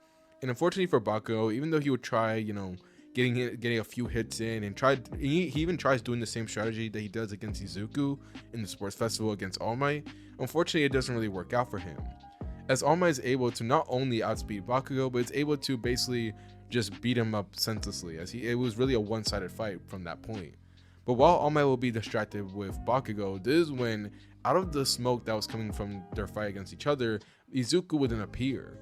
And unfortunately for Bakugo, even though he would try, getting a few hits in and he even tries doing the same strategy that he does against Izuku in the sports festival against All Might, unfortunately it doesn't really work out for him, as All Might is able to not only outspeed Bakugo, but it's able to basically just beat him up senselessly, as it was really a one-sided fight from that point. But while All Might will be distracted with Bakugo, this is when, out of the smoke that was coming from their fight against each other, Izuku would then appear,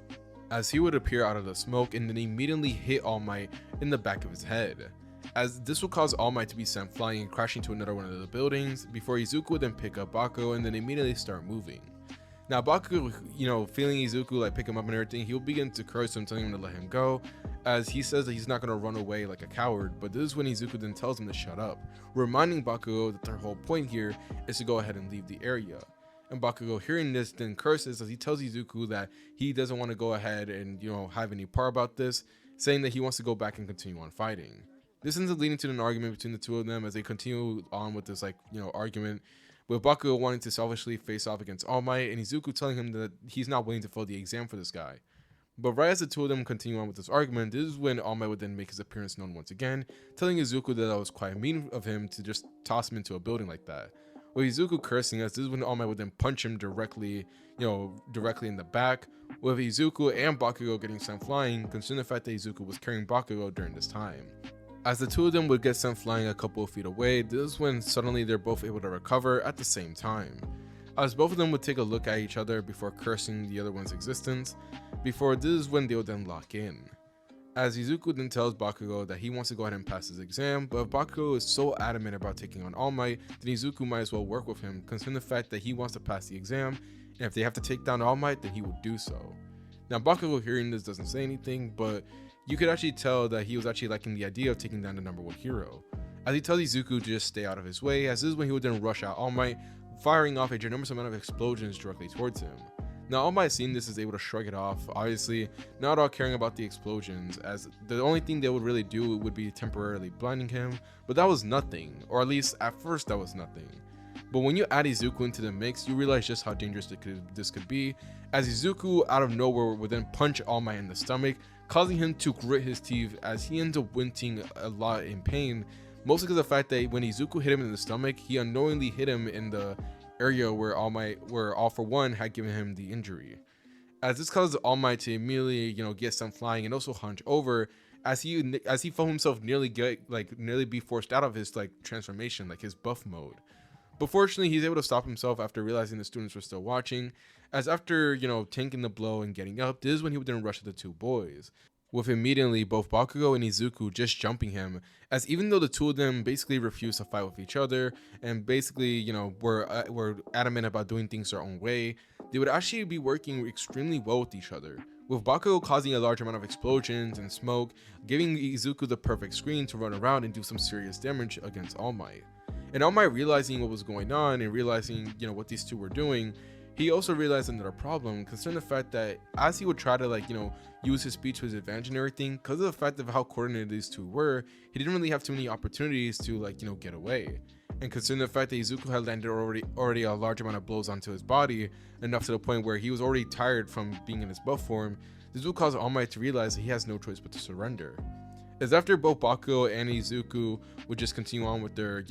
as he would appear out of the smoke and then immediately hit All Might in the back of his head, as this will cause All Might to be sent flying and crashing to another one of the buildings, before Izuku would then pick up Bakugo and then immediately start moving. Now Bakugo, feeling Izuku pick him up and everything, he'll begin to curse him, telling him to let him go, as he says that he's not going to run away like a coward. But this is when Izuku then tells him to shut up, reminding Bakugo that their whole point here is to go ahead and leave the area. And Bakugo, hearing this, then curses as he tells Izuku that he doesn't want to go ahead and have any part about this, saying that he wants to go back and continue on fighting. This ends up leading to an argument between the two of them as they continue on with this argument, with Bakugo wanting to selfishly face off against All Might and Izuku telling him that he's not willing to fail the exam for this guy. But right as the two of them continue on with this argument, this is when All Might would then make his appearance known once again, telling Izuku that was quite mean of him to just toss him into a building like that. With Izuku cursing us, this is when All Might would then punch him directly in the back, with Izuku and Bakugo getting sent flying, considering the fact that Izuku was carrying Bakugo during this time. As the two of them would get sent flying a couple of feet away, this is when suddenly they're both able to recover at the same time, as both of them would take a look at each other before cursing the other one's existence, before this is when they would then lock in. As Izuku then tells Bakugo that he wants to go ahead and pass his exam, but if Bakugo is so adamant about taking on All Might, then Izuku might as well work with him, considering the fact that he wants to pass the exam, and if they have to take down All Might, then he will do so. Now Bakugo hearing this doesn't say anything, but you could actually tell that he was actually liking the idea of taking down the #1 hero. As he tells Izuku to just stay out of his way, as this is when he would then rush out All Might, firing off a ginormous amount of explosions directly towards him. Now All Might seeing this is able to shrug it off, obviously not at all caring about the explosions, as the only thing they would really do would be temporarily blinding him, but that was nothing, or at least at first that was nothing. But when you add Izuku into the mix, you realize just how dangerous this could be, as Izuku out of nowhere would then punch All Might in the stomach, causing him to grit his teeth as he ends up wincing a lot in pain, mostly because of the fact that when Izuku hit him in the stomach, he unknowingly hit him in the area where All For One had given him the injury. As this causes All Might to immediately, get sent flying and also hunch over, as he felt himself nearly be forced out of his transformation, like his buff mode. But fortunately, he's able to stop himself after realizing the students were still watching, as after, tanking the blow and getting up, this is when he would then rush at the two boys, with immediately both Bakugo and Izuku just jumping him, as even though the two of them basically refused to fight with each other, and basically, were adamant about doing things their own way, they would actually be working extremely well with each other, with Bakugo causing a large amount of explosions and smoke, giving Izuku the perfect screen to run around and do some serious damage against All Might. And All Might realizing what was going on and realizing, what these two were doing, he also realized another problem, concerning the fact that as he would try to use his speed to his advantage and everything, because of the fact of how coordinated these two were, he didn't really have too many opportunities to get away. And considering the fact that Izuku had landed already a large amount of blows onto his body, enough to the point where he was already tired from being in his buff form, this would cause All Might to realize that he has no choice but to surrender. As after both Bakugo and Izuku would just continue on with their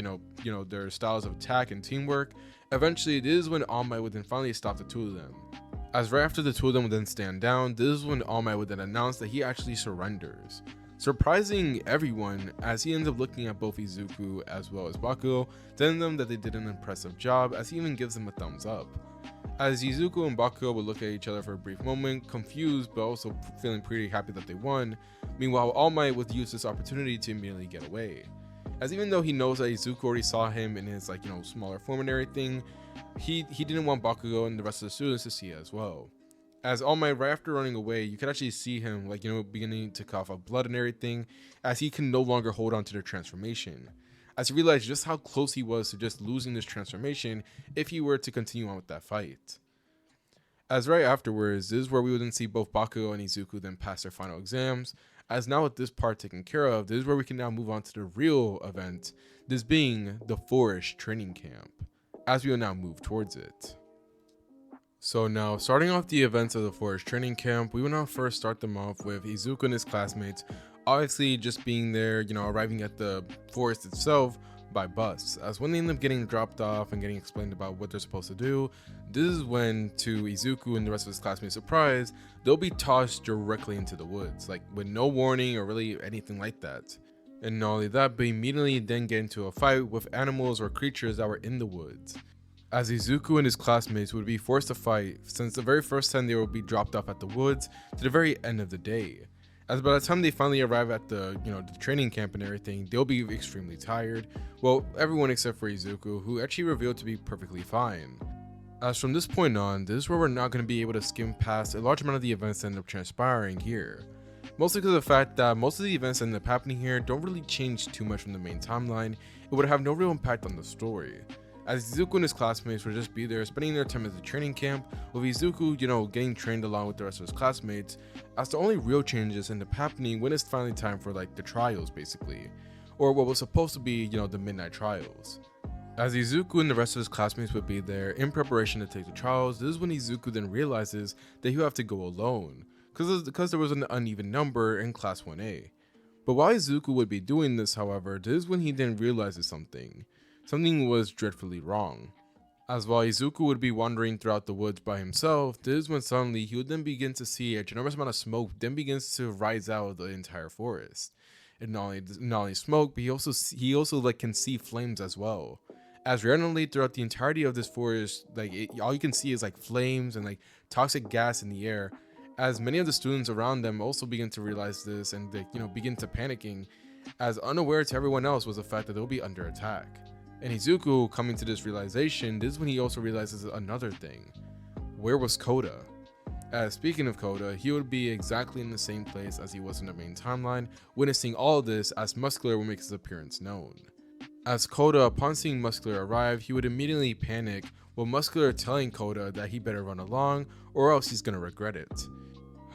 their styles of attack and teamwork, eventually this is when All Might would then finally stop the two of them. As right after the two of them would then stand down, this is when All Might would then announce that he actually surrenders, surprising everyone as he ends up looking at both Izuku as well as Bakugo, telling them that they did an impressive job, as he even gives them a thumbs up. As Izuku and Bakugo would look at each other for a brief moment, confused but also feeling pretty happy that they won. Meanwhile, All Might would use this opportunity to immediately get away, as even though he knows that Izuku already saw him in his smaller form and everything, he didn't want Bakugo and the rest of the students to see it as well. As All Might, right after running away, you could actually see him beginning to cough up blood and everything, as he can no longer hold on to their transformation, as he realized just how close he was to just losing this transformation if he were to continue on with that fight. As right afterwards, this is where we would then see both Bakugo and Izuku then pass their final exams, as now with this part taken care of, this is where we can now move on to the real event, this being the forest training camp, as we will now move towards it. So now, starting off the events of the forest training camp, we will now first start them off with Izuku and his classmates obviously just being there, arriving at the forest itself by bus, as when they end up getting dropped off and getting explained about what they're supposed to do, this is when, to Izuku and the rest of his classmates' surprise, they'll be tossed directly into the woods, with no warning or really anything like that. And not only that, but immediately then get into a fight with animals or creatures that were in the woods, as Izuku and his classmates would be forced to fight since the very first time they will be dropped off at the woods to the very end of the day. As by the time they finally arrive at the the training camp and everything, they'll be extremely tired. Well, everyone except for Izuku, who actually revealed to be perfectly fine. As from this point on, this is where we're not going to be able to skim past a large amount of the events that end up transpiring here. Mostly because of the fact that most of the events that end up happening here don't really change too much from the main timeline, it would have no real impact on the story, as Izuku and his classmates would just be there spending their time at the training camp, with Izuku, getting trained along with the rest of his classmates, as the only real changes end up happening when it's finally time for the trials basically, or what was supposed to be, the midnight trials. As Izuku and the rest of his classmates would be there in preparation to take the trials, this is when Izuku then realizes that he'll have to go alone, because there was an uneven number in class 1A. But while Izuku would be doing this, however, this is when he then realizes something. Something was dreadfully wrong. As while Izuku would be wandering throughout the woods by himself, this is when suddenly he would then begin to see a ginormous amount of smoke then begins to rise out of the entire forest. And not only smoke, but he also can see flames as well. As randomly throughout the entirety of this forest, all you can see is flames and toxic gas in the air. as many of the students around them also begin to realize this, and they begin to panicking, as unaware to everyone else was the fact that they'll be under attack. And Izuku, coming to this realization, this is when he also realizes another thing. Where was Koda? As speaking of Koda, he would be exactly in the same place as he was in the main timeline, witnessing all of this as Muscular would make his appearance known. As Koda, upon seeing Muscular arrive, he would immediately panic, with Muscular telling Koda that he better run along or else he's gonna regret it.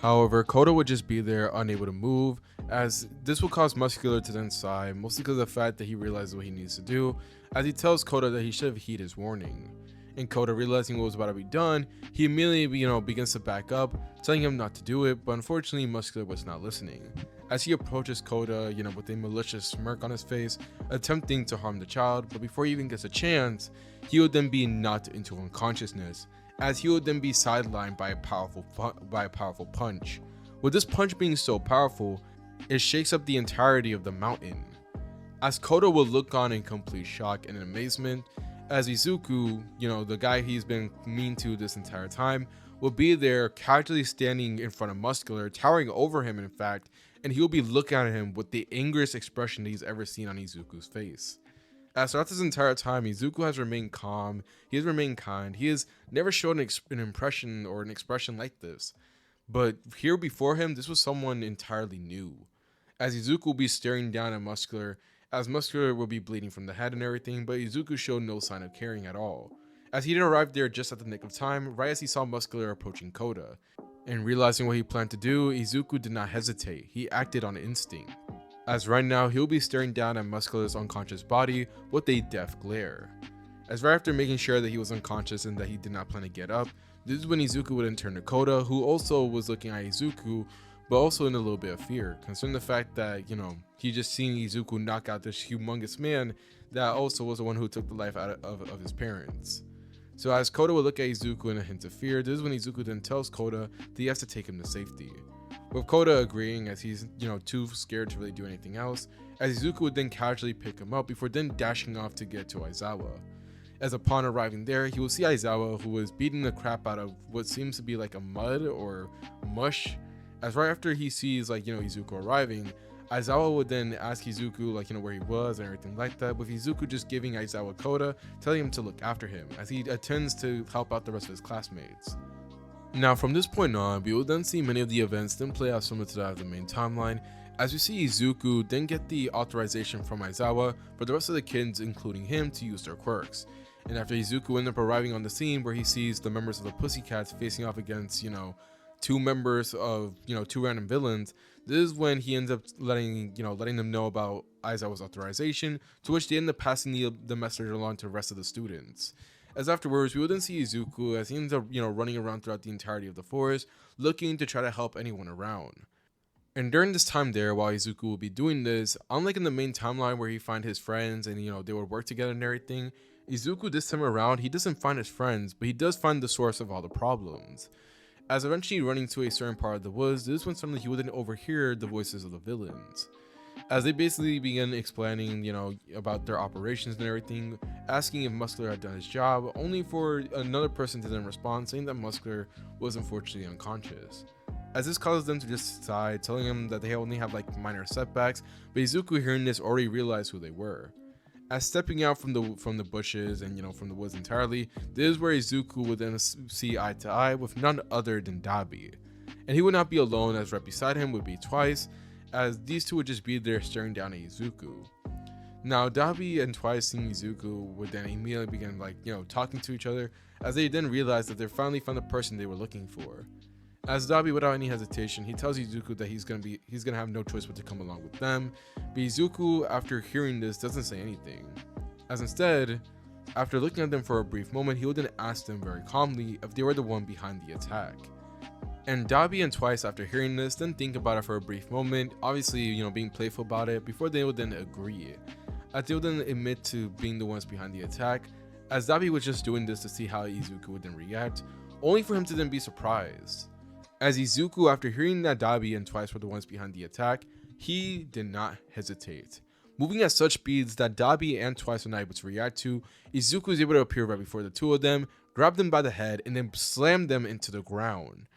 However, Koda would just be there, unable to move, as this will cause Muscular to then sigh, mostly because of the fact that he realizes what he needs to do, as he tells Koda that he should have heeded his warning. And Koda, realizing what was about to be done, he immediately begins to back up, telling him not to do it, but unfortunately Muscular was not listening. As he approaches Koda, with a malicious smirk on his face, attempting to harm the child, but before he even gets a chance, he would then be knocked into unconsciousness, as he would then be sidelined by a powerful punch. With this punch being so powerful, it shakes up the entirety of the mountain. As Koda will look on in complete shock and amazement, as Izuku, the guy he's been mean to this entire time, will be there casually standing in front of Muscular, towering over him in fact, and he will be looking at him with the angriest expression that he's ever seen on Izuku's face. As throughout this entire time, Izuku has remained calm, he has remained kind, he has never shown an impression or an expression like this. But here before him, this was someone entirely new. As Izuku will be staring down at Muscular, as Muscular will be bleeding from the head and everything, but Izuku showed no sign of caring at all, as he did arrive there just at the nick of time, right as he saw Muscular approaching Koda. And realizing what he planned to do, Izuku did not hesitate, he acted on instinct. As right now, he'll be staring down at Muscular's unconscious body with a death glare. As right after making sure that he was unconscious and that he did not plan to get up, this is when Izuku would then turn to Koda, who also was looking at Izuku, but also in a little bit of fear, concerning the fact that, he just seen Izuku knock out this humongous man that also was the one who took the life out of his parents. So as Koda would look at Izuku in a hint of fear, this is when Izuku then tells Koda that he has to take him to safety. With Koda agreeing, as he's, too scared to really do anything else, as Izuku would then casually pick him up before then dashing off to get to Aizawa. As upon arriving there, he will see Aizawa, who was beating the crap out of what seems to be like a mud or mush. As right after he sees Izuku arriving, Aizawa would then ask Izuku where he was and everything like that, with Izuku just giving Aizawa Koda, telling him to look after him as he attends to help out the rest of his classmates. Now from this point on, we will then see many of the events then play out similar to that of the main timeline, as we see Izuku then get the authorization from Aizawa for the rest of the kids, including him, to use their quirks. And after Izuku ends up arriving on the scene where he sees the members of the Pussycats facing off against, two members of, two random villains, this is when he ends up letting them know about Aizawa's authorization, to which they end up passing the message along to the rest of the students. As afterwards, we will then see Izuku as he ends up, running around throughout the entirety of the forest, looking to try to help anyone around. And during this time there, while Izuku will be doing this, unlike in the main timeline where he find his friends and, they would work together and everything, Izuku this time around, he doesn't find his friends, but he does find the source of all the problems. As eventually running to a certain part of the woods, this is when suddenly he would then overhear the voices of the villains. As they basically begin explaining, about their operations and everything, asking if Muscular had done his job, only for another person to then respond, saying that Muscular was unfortunately unconscious. As this causes them to just sigh, telling him that they only have minor setbacks, but Izuku hearing this already realized who they were. As stepping out from the bushes and from the woods entirely, this is where Izuku would then see eye to eye with none other than Dabi. And he would not be alone, as right beside him would be Twice, as these two would just be there staring down at Izuku. Now Dabi and Twice seeing Izuku would then immediately begin talking to each other, as they then realize that they finally found the person they were looking for. As Dabi, without any hesitation, he tells Izuku that he's gonna have no choice but to come along with them, but Izuku, after hearing this, doesn't say anything. As instead, after looking at them for a brief moment, he would then ask them very calmly if they were the one behind the attack. And Dabi and Twice, after hearing this, then think about it for a brief moment, obviously, being playful about it, before they would then agree. As they would then admit to being the ones behind the attack, as Dabi was just doing this to see how Izuku would then react, only for him to then be surprised. As Izuku, after hearing that Dabi and Twice were the ones behind the attack, he did not hesitate. Moving at such speeds that Dabi and Twice were not able to react to, Izuku was able to appear right before the two of them, grab them by the head, and then slam them into the ground.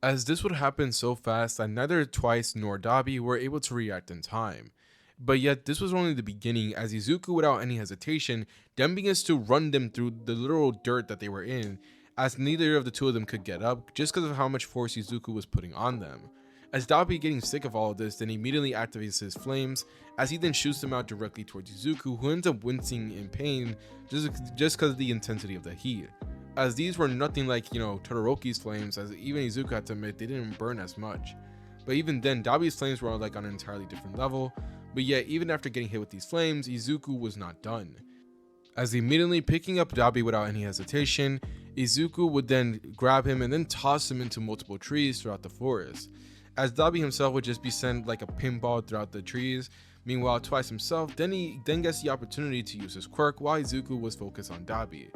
as this would happen so fast that neither Twice nor Dabi were able to react in time. But yet this was only the beginning, as Izuku, without any hesitation, then begins to run them through the literal dirt that they were in, as neither of the two of them could get up just because of how much force Izuku was putting on them. As Dabi, getting sick of all of this, then immediately activates his flames, as he then shoots them out directly towards Izuku, who ends up wincing in pain just because of the intensity of the heat. As these were nothing like, Todoroki's flames, as even Izuku had to admit they didn't burn as much. But even then, Dabi's flames were like on an entirely different level, but yet even after getting hit with these flames, Izuku was not done. As immediately picking up Dabi without any hesitation, Izuku would then grab him and then toss him into multiple trees throughout the forest, as Dabi himself would just be sent like a pinball throughout the trees. Meanwhile, Twice himself then gets the opportunity to use his quirk while Izuku was focused on Dabi.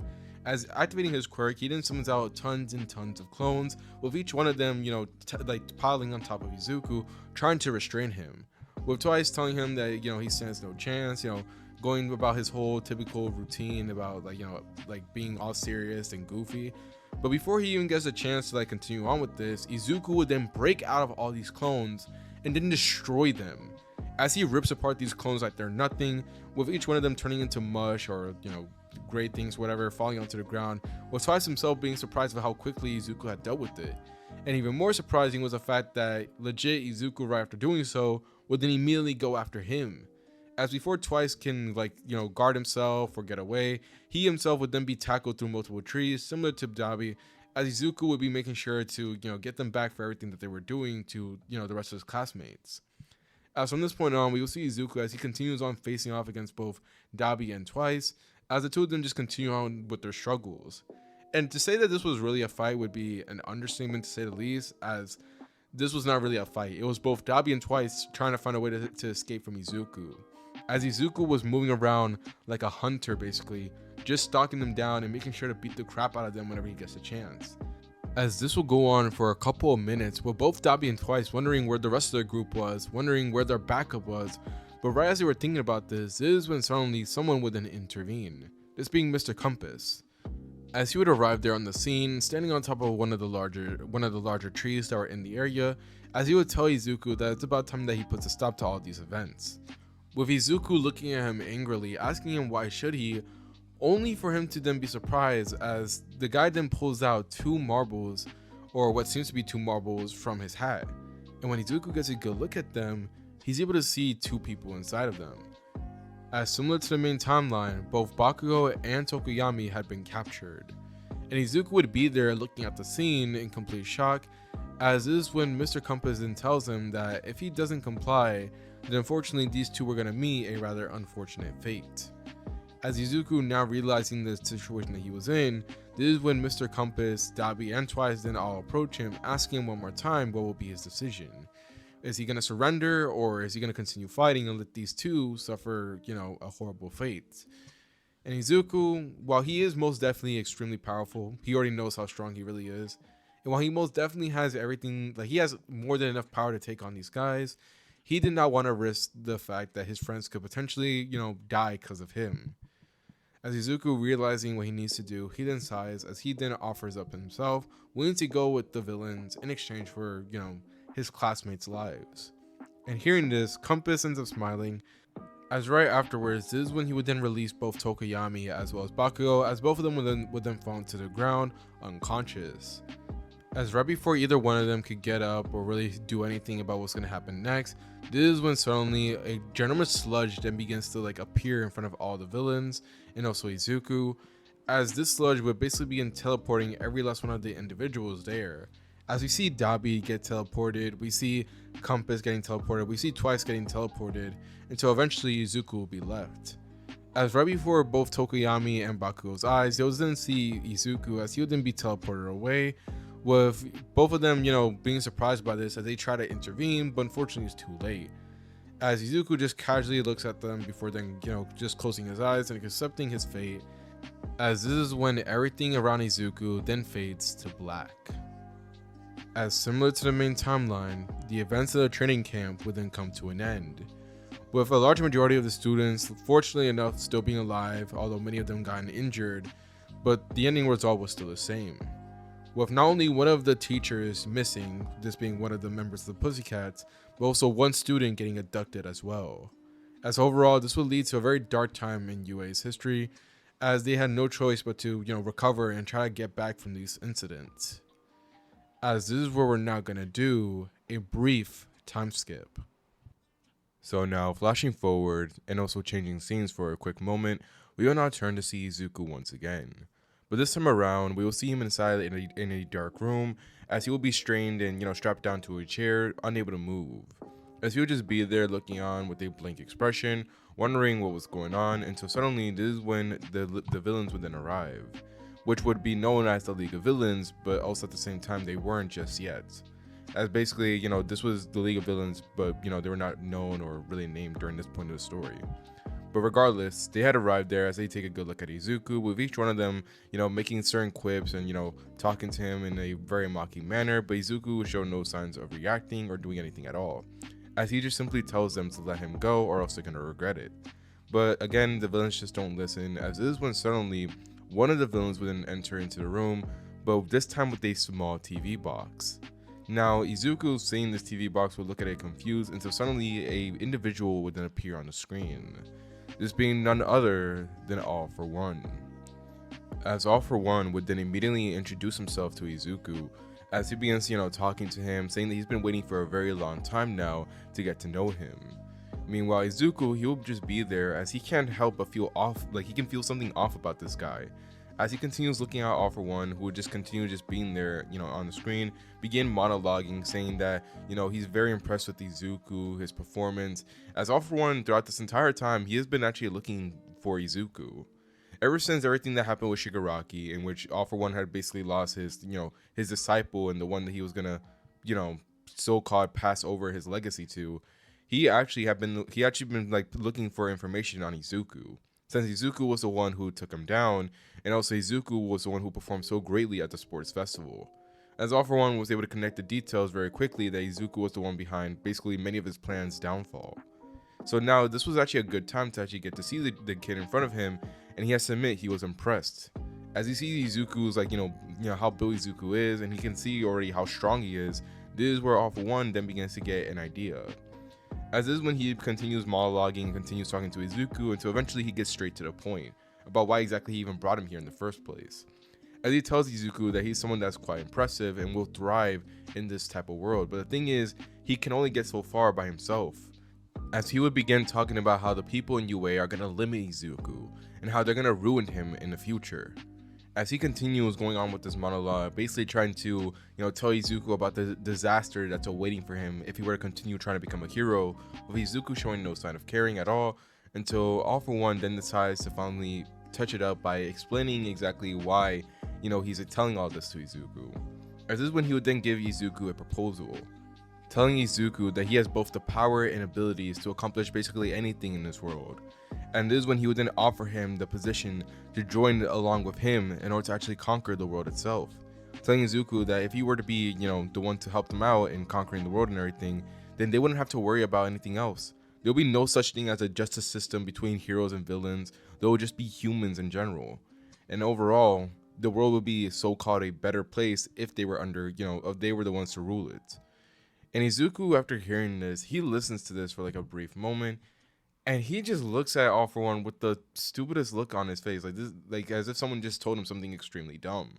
As activating his quirk, he then summons out tons and tons of clones, with each one of them, piling on top of Izuku, trying to restrain him. With Twice telling him that, he stands no chance, going about his whole typical routine about being all serious and goofy. But before he even gets a chance to continue on with this, Izuku would then break out of all these clones and then destroy them, as he rips apart these clones like they're nothing, with each one of them turning into mush or great things, whatever, falling onto the ground, with Twice himself being surprised by how quickly Izuku had dealt with it. And even more surprising was the fact that legit Izuku, right after doing so, would then immediately go after him. As before Twice can guard himself or get away, he himself would then be tackled through multiple trees, similar to Dabi, as Izuku would be making sure to get them back for everything that they were doing to the rest of his classmates. As from this point on, we will see Izuku as he continues on facing off against both Dabi and Twice, as the two of them just continue on with their struggles. And to say that this was really a fight would be an understatement, to say the least, as this was not really a fight. It was both Dabi and Twice trying to find a way to escape from Izuku, as Izuku was moving around like a hunter, basically just stalking them down and making sure to beat the crap out of them whenever he gets a chance. As this will go on for a couple of minutes, with both Dabi and Twice wondering where the rest of their group was, wondering where their backup was. But right as they were thinking about this is when suddenly someone would then intervene, this being Mr. Compass. As he would arrive there on the scene, standing on top of one of the larger trees that were in the area, as he would tell Izuku that it's about time that he puts a stop to all these events. With Izuku looking at him angrily, asking him why should he, only for him to then be surprised as the guy then pulls out two marbles, or what seems to be two marbles, from his hat. And when Izuku gets a good look at them, he's able to see two people inside of them. As similar to the main timeline, both Bakugo and Tokoyami had been captured, and Izuku would be there looking at the scene in complete shock, as is when Mr. Compass then tells him that if he doesn't comply, then unfortunately these two were going to meet a rather unfortunate fate. As Izuku, now realizing the situation that he was in, this is when Mr. Compass, Dabi, and Twice then all approach him, asking him one more time what will be his decision. Is he going to surrender, or is he going to continue fighting and let these two suffer, a horrible fate? And Izuku, while he is most definitely extremely powerful, he already knows how strong he really is. And while he most definitely has everything, he has more than enough power to take on these guys, he did not want to risk the fact that his friends could potentially, die because of him. As Izuku, realizing what he needs to do, he then sighs as he then offers up himself, willing to go with the villains in exchange for, his classmates' lives. And hearing this, Compass ends up smiling, as right afterwards, this is when he would then release both Tokoyami as well as Bakugo, as both of them would then fall to the ground unconscious. As right before either one of them could get up or really do anything about what's going to happen next, this is when suddenly a ginormous sludge then begins to appear in front of all the villains and also Izuku, as this sludge would basically begin teleporting every last one of the individuals there. As we see Dabi get teleported, we see Compass getting teleported, we see Twice getting teleported, until eventually Izuku will be left. As right before both Tokoyami and Bakugo's eyes, they'll then see Izuku as he would then be teleported away, with both of them, being surprised by this as they try to intervene, but unfortunately it's too late. As Izuku just casually looks at them before then, just closing his eyes and accepting his fate, as this is when everything around Izuku then fades to black. As similar to the main timeline, the events of the training camp would then come to an end, with a large majority of the students, fortunately enough, still being alive, although many of them gotten injured, but the ending result was still the same. with not only one of the teachers missing, this being one of the members of the Pussycats, but also one student getting abducted as well. As overall, this would lead to a very dark time in UA's history, as they had no choice but to, recover and try to get back from these incidents. As this is where we're now gonna do a brief time skip. So now, flashing forward and also changing scenes for a quick moment, we will now turn to see Izuku once again. But this time around, we will see him inside in a dark room, as he will be strained and, strapped down to a chair, unable to move. As he would just be there looking on with a blank expression, wondering what was going on, until suddenly this is when the villains would then arrive, which would be known as the League of Villains, but also at the same time they weren't just yet. As basically, this was the League of Villains, but, they were not known or really named during this point of the story. But regardless, they had arrived there as they take a good look at Izuku, with each one of them, making certain quips and, talking to him in a very mocking manner, but Izuku would show no signs of reacting or doing anything at all, as he just simply tells them to let him go or else they're gonna regret it. But again, the villains just don't listen, as this is when suddenly one of the villains would then enter into the room, but this time with a small TV box. Now, Izuku, seeing this TV box, would look at it confused until suddenly a individual would then appear on the screen. This being none other than All For One. As All For One would then immediately introduce himself to Izuku, as he begins, talking to him, saying that he's been waiting for a very long time now to get to know him. Meanwhile, Izuku, he'll just be there, as he can't help but feel off, like he can feel something off about this guy. As he continues looking at All For One, who would just continue just being there, on the screen, begin monologuing, saying that, he's very impressed with Izuku, his performance, as All For One, throughout this entire time, he has been actually looking for Izuku. Ever since everything that happened with Shigaraki, in which All For One had basically lost his, his disciple and the one that he was gonna, so-called pass over his legacy to, he actually been like looking for information on Izuku, since Izuku was the one who took him down, and also Izuku was the one who performed so greatly at the sports festival. As All For One was able to connect the details very quickly that Izuku was the one behind basically many of his plans' downfall. So now this was actually a good time to actually get to see the kid in front of him, and he has to admit he was impressed. As he sees Izuku's like, how built Izuku is, and he can see already how strong he is, this is where All For One then begins to get an idea. As this is when he continues monologuing, continues talking to Izuku, until eventually he gets straight to the point about why exactly he even brought him here in the first place. As he tells Izuku that he's someone that's quite impressive and will thrive in this type of world, but the thing is, he can only get so far by himself. As he would begin talking about how the people in UA are going to limit Izuku, and how they're going to ruin him in the future. As he continues going on with this monologue, basically trying to, tell Izuku about the disaster that's awaiting for him if he were to continue trying to become a hero, with Izuku showing no sign of caring at all, until All For One then decides to finally touch it up by explaining exactly why, he's telling all this to Izuku. As this is when he would then give Izuku a proposal, telling Izuku that he has both the power and abilities to accomplish basically anything in this world. And this is when he would then offer him the position to join along with him in order to actually conquer the world itself. Telling Izuku that if he were to be, the one to help them out in conquering the world and everything, then they wouldn't have to worry about anything else. There'll be no such thing as a justice system between heroes and villains. There will just be humans in general. And overall, the world would be so-called a better place if they were under, if they were the ones to rule it. And Izuku, after hearing this, he listens to this for like a brief moment, and he just looks at All For One with the stupidest look on his face, like this, like as if someone just told him something extremely dumb.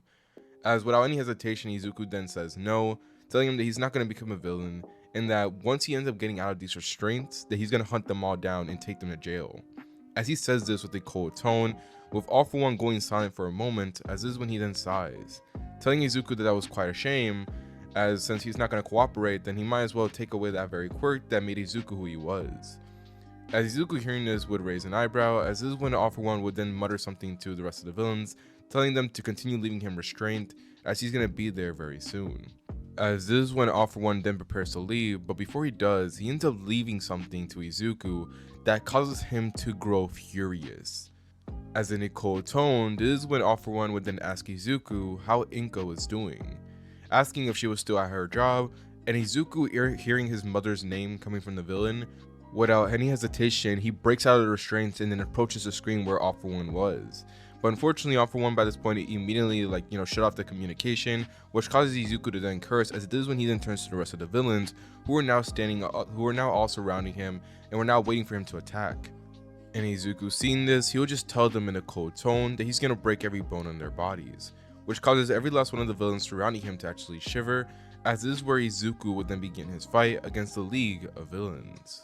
As without any hesitation, Izuku then says no, telling him that he's not going to become a villain, and that once he ends up getting out of these restraints, that he's going to hunt them all down and take them to jail. As he says this with a cold tone, with All For One going silent for a moment, as this is when he then sighs, telling Izuku that was quite a shame, as since he's not going to cooperate, then he might as well take away that very quirk that made Izuku who he was. As Izuku hearing this would raise an eyebrow, as this is when All For One would then mutter something to the rest of the villains, telling them to continue leaving him restrained, as he's going to be there very soon. As this is when All For One then prepares to leave, but before he does, he ends up leaving something to Izuku that causes him to grow furious. As in a cold tone, this is when All For One would then ask Izuku how Inko is doing, asking if she was still at her job, and Izuku hearing his mother's name coming from the villain Without any hesitation, he breaks out of the restraints and then approaches the screen where All For One was. But unfortunately, All For One by this point immediately shut off the communication, which causes Izuku to then curse, as this is when he then turns to the rest of the villains, who are now all surrounding him and were now waiting for him to attack. And Izuku, seeing this, he'll just tell them in a cold tone that he's gonna break every bone in their bodies, which causes every last one of the villains surrounding him to actually shiver, as this is where Izuku would then begin his fight against the League of Villains.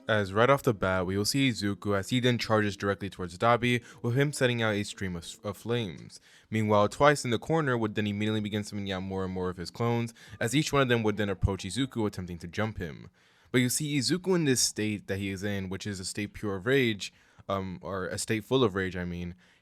As right off the bat, we will see Izuku as he then charges directly towards Dabi, with him setting out a stream of flames. Meanwhile, Twice in the corner would then immediately begin sending out more and more of his clones, as each one of them would then approach Izuku, attempting to jump him. But you see, Izuku in this state that he is in, which is a state pure of rage, or a state full of rage,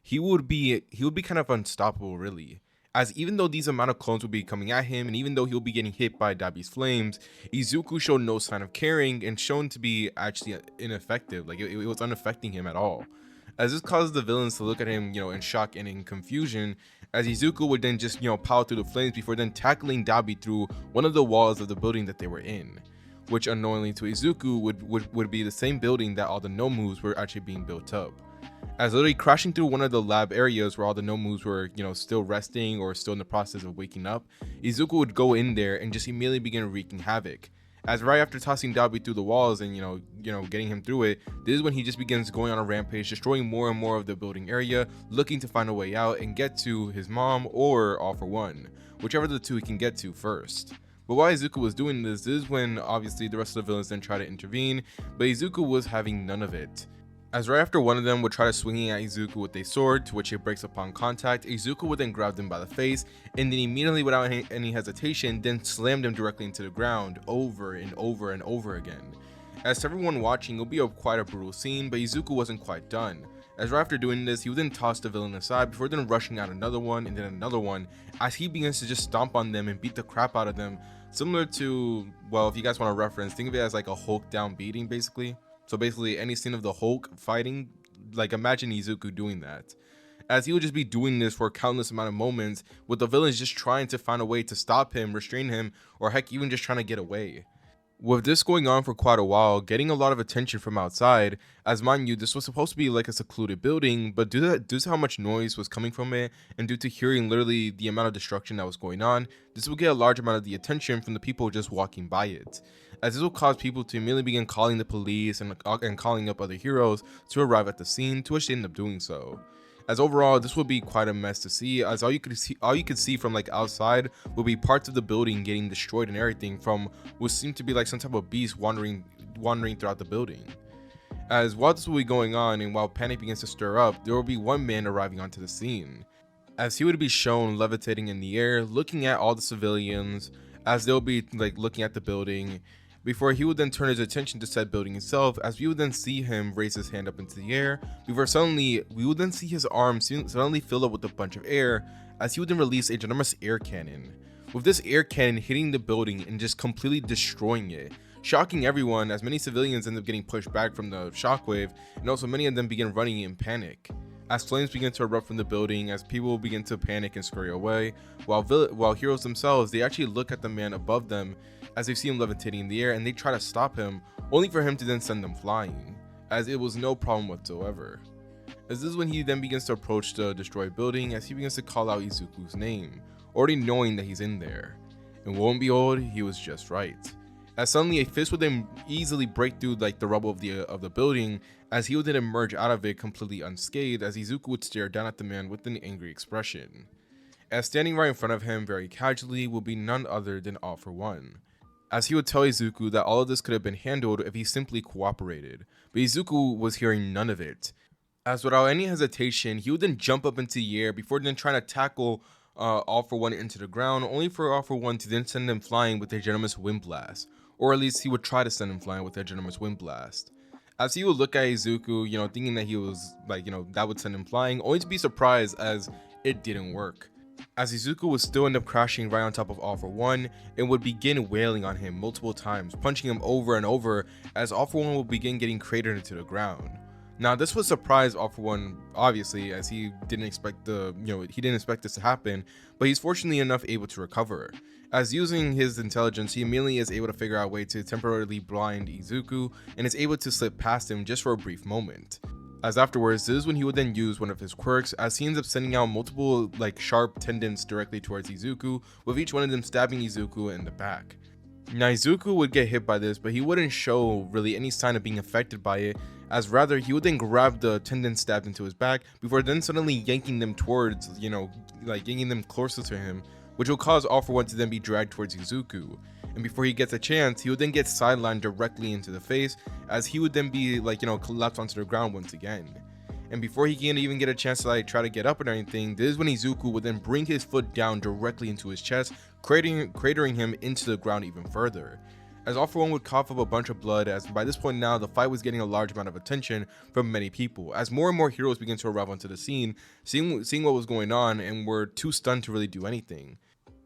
he would be kind of unstoppable, really. As even though these amount of clones will be coming at him, and even though he'll be getting hit by Dabi's flames, Izuku showed no sign of caring and shown to be actually ineffective. Like it was unaffecting him at all. As this causes the villains to look at him, in shock and in confusion, as Izuku would then just, power through the flames before then tackling Dabi through one of the walls of the building that they were in, which unknowingly to Izuku would be the same building that all the Nomus were actually being built up. As literally crashing through one of the lab areas where all the Nomus were, still resting or still in the process of waking up, Izuku would go in there and just immediately begin wreaking havoc. As right after tossing Dabi through the walls and getting him through it, this is when he just begins going on a rampage, destroying more and more of the building area, looking to find a way out and get to his mom or All For One, whichever of the two he can get to first. But while Izuku was doing this is when obviously the rest of the villains then try to intervene, but Izuku was having none of it. As right after one of them would try to swinging at Izuku with a sword, to which he breaks upon contact, Izuku would then grab them by the face, and then immediately without any hesitation, then slam them directly into the ground, over and over and over again. As to everyone watching, it'll be quite a brutal scene, but Izuku wasn't quite done. As right after doing this, he would then toss the villain aside before then rushing out another one and then another one, as he begins to just stomp on them and beat the crap out of them, similar to, well, if you guys want to reference, think of it as like a Hulk down beating basically. So basically any scene of the Hulk fighting, like imagine Izuku doing that. As he would just be doing this for a countless amount of moments, with the villains just trying to find a way to stop him, restrain him, or heck even just trying to get away. With this going on for quite a while, getting a lot of attention from outside, as mind you, this was supposed to be like a secluded building, but due to how much noise was coming from it, and due to hearing literally the amount of destruction that was going on, this will get a large amount of the attention from the people just walking by it. As this will cause people to immediately begin calling the police and calling up other heroes to arrive at the scene, to which they end up doing so. As overall, this will be quite a mess to see, as all you could see from like outside will be parts of the building getting destroyed and everything from what seemed to be like some type of beast wandering throughout the building. As while this will be going on and while panic begins to stir up, there will be one man arriving onto the scene, as he would be shown levitating in the air, looking at all the civilians, as they'll be like looking at the building, before he would then turn his attention to said building itself, as we would then see him raise his hand up into the air, before suddenly we would then see his arms suddenly fill up with a bunch of air, as he would then release a ginormous air cannon, with this air cannon hitting the building and just completely destroying it, shocking everyone, as many civilians end up getting pushed back from the shockwave, and also many of them begin running in panic. As flames begin to erupt from the building, as people begin to panic and scurry away, while heroes themselves, they actually look at the man above them as they see him levitating in the air, and they try to stop him, only for him to then send them flying, as it was no problem whatsoever. As this is when he then begins to approach the destroyed building, as he begins to call out Izuku's name, already knowing that he's in there. And lo and behold, he was just right. As suddenly a fist would then easily break through like the rubble of the building, as he would then emerge out of it completely unscathed, as Izuku would stare down at the man with an angry expression. As standing right in front of him very casually will be none other than All For One, as he would tell Izuku that all of this could have been handled if he simply cooperated, but Izuku was hearing none of it. As without any hesitation, he would then jump up into the air before then trying to tackle All For One into the ground, only for All For One to then send him flying with a ginormous wind blast, or at least he would try to send him flying with a ginormous wind blast. As he would look at Izuku, thinking that he was like, that would send him flying, only to be surprised as it didn't work. As Izuku would still end up crashing right on top of All For One and would begin wailing on him multiple times, punching him over and over, as All For One would begin getting cratered into the ground. Now this would surprise All For One, obviously, as he didn't expect this to happen, but he's fortunately enough able to recover. As using his intelligence, he immediately is able to figure out a way to temporarily blind Izuku and is able to slip past him just for a brief moment. As afterwards, this is when he would then use one of his quirks, as he ends up sending out multiple sharp tendons directly towards Izuku, with each one of them stabbing Izuku in the back. Now Izuku would get hit by this, but he wouldn't show really any sign of being affected by it, as rather he would then grab the tendon stabbed into his back before then suddenly yanking them towards, yanking them closer to him, which will cause All For One to then be dragged towards Izuku. And before he gets a chance, he would then get sidelined directly into the face, as he would then be collapsed onto the ground once again. And before he can even get a chance to try to get up or anything, this is when Izuku would then bring his foot down directly into his chest, cratering him into the ground even further. As All For One would cough up a bunch of blood, as by this point now the fight was getting a large amount of attention from many people, as more and more heroes began to arrive onto the scene, seeing what was going on, and were too stunned to really do anything.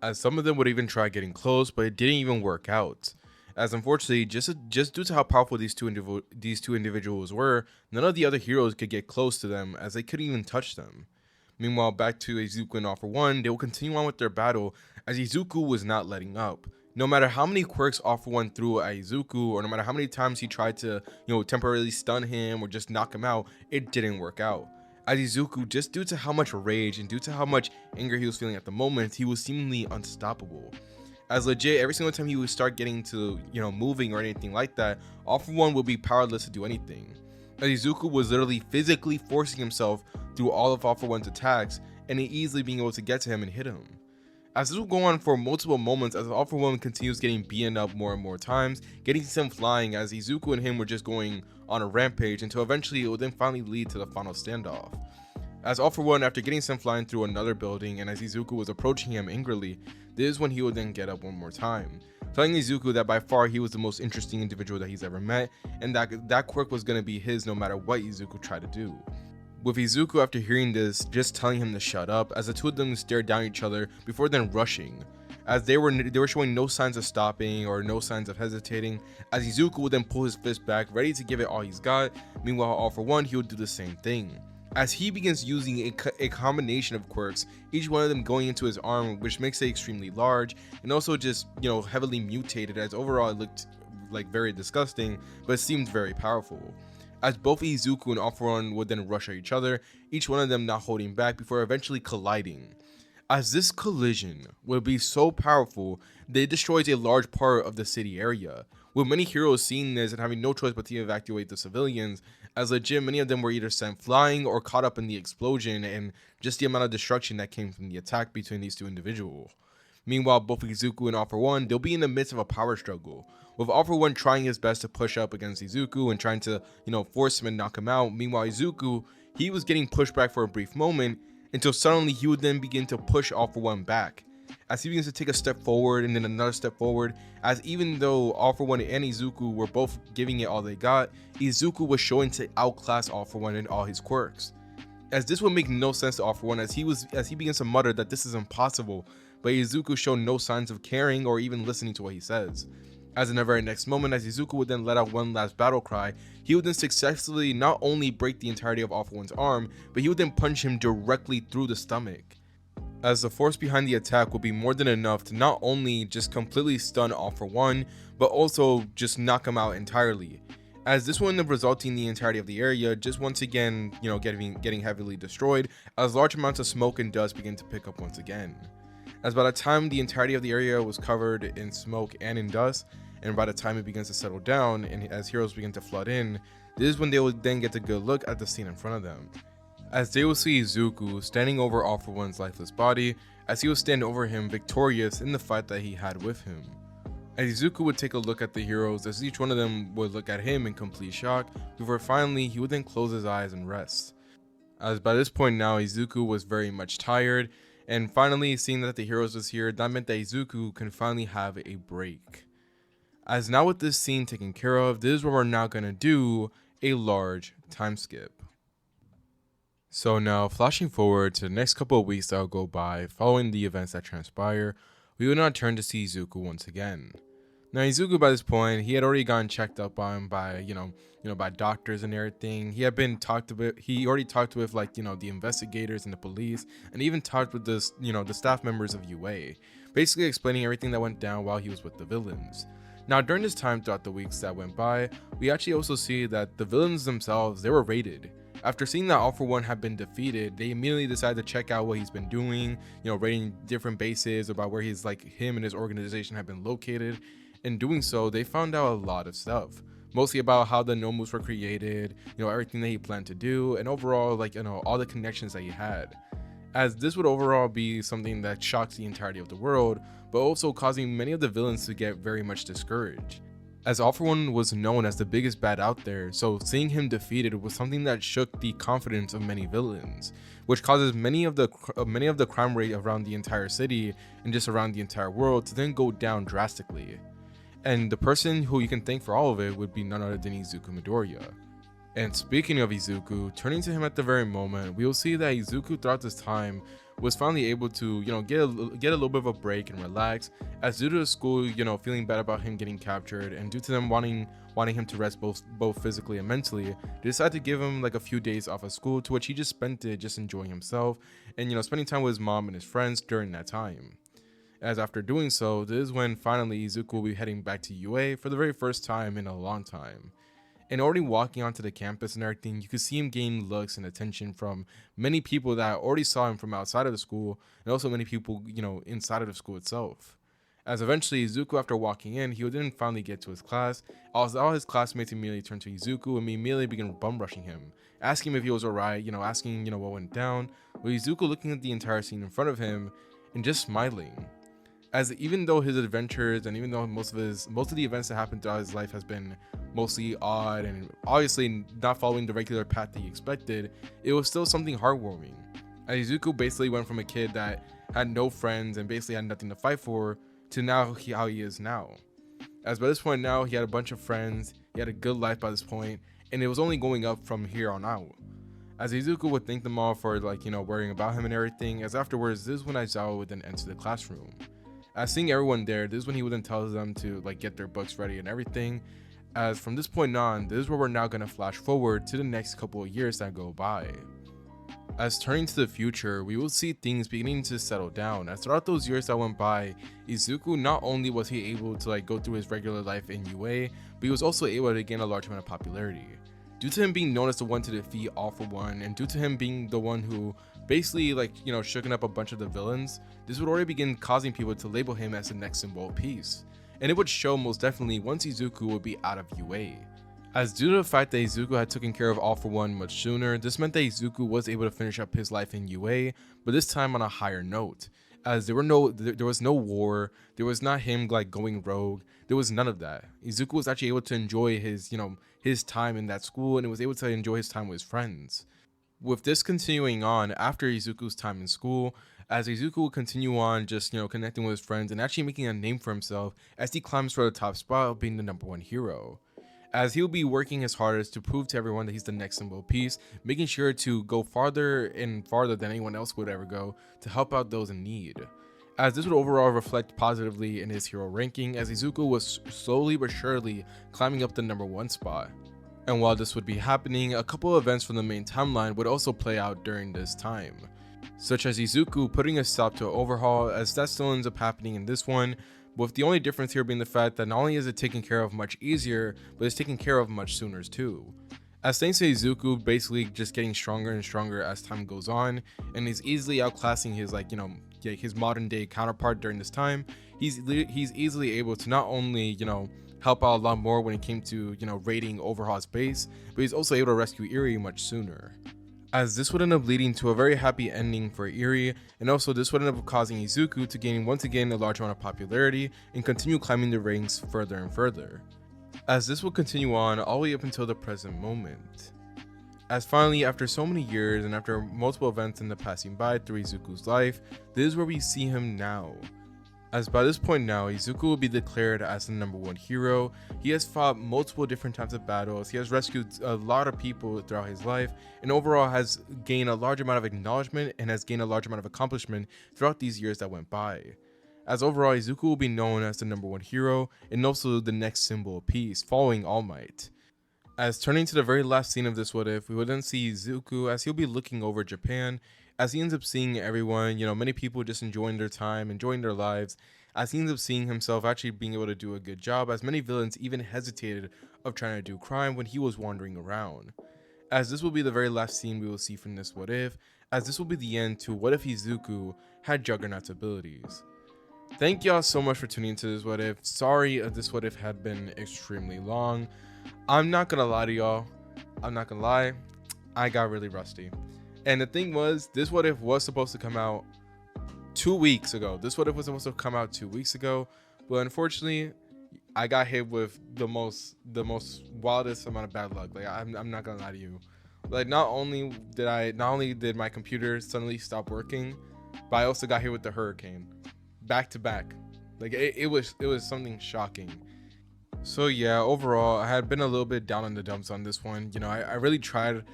As some of them would even try getting close, but it didn't even work out. As unfortunately, just due to how powerful these two individuals were, none of the other heroes could get close to them, as they couldn't even touch them. Meanwhile, back to Izuku and All For One, they will continue on with their battle, as Izuku was not letting up. No matter how many quirks All For One threw at Izuku, or no matter how many times he tried to, temporarily stun him or just knock him out, it didn't work out. As Izuku, just due to how much rage and due to how much anger he was feeling at the moment, he was seemingly unstoppable. As legit, every single time he would start getting to, moving or anything like that, All For One would be powerless to do anything. As Izuku was literally physically forcing himself through all of All For One's attacks, and easily being able to get to him and hit him. As this will go on for multiple moments, as All For One continues getting beaten up more and more times, getting him flying, as Izuku and him were just going on a rampage, until eventually it would then finally lead to the final standoff. As All For One, after getting sent flying through another building, and as Izuku was approaching him angrily, this is when he would then get up one more time, telling Izuku that by far he was the most interesting individual that he's ever met, and that quirk was going to be his no matter what Izuku tried to do. With Izuku, after hearing this, just telling him to shut up, as the two of them stared down at each other before then rushing, as they were showing no signs of stopping or no signs of hesitating, as Izuku would then pull his fist back, ready to give it all he's got. Meanwhile, All For One, he would do the same thing, as he begins using a combination of quirks, each one of them going into his arm, which makes it extremely large, and also just, heavily mutated, as overall it looked very disgusting, but it seemed very powerful. As both Izuku and All For One would then rush at each other, each one of them not holding back before eventually colliding. As this collision would be so powerful that it destroys a large part of the city area, with many heroes seeing this and having no choice but to evacuate the civilians, as legit many of them were either sent flying or caught up in the explosion and just the amount of destruction that came from the attack between these two individuals. Meanwhile, both Izuku and All For One, they'll be in the midst of a power struggle, with All For One trying his best to push up against Izuku and trying to, force him and knock him out. Meanwhile, Izuku, he was getting pushed back for a brief moment, until suddenly he would then begin to push All For One back, as he begins to take a step forward and then another step forward, as even though All For One and Izuku were both giving it all they got, Izuku was showing to outclass All For One in all his quirks. As this would make no sense to All For One, as he begins to mutter that this is impossible, but Izuku showed no signs of caring or even listening to what he says. As in the very next moment, as Izuku would then let out one last battle cry, he would then successfully not only break the entirety of All For One's arm, but he would then punch him directly through the stomach. As the force behind the attack would be more than enough to not only just completely stun All For One, but also just knock him out entirely. As this would end up resulting in the entirety of the area just once again, getting heavily destroyed, as large amounts of smoke and dust begin to pick up once again. As by the time the entirety of the area was covered in smoke and in dust, and by the time it begins to settle down and as heroes begin to flood in, this is when they will then get a good look at the scene in front of them. As they will see Izuku standing over All For One's lifeless body, as he will stand over him victorious in the fight that he had with him. As Izuku would take a look at the heroes, as each one of them would look at him in complete shock, before finally he would then close his eyes and rest. As by this point now, Izuku was very much tired, and finally seeing that the heroes was here, that meant that Izuku can finally have a break. As now with this scene taken care of, this is where we're now going to do a large time skip. So now, flashing forward to the next couple of weeks that will go by following the events that transpire, we will now turn to see Izuku once again. Now Izuku by this point, he had already gotten checked up on by, by doctors and everything. He had been talked with, he already talked with like, the investigators and the police, and even talked with this, the staff members of UA, basically explaining everything that went down while he was with the villains. Now during this time throughout the weeks that went by, we actually also see that the villains themselves, they were raided. After seeing that All For One had been defeated, they immediately decided to check out what he's been doing, raiding different bases about where he's like him and his organization have been located. In doing so, they found out a lot of stuff, mostly about how the Nomus were created, everything that he planned to do, and overall, like, all the connections that he had. As this would overall be something that shocks the entirety of the world, but also causing many of the villains to get very much discouraged. As All For One was known as the biggest bad out there, so seeing him defeated was something that shook the confidence of many villains, which causes many of the crime rate around the entire city and just around the entire world to then go down drastically. And the person who you can thank for all of it would be none other than Izuku Midoriya. And speaking of Izuku, turning to him at the very moment, we will see that Izuku throughout this time was finally able to, get a little bit of a break and relax, as due to the school, feeling bad about him getting captured, and due to them wanting him to rest both physically and mentally, they decided to give him like a few days off of school, to which he just spent it just enjoying himself and spending time with his mom and his friends during that time. As after doing so, this is when finally Izuku will be heading back to UA for the very first time in a long time. And already walking onto the campus and everything, you could see him gain looks and attention from many people that already saw him from outside of the school, and also many people, inside of the school itself. As eventually Izuku, after walking in, he would then finally get to his class. All his classmates immediately turned to Izuku and immediately began bum rushing him, asking him if he was alright, asking, what went down, with Izuku looking at the entire scene in front of him and just smiling. As even though his adventures and even though most of the events that happened throughout his life has been mostly odd and obviously not following the regular path that he expected, it was still something heartwarming. As Izuku basically went from a kid that had no friends and basically had nothing to fight for to now how he is now. As by this point now, he had a bunch of friends, he had a good life by this point, and it was only going up from here on out. As Izuku would thank them all for worrying about him and everything, as afterwards, this is when Aizawa would then enter the classroom. As seeing everyone there, this is when he would then tell them to get their books ready and everything. As from this point on, this is where we're now going to flash forward to the next couple of years that go by. As turning to the future, we will see things beginning to settle down, as throughout those years that went by, Izuku, not only was he able to go through his regular life in UA, but he was also able to gain a large amount of popularity. Due to him being known as the one to defeat All For One, and due to him being the one who basically shooken up a bunch of the villains, this would already begin causing people to label him as the next symbol of peace. And it would show most definitely once Izuku would be out of UA. As due to the fact that Izuku had taken care of All For One much sooner, this meant that Izuku was able to finish up his life in UA, but this time on a higher note. As there was no war, there was not him going rogue, there was none of that. Izuku was actually able to enjoy his time in that school, and was able to enjoy his time with his friends. With this continuing on after Izuku's time in school, as Izuku will continue on just connecting with his friends and actually making a name for himself as he climbs for the top spot of being the #1 hero. As he'll be working his hardest to prove to everyone that he's the next symbol of peace, making sure to go farther and farther than anyone else would ever go to help out those in need. As this would overall reflect positively in his hero ranking, as Izuku was slowly but surely climbing up the #1 spot. And while this would be happening, a couple of events from the main timeline would also play out during this time, such as Izuku putting a stop to an overhaul, as that still ends up happening in this one, with the only difference here being the fact that not only is it taken care of much easier, but it's taken care of much sooner too. As thanks to Izuku basically just getting stronger and stronger as time goes on, and is easily outclassing his his modern day counterpart during this time, he's easily able to not only help out a lot more when it came to raiding Overhaul's base, but he's also able to rescue Irie much sooner. As this would end up leading to a very happy ending for Irie, and also this would end up causing Izuku to gain once again a large amount of popularity and continue climbing the ranks further and further. As this will continue on all the way up until the present moment. As finally, after so many years and after multiple events in the passing by through Izuku's life, this is where we see him now. As by this point now, Izuku will be declared as the #1 hero. He has fought multiple different types of battles, he has rescued a lot of people throughout his life, and overall has gained a large amount of acknowledgement and has gained a large amount of accomplishment throughout these years that went by. as overall Izuku will be known as the #1 hero and also the next symbol of peace, following All Might. As turning to the very last scene of this what if, we will then see Izuku as he'll be looking over Japan, as he ends up seeing everyone, many people just enjoying their time, enjoying their lives, as he ends up seeing himself actually being able to do a good job, as many villains even hesitated of trying to do crime when he was wandering around. As this will be the very last scene we will see from this what if, as this will be the end to what if Izuku had Juggernaut's abilities. Thank y'all so much for tuning into this what if. Sorry if this what if had been extremely long. I'm not gonna lie to y'all. I got really rusty. And the thing was, this what if was supposed to come out 2 weeks ago. This what if was supposed to come out 2 weeks ago, but unfortunately, I got hit with the most wildest amount of bad luck. Like I'm not gonna lie to you. Like not only did my computer suddenly stop working, but I also got hit with the hurricane, back to back. Like it was something shocking. So yeah, overall, I had been a little bit down in the dumps on this one. I really tried,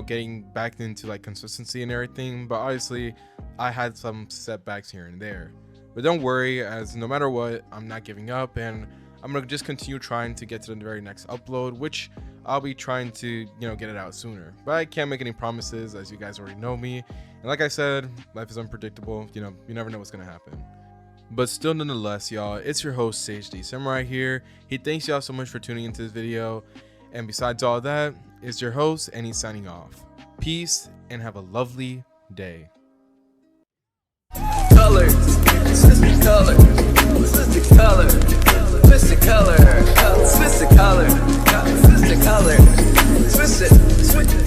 getting back into like consistency and everything, but obviously I had some setbacks here and there. But don't worry, as no matter what, I'm not giving up, and I'm gonna just continue trying to get to the very next upload, which I'll be trying to, get it out sooner. But I can't make any promises, as you guys already know me. And like I said, life is unpredictable. You never know what's gonna happen. But still, nonetheless, y'all, it's your host Sage D Samurai here. He thanks y'all so much for tuning into this video, and besides all that, it's your host, and he's signing off. Peace and have a lovely day. Colors, switch the color, switch the color, switch the color, switch the color, switch the color, switch it, switch it.